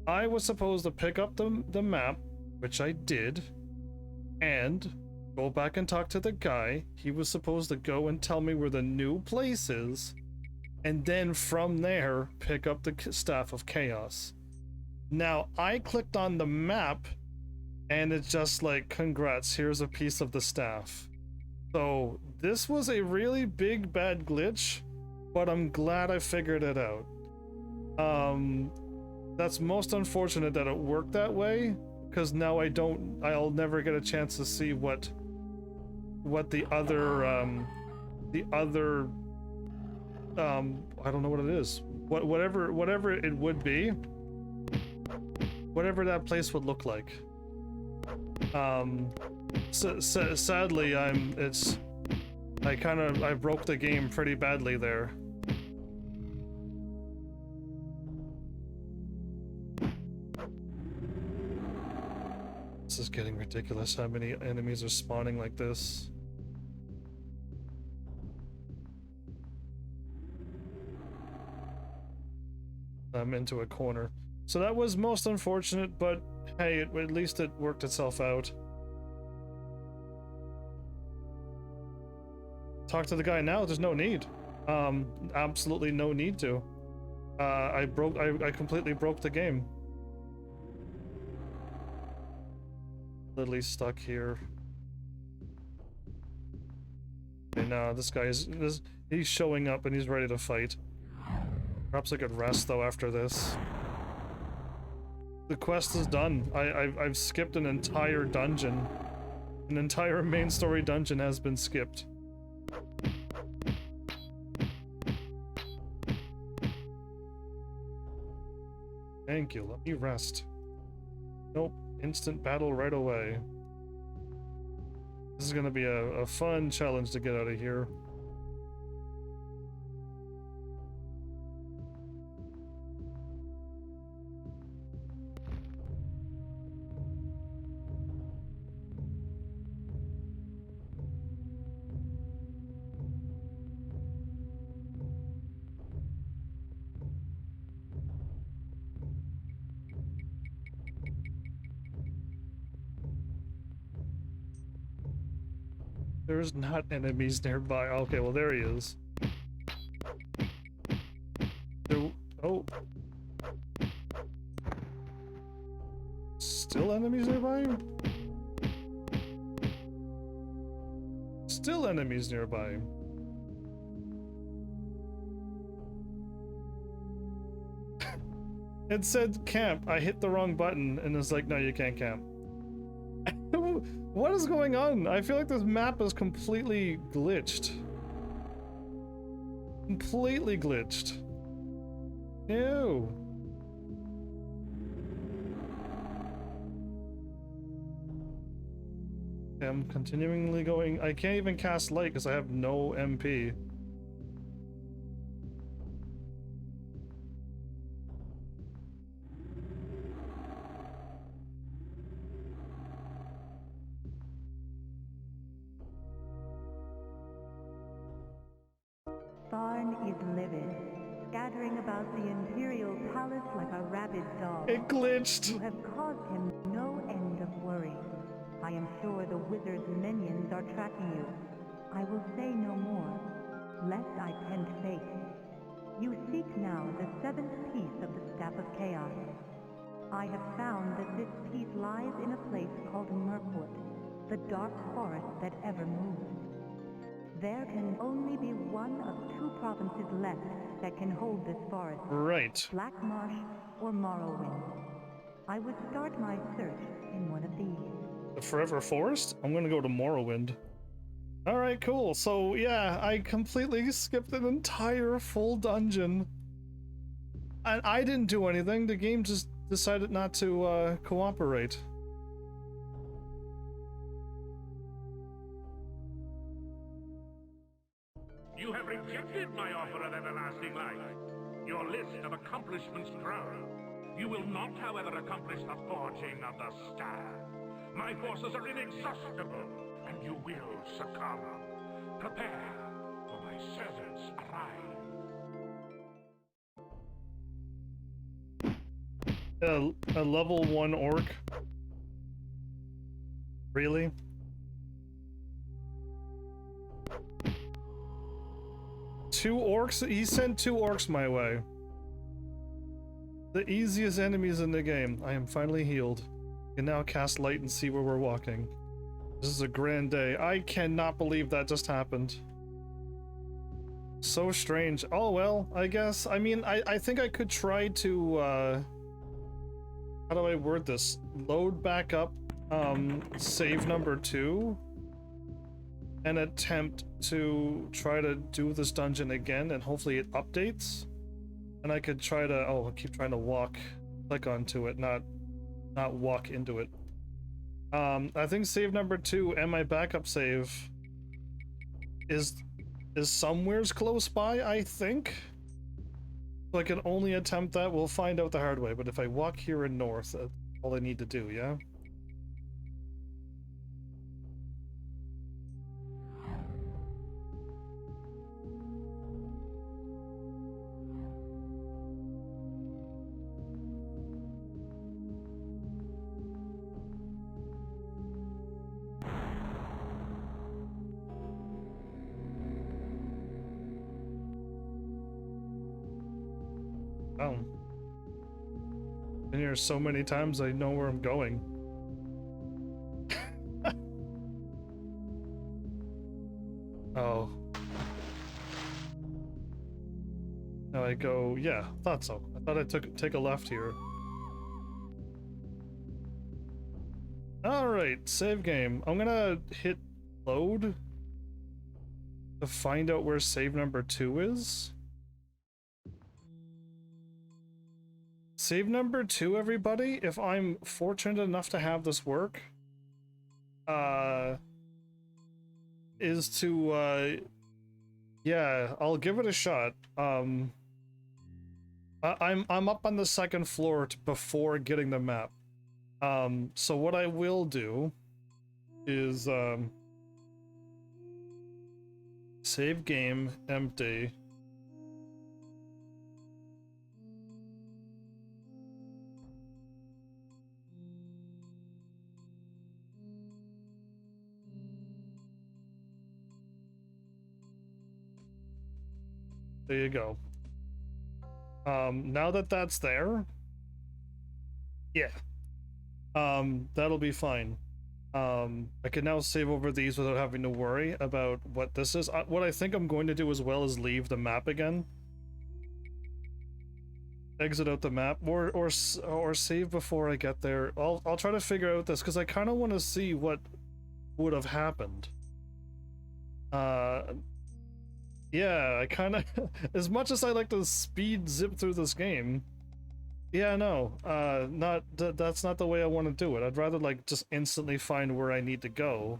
S1: I was supposed to pick up the map, which I did, and go back and talk to the guy. He was supposed to go and tell me where the new place is, and then from there, pick up the Staff of Chaos. Now, I clicked on the map, and it's just like, congrats, here's a piece of the staff. So, this was a really big bad glitch, but I'm glad I figured it out. That's most unfortunate that it worked that way, because now I'll never get a chance to see what the other, I don't know what it is. Whatever it would be, whatever that place would look like. Sadly, I broke the game pretty badly there. This is getting ridiculous, how many enemies are spawning like this. I'm into a corner. So that was most unfortunate, but hey, at least it worked itself out. Talk to the guy now, there's no need. Absolutely no need to. I completely broke the game. Literally stuck here. Okay, now this guy he's showing up and he's ready to fight. Perhaps I could rest though after this. The quest is done. I've skipped an entire dungeon. An entire main story dungeon has been skipped. Thank you, let me rest. Nope, instant battle right away. This is gonna be a fun challenge to get out of here. There's not enemies nearby. Okay, well there he is. Oh. Still enemies nearby? Still enemies nearby. It said camp. I hit the wrong button and it's like, no, you can't camp. What is going on? I feel like this map is completely glitched. Completely glitched. Ew. I'm continually going. I can't even cast light because I have no MP.
S3: Tharn is livid, scattering about the Imperial Palace like a rabid dog.
S1: It glitched.
S3: You have caused him no end of worry. I am sure the wizard's minions are tracking you. I will say no more, lest I tempt fate. You seek now the seventh piece of the Staff of Chaos. I have found that this piece lies in a place called Mirkwood, the dark forest that ever moves. There can only be one of two provinces left that can hold this forest.
S1: Right.
S3: Black Marsh or Morrowind. I would start my search in one of these.
S1: The Forever Forest? I'm gonna go to Morrowind. Alright, cool. So, yeah, I completely skipped an entire full dungeon. And I didn't do anything. The game just decided not to cooperate.
S2: You have rejected my offer of everlasting life. Your list of accomplishments grow. You will not, however, accomplish the forging of the star. My forces are inexhaustible, and you will succumb. Prepare, for my servants arrive.
S1: A level 1 orc? Really? Two orcs? He sent 2 orcs my way. The easiest enemies in the game. I am finally healed. I can now cast light and see where we're walking. This is a grand day. I cannot believe that just happened. So strange. Oh well, I guess. I mean, I think I could try to, how do I word this? Load back up, save number 2. And attempt to try to do this dungeon again, and hopefully it updates. And I could try to, oh, I keep trying to click onto it, not walk into it. I think save number 2 and my backup save is somewheres close by, I think. So I can only attempt that. We'll find out the hard way, but if I walk here in north, that's all I need to do, yeah? Oh. Been here so many times I know where I'm going. Oh. Now I go, yeah, thought so. I thought I'd take a left here. Alright, save game. I'm gonna hit load to find out where save number 2 is. Save number 2, everybody, if I'm fortunate enough to have this work, is to, yeah, I'll give it a shot. I'm up on the 2nd floor before getting the map. So what I will do is, save game, empty. There you go. Now that that's there, yeah, that'll be fine. I can now save over these without having to worry about what this is. What I think I'm going to do as well is leave the map again. Exit out the map, or save before I get there. I'll try to figure out this because I kind of want to see what would have happened. Yeah, I kind of, as much as I like to speed zip through this game, yeah, no, that's not the way I want to do it. I'd rather like just instantly find where I need to go,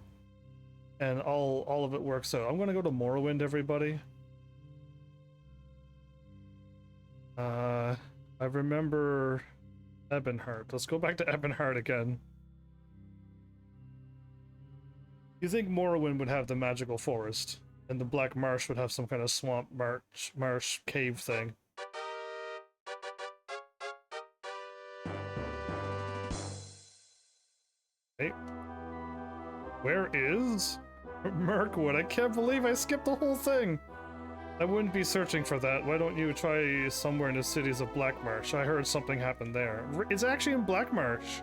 S1: and all of it works out. I'm gonna go to Morrowind, everybody. I remember Ebonheart. Let's go back to Ebonheart again. You think Morrowind would have the magical forest? And the Black Marsh would have some kind of swamp marsh cave thing. Hey. Where is Mirkwood? I can't believe I skipped the whole thing! I wouldn't be searching for that. Why don't you try somewhere in the cities of Black Marsh? I heard something happened there. It's actually in Black Marsh.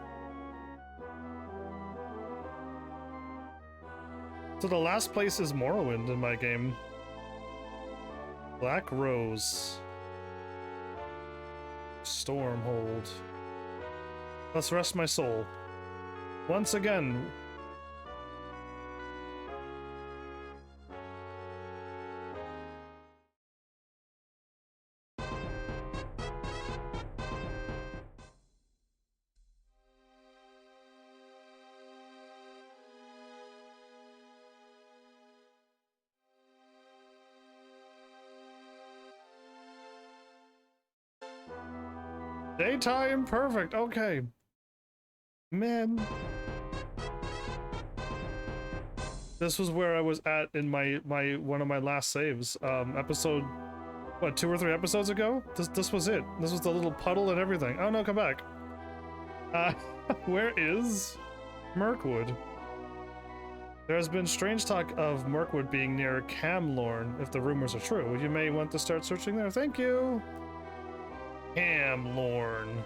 S1: So the last place is Morrowind in my game. Black Rose. Stormhold. Let's rest my soul. Once again. Daytime, perfect, okay. Man. This was where I was at in my one of my last saves. Episode, what, 2 or 3 episodes ago? This was it. This was the little puddle and everything. Oh no, come back. Where is Mirkwood? There has been strange talk of Mirkwood being near Camlorn. If the rumors are true, you may want to start searching there. Thank you. Camlorn.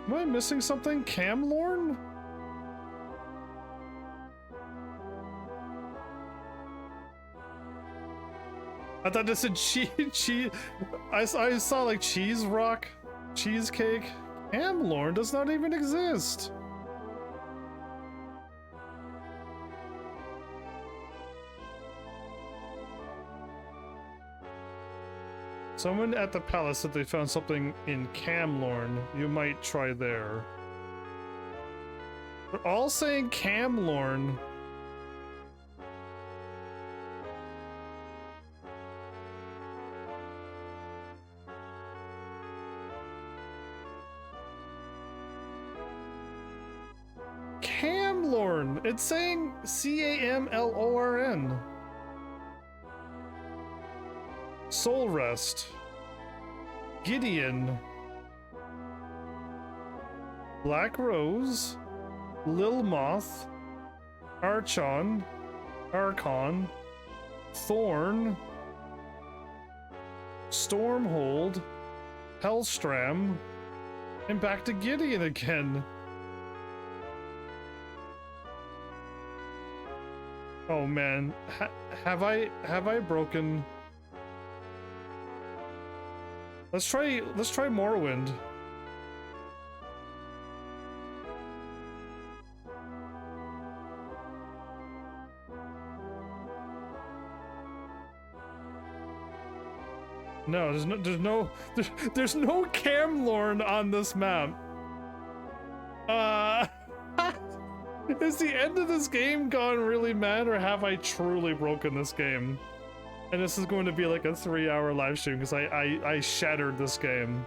S1: Am I missing something? Camlorn? I thought this said cheese. I saw like cheese rock, cheesecake. Camlorn does not even exist. Someone at the palace said they found something in Camlorn. You might try there. They're all saying Camlorn. Camlorn! It's saying Camlorn. Soul Rest, Gideon, Black Rose, Lil Moth, Archon, Archon, Thorn, Stormhold, Hellstram, and back to Gideon again. Oh man, have I broken? Let's try Morrowind. No, there's no Camlorn on this map. Is the end of this game gone really mad, or have I truly broken this game? And this is going to be like a 3-hour live stream because I shattered this game.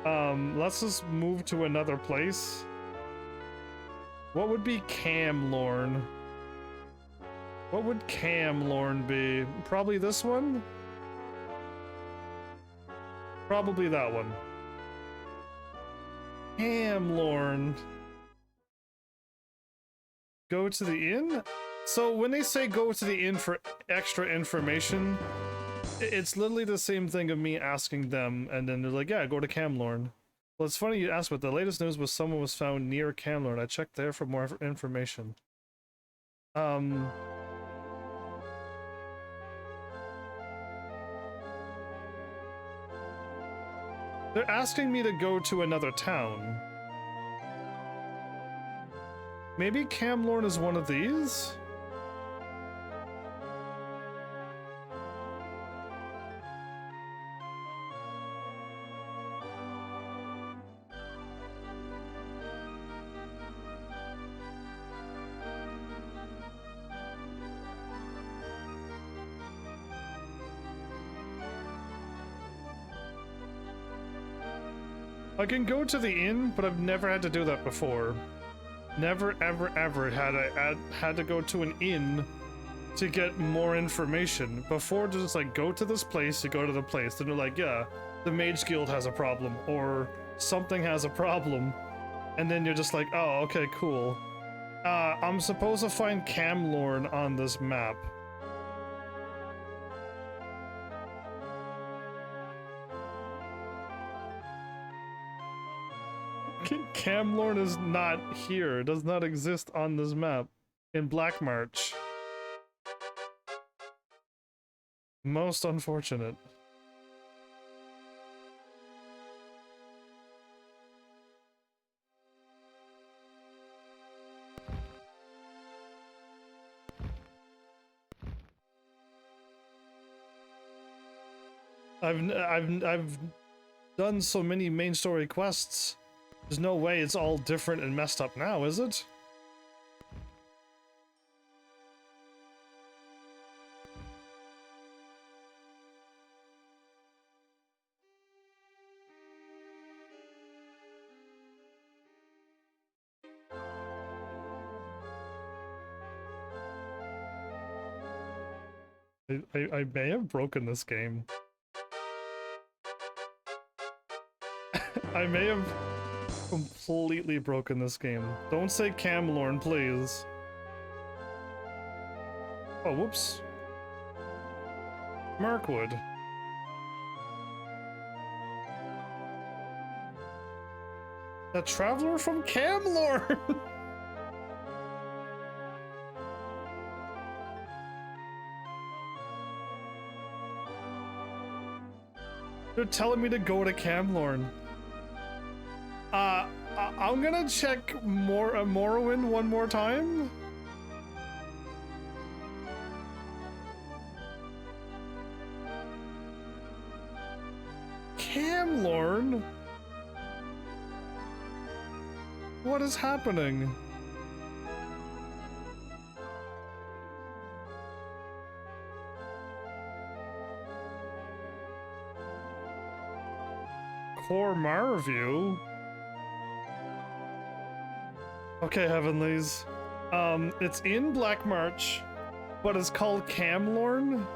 S1: Let's just move to another place. What would be Camlorn? What would Camlorn be? Probably this one? Probably that one. Camlorn. Go to the inn? So when they say go to the inn for extra information, it's literally the same thing of me asking them, and then they're like, yeah, go to Camlorn. Well, it's funny you asked, but the latest news was someone was found near Camlorn. I checked there for more information. They're asking me to go to another town. Maybe Camlorn is one of these? I can go to the inn, but I've never had to do that before. Never, ever had to go to an inn to get more information. Before, just like, go to this place, you go to the place, then they're like, yeah, the Mage Guild has a problem, or something has a problem. And then you're just like, oh, okay, cool. I'm supposed to find Camlorn on this map. Camlorn is not here. It does not exist on this map in Black March. Most unfortunate. I've done so many main story quests. There's no way it's all different and messed up now, is it? I may have broken this game. I may have completely broken this game. Don't say Camlorn, please. Oh, whoops. Mirkwood. The traveler from Camlorn! They're telling me to go to Camlorn. I'm gonna check Morrowind one more time. Camlorn? What is happening? Core Marview? Okay, Heavenlies. It's in Black March, but it's called Camlorn.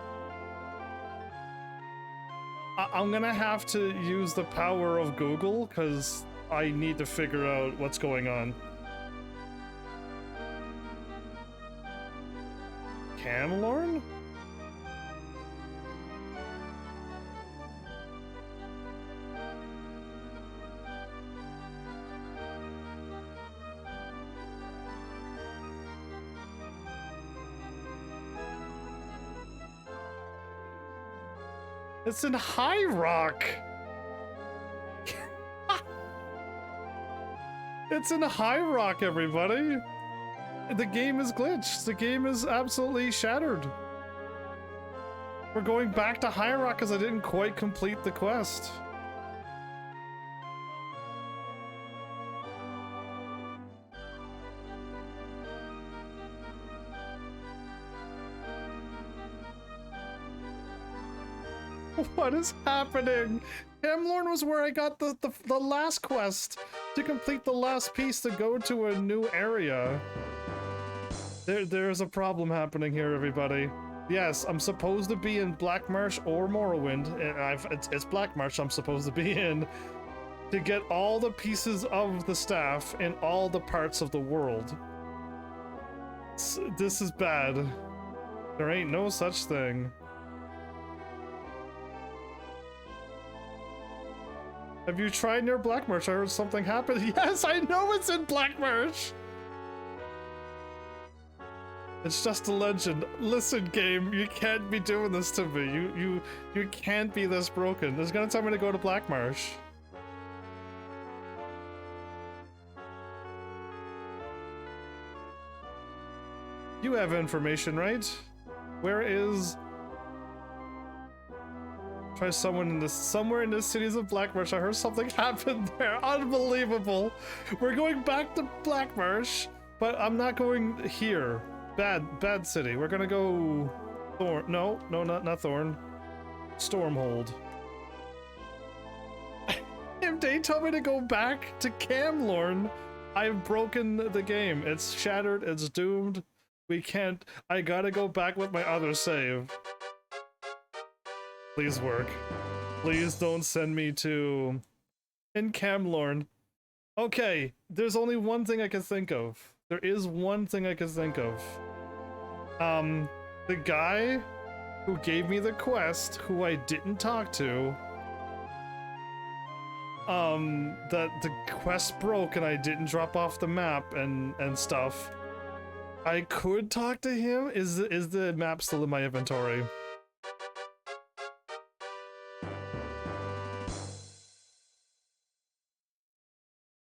S1: I'm gonna have to use the power of Google, because I need to figure out what's going on. Camlorn? It's in High Rock. It's in High Rock, everybody. The game is glitched. The game is absolutely shattered. We're going back to High Rock because I didn't quite complete the quest. What is happening? Camlorn was where I got the last quest to complete the last piece to go to a new area. There's a problem happening here, everybody. Yes, I'm supposed to be in Black Marsh or Morrowind, and it's Black Marsh I'm supposed to be in to get all the pieces of the staff in all the parts of the world. This is bad. There ain't no such thing. Have you tried near Black Marsh? I heard something happened. Yes, I know it's in Black Marsh! It's just a legend. Listen, game, you can't be doing this to me. You can't be this broken. It's gonna tell me to go to Black Marsh. You have information, right? Where is... Try somewhere in the cities of Black Marsh. I heard something happened there. Unbelievable. We're going back to Black Marsh, but I'm not going here. Bad city. We're gonna go Thorn. No, not Thorn. Stormhold. If they tell me to go back to Camlorn, I've broken the game. It's shattered. It's doomed. We can't. I gotta go back with my other save. Please work. Please don't send me to... in Camlorn. Okay, there's only one thing I can think of. There is one thing I can think of. The guy who gave me the quest, who I didn't talk to, that the quest broke and I didn't drop off the map and stuff. I could talk to him. Is the map still in my inventory?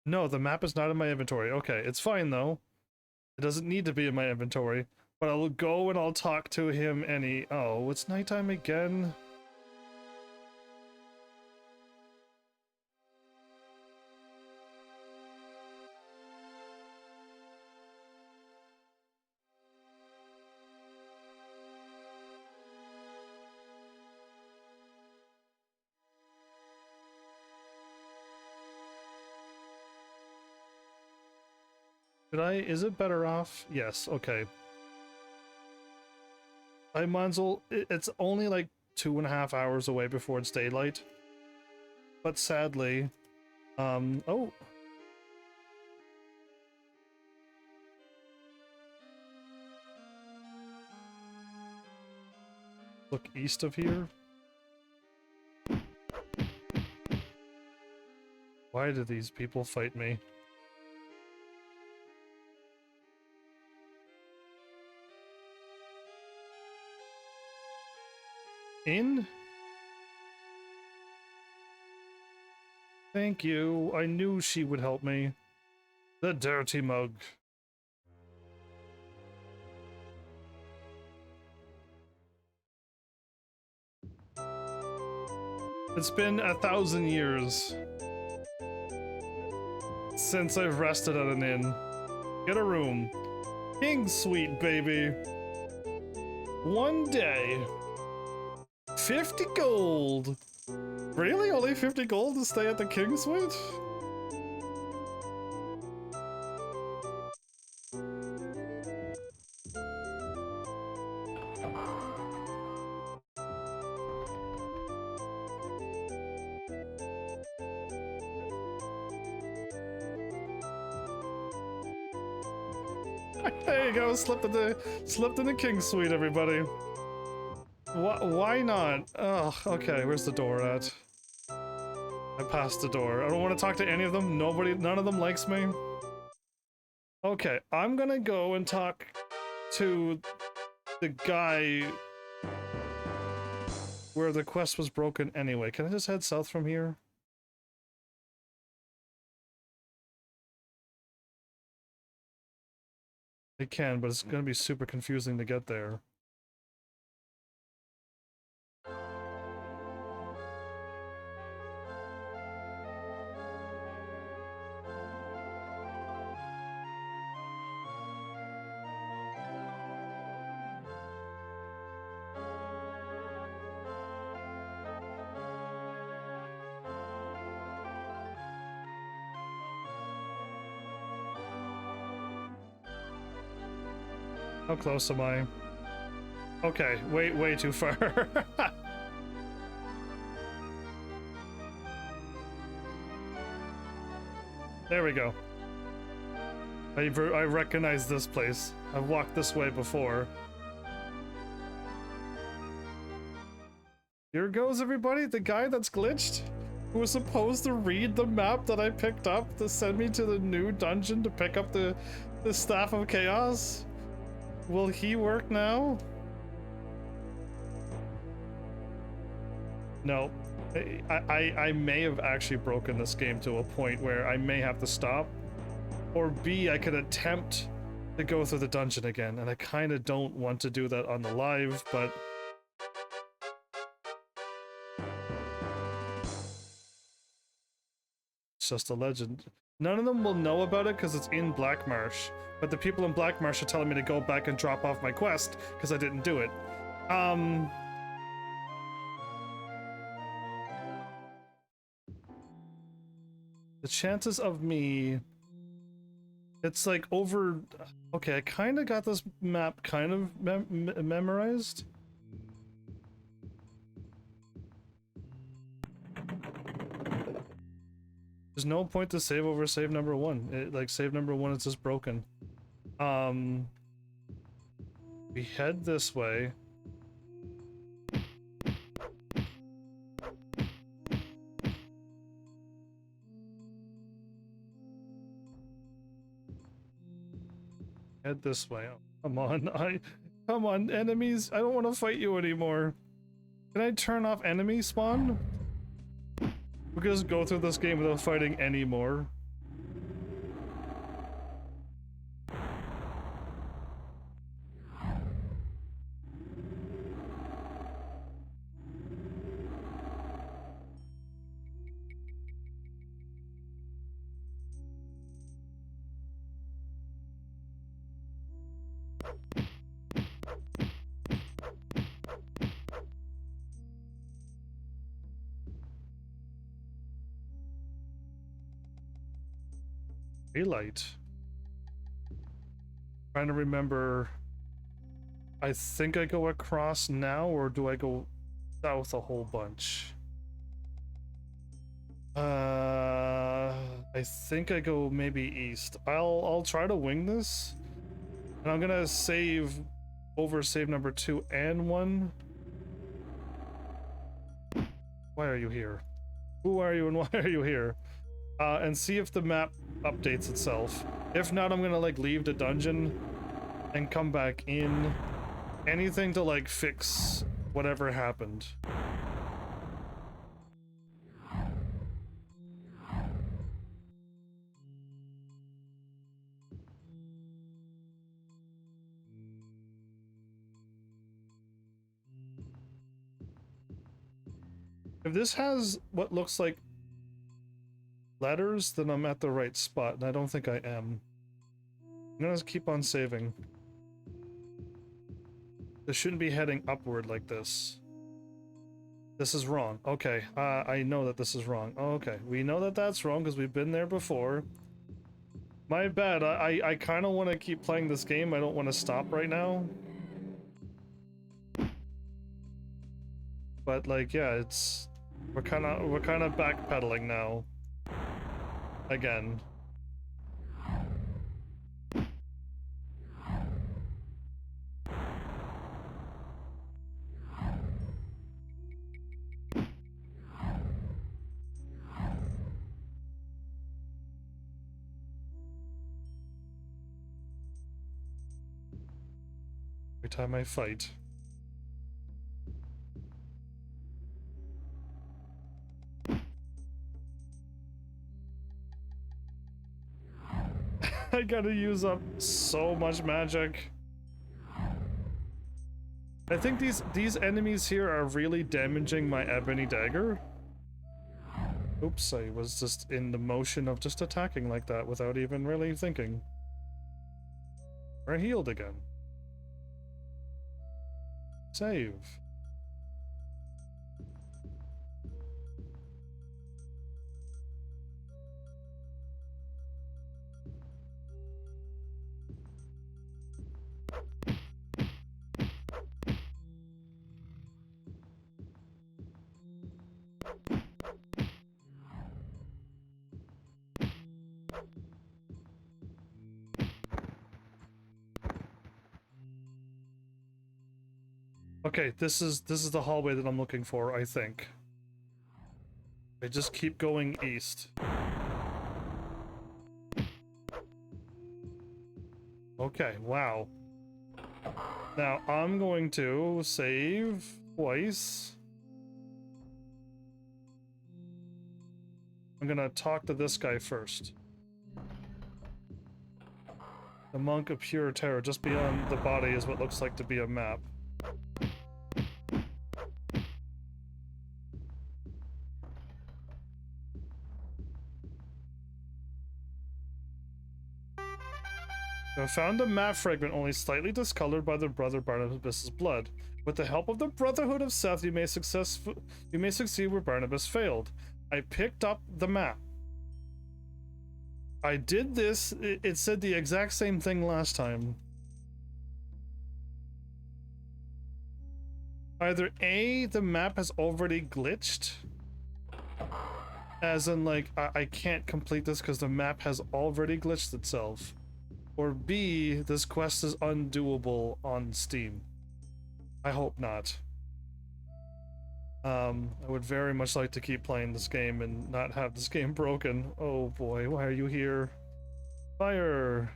S1: No, the map is not in my inventory. Okay, it's fine though. It doesn't need to be in my inventory. But I'll go and I'll talk to him oh, it's nighttime again? Is it better off? Yes, okay. I might as well, it's only like 2.5 hours away before it's daylight. But sadly, oh. Look east of here. Why do these people fight me? In? Thank you. I knew she would help me. The dirty mug. It's been 1,000 years since I've rested at an inn. Get a room. King Suite, baby. One day. 50 gold. Really? Only 50 gold to stay at the King Suite? There you go, slipped in the King Suite, everybody. Why not? Ugh, okay, where's the door at? I passed the door. I don't want to talk to any of them. None of them likes me. Okay, I'm gonna go and talk to the guy where the quest was broken anyway. Can I just head south from here? I can, but it's gonna be super confusing to get there. How close am I? Okay, way too far. There we go. I recognize this place. I've walked this way before. Here goes everybody, the guy that's glitched, who was supposed to read the map that I picked up to send me to the new dungeon to pick up the Staff of Chaos. Will he work now? No. I may have actually broken this game to a point where I may have to stop. Or B, I could attempt to go through the dungeon again, and I kind of don't want to do that on the live, but... It's just a legend. None of them will know about it because it's in Black Marsh, but the people in Black Marsh are telling me to go back and drop off my quest because I didn't do it. The chances of me... It's like over... Okay, I kind of got this map kind of memorized. There's no point to save over save number 1. Like, save number 1 is just broken. We head this way. Head this way. Oh, come on. Come on, enemies. I don't want to fight you anymore. Can I turn off enemy spawn? We can just go through this game without fighting anymore. Daylight. Trying to remember. I think I go across now, or do I go south a whole bunch? I think I go maybe east. I'll try to wing this. And I'm gonna save over save number 2 and 1. Why are you here? Who are you and why are you here? And see if the map updates itself. If not, I'm gonna like leave the dungeon and come back in. Anything to like fix whatever happened. If this has what looks like letters, then I'm at the right spot, and I don't think I am. I'm gonna keep on saving. This shouldn't be heading upward like this. This is wrong. Okay, I know that this is wrong. Okay, we know that that's wrong because we've been there before. My bad. I kind of want to keep playing this game. I don't want to stop right now. But like, yeah, it's we're kind of backpedaling now. Again. Every time I fight. I gotta use up so much magic. I think these enemies here are really damaging my ebony dagger. Oops, I was just in the motion of just attacking like that without even really thinking. We're healed again. Save. Okay, this is the hallway that I'm looking for, I think. I just keep going east. Okay, wow. Now I'm going to save twice. I'm gonna talk to this guy first. The Monk of Pure Terror, just beyond the body is what looks like to be a map. I found a map fragment only slightly discolored by the Brother Barnabas' blood. With the help of the Brotherhood of Seth, you may succeed where Barnabas failed. I picked up the map. I did this. It said the exact same thing last time. Either A, the map has already glitched, as in like I can't complete this because the map has already glitched itself. Or B, this quest is undoable on Steam. I hope not. I would very much like to keep playing this game and not have this game broken. Oh boy, why are you here? Fire!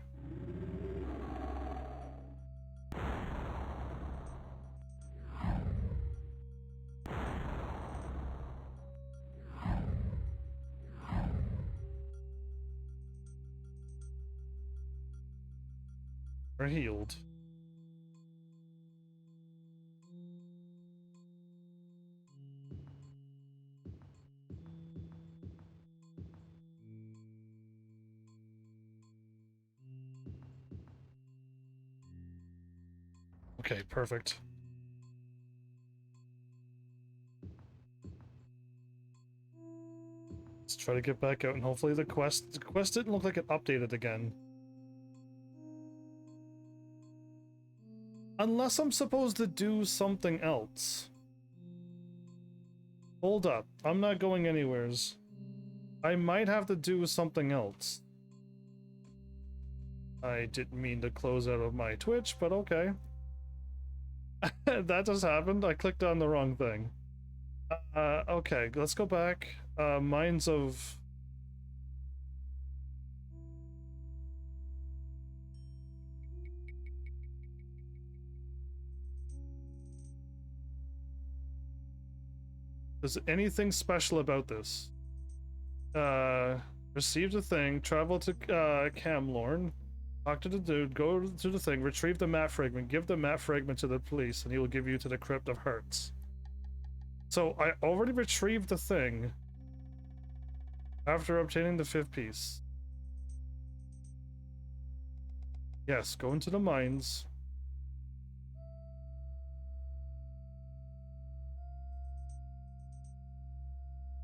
S1: We're healed. Okay, perfect. Let's try to get back out and hopefully the quest didn't look like it updated again. Unless I'm supposed to do something else. Hold up. I'm not going anywheres. I might have to do something else. I didn't mean to close out of my Twitch, but okay. That just happened. I clicked on the wrong thing. Okay, let's go back. Mines of... Is anything special about this? Received a thing, travel to Camlorn, talk to the dude, go to the thing, retrieve the map fragment, give the map fragment to the police, and he will give you to the Crypt of Hearts. So I already retrieved the thing after obtaining the 5th piece. Yes, go into the mines.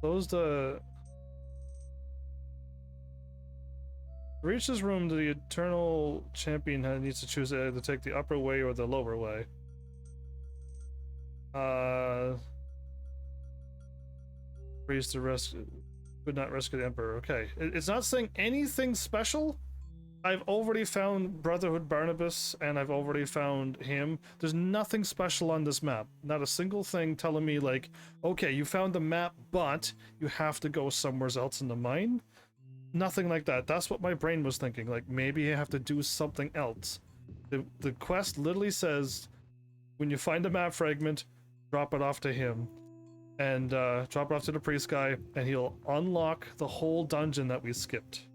S1: Close the... Reach this room, the Eternal Champion needs to choose either to take the upper way or the lower way. Freeze to rescue... Could not rescue the Emperor. Okay. It's not saying anything special? I've already found Brotherhood Barnabas, and I've already found him. There's nothing special on this map. Not a single thing telling me, like, okay, you found the map, but you have to go somewhere else in the mine. Nothing like that. That's what my brain was thinking. Like, maybe I have to do something else. The quest literally says, when you find a map fragment, drop it off to him. And drop it off to the priest guy, and he'll unlock the whole dungeon that we skipped.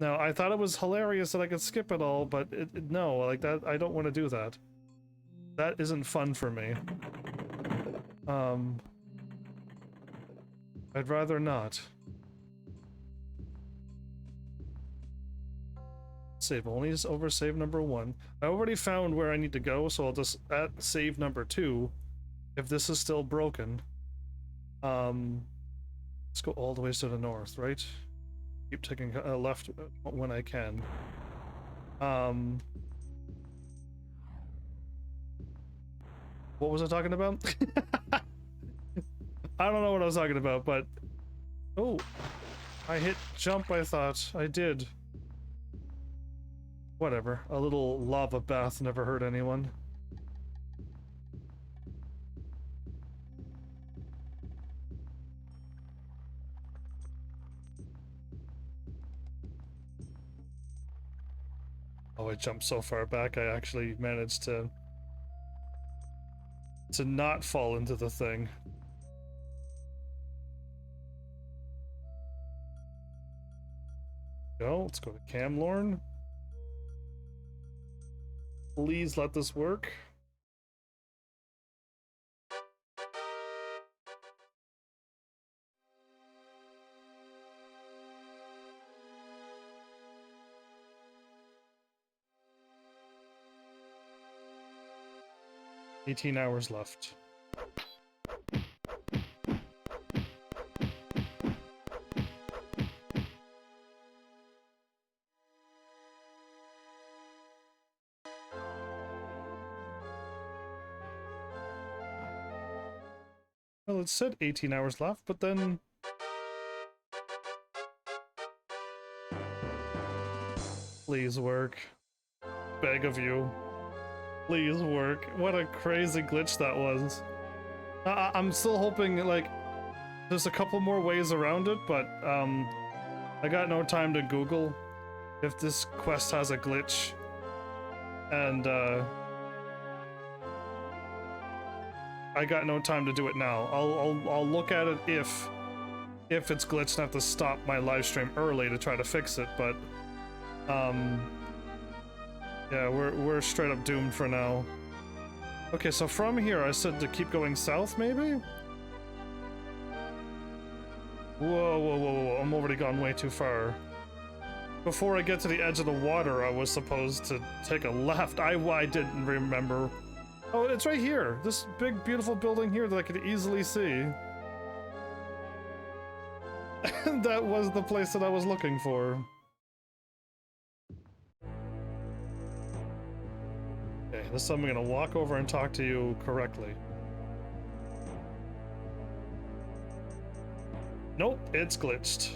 S1: Now, I thought it was hilarious that I could skip it all, but no, like that, I don't want to do that. That isn't fun for me. I'd rather not. Save only is over save number 1. I already found where I need to go, so I'll just at save number 2 if this is still broken. Let's go all the way to the north, right? Keep taking left when I can. What was I talking about? I don't know what I was talking about, but... Oh! I hit jump, I thought. I did. Whatever. A little lava bath never hurt anyone. Oh, I jumped so far back, I actually managed to not fall into the thing. Go, let's go to Camlorn. Please let this work. $18 hours left. Well, it said 18 hours left, but then... Please work. Beg of you. Please work. What a crazy glitch that was. I'm still hoping, like, there's a couple more ways around it, but, I got no time to Google if this quest has a glitch. And, I got no time to do it now. I'll look at it if it's glitched and I have to stop my live stream early to try to fix it, but, yeah, we're straight up doomed for now. Okay, so from here I said to keep going south, maybe? Whoa, I'm already gone way too far. Before I get to the edge of the water, I was supposed to take a left. I didn't remember. Oh, it's right here. This big, beautiful building here that I could easily see. That was the place that I was looking for. Okay, this time I'm gonna walk over and talk to you correctly. Nope, it's glitched.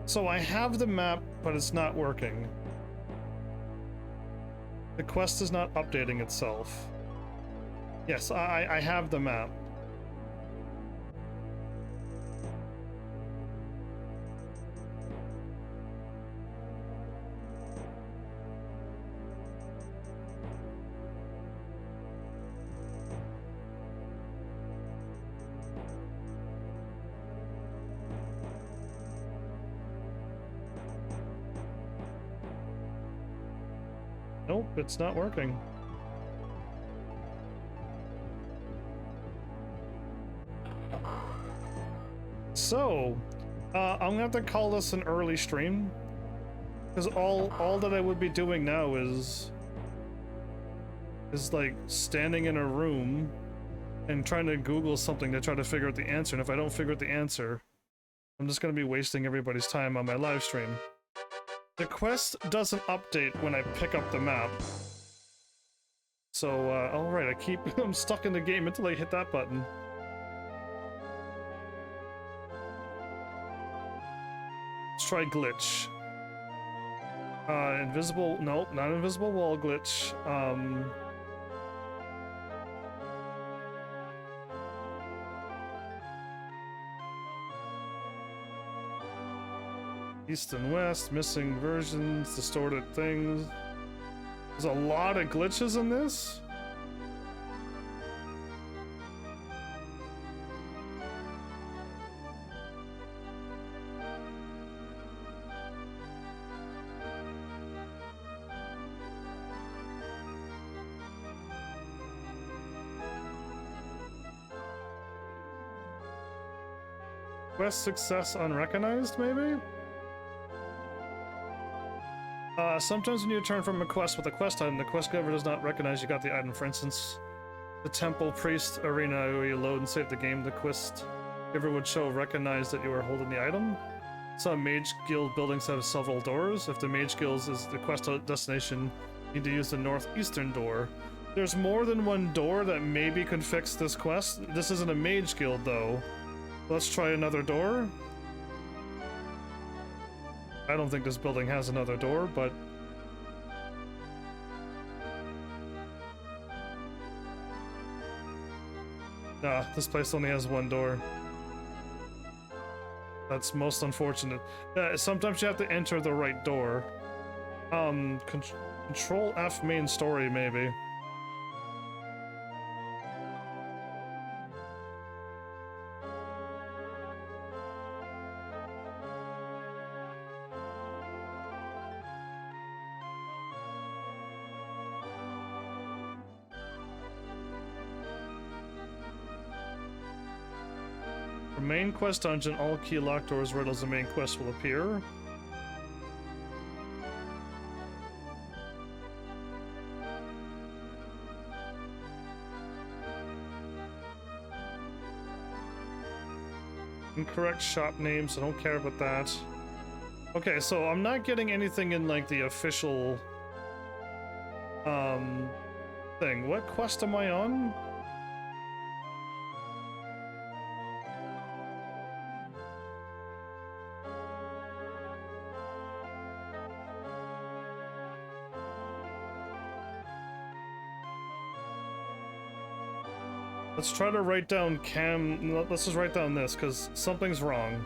S1: So I have the map, but it's not working. The quest is not updating itself. Yes, I have the map. Nope, it's not working. So, I'm gonna have to call this an early stream, because all that I would be doing now is like standing in a room and trying to Google something to try to figure out the answer. And if I don't figure out the answer, I'm just gonna be wasting everybody's time on my live stream. The quest doesn't update when I pick up the map. So, alright, I'm stuck in the game until I hit that button. Let's try glitch. Invisible, nope, not invisible wall glitch. East and west, missing versions, distorted things. There's a lot of glitches in this. Quest success unrecognized, maybe? Sometimes when you return from a quest with a quest item, the quest giver does not recognize you got the item. For instance, the temple priest arena where you load and save the game, the quest giver would show recognize that you are holding the item. Some mage guild buildings have several doors. If the mage guild is the quest destination, you need to use the northeastern door. There's more than one door that maybe could fix this quest. This isn't a mage guild though. Let's try another door. I don't think this building has another door, but... Nah, this place only has one door. That's most unfortunate. Sometimes you have to enter the right door. Control F main story, maybe. For main quest dungeon, all key locked doors riddles the main quest will appear. Incorrect shop names, I don't care about that. Okay, so I'm not getting anything in like the official thing. What quest am I on? Let's try to write down let's just write down this, because something's wrong.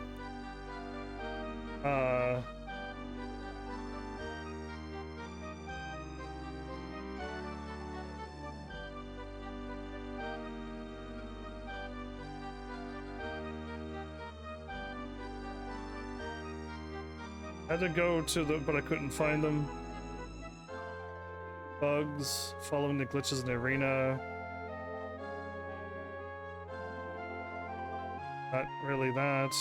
S1: I had to go to the, but I couldn't find them. Bugs, following the glitches in the arena. Not really that.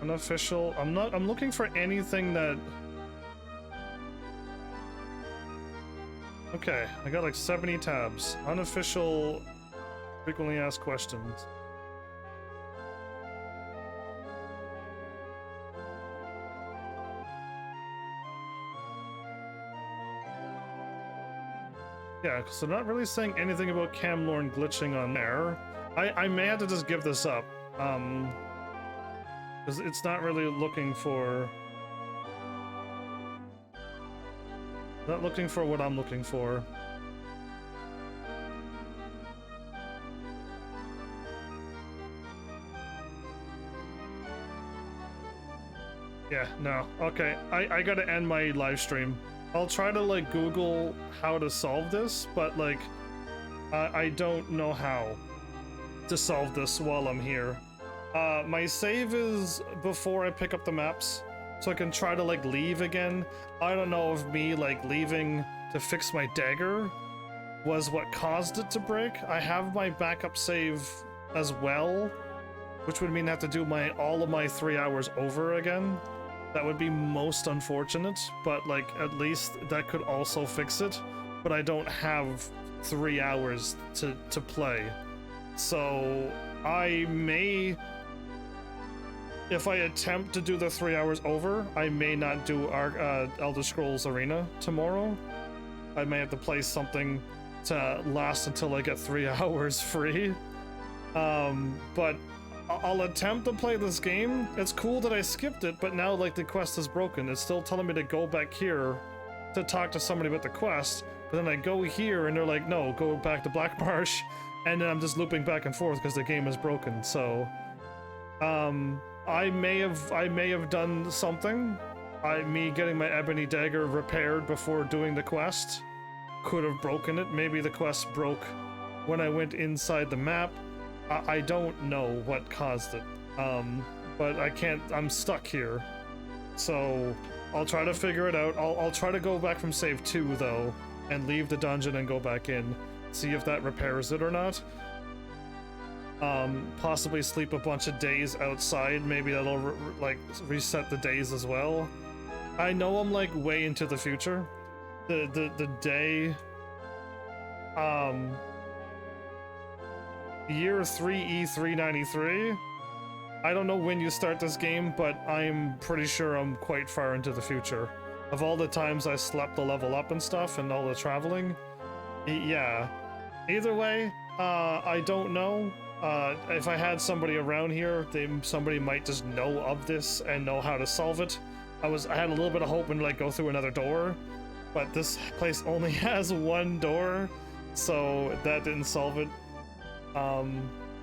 S1: Unofficial. I'm looking for anything that... Okay, I got like 70 tabs. Unofficial, frequently asked questions. Yeah, so they're not really saying anything about Camlorn glitching on there. I may have to just give this up. Because it's not really looking for... Not looking for what I'm looking for. Yeah, no. Okay, I gotta end my live stream. I'll try to like Google how to solve this, but like I don't know how to solve this while I'm here. My save is before I pick up the maps, so I can try to like leave again. I don't know if me like leaving to fix my dagger was what caused it to break. I have my backup save as well, which would mean I have to do all of my 3 hours over again. That would be most unfortunate, but like at least that could also fix it. But I don't have 3 hours to play, so I may, if I attempt to do the 3 hours over, I may not do our Elder Scrolls Arena tomorrow. I may have to play something to last until I get 3 hours free. But I'll attempt to play this game. It's cool that I skipped it, but now like the quest is broken. It's still telling me to go back here to talk to somebody about the quest, but then I go here and they're like, no, go back to Black Marsh, and then I'm just looping back and forth because the game is broken. So I may have done something. Me getting my ebony dagger repaired before doing the quest could have broken it. Maybe the quest broke when I went inside the map. I don't know what caused it, but I can't, I'm stuck here, so I'll try to figure it out. I'll try to go back from save 2 though, and leave the dungeon and go back in, see if that repairs it or not. Possibly sleep a bunch of days outside, maybe that'll like reset the days as well. I know I'm like way into the future. The day, Year 3E393. I don't know when you start this game, but I'm pretty sure I'm quite far into the future. Of all the times I slept to level up and stuff and all the traveling. Yeah. Either way, I don't know. If I had somebody around here, somebody might just know of this and know how to solve it. I had a little bit of hope and like go through another door, but this place only has one door, so that didn't solve it.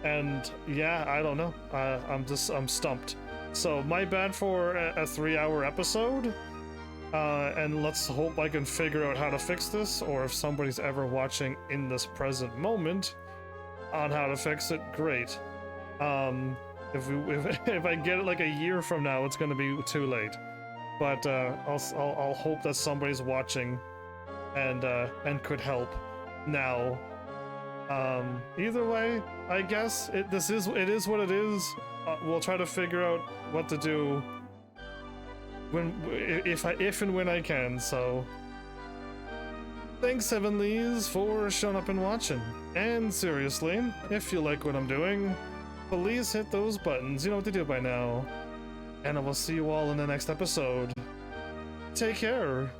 S1: And yeah, I don't know. I'm stumped. So my bad for a 3-hour episode. And let's hope I can figure out how to fix this, or if somebody's ever watching in this present moment on how to fix it, great. If I get it like a year from now, it's gonna be too late. But I'll hope that somebody's watching and could help now. Either way, I guess it is what it is. We'll try to figure out what to do if and when I can. So thanks, Heavenlies, for showing up and watching. And seriously, if you like what I'm doing, please hit those buttons. You know what to do by now. And I will see you all in the next episode. Take care.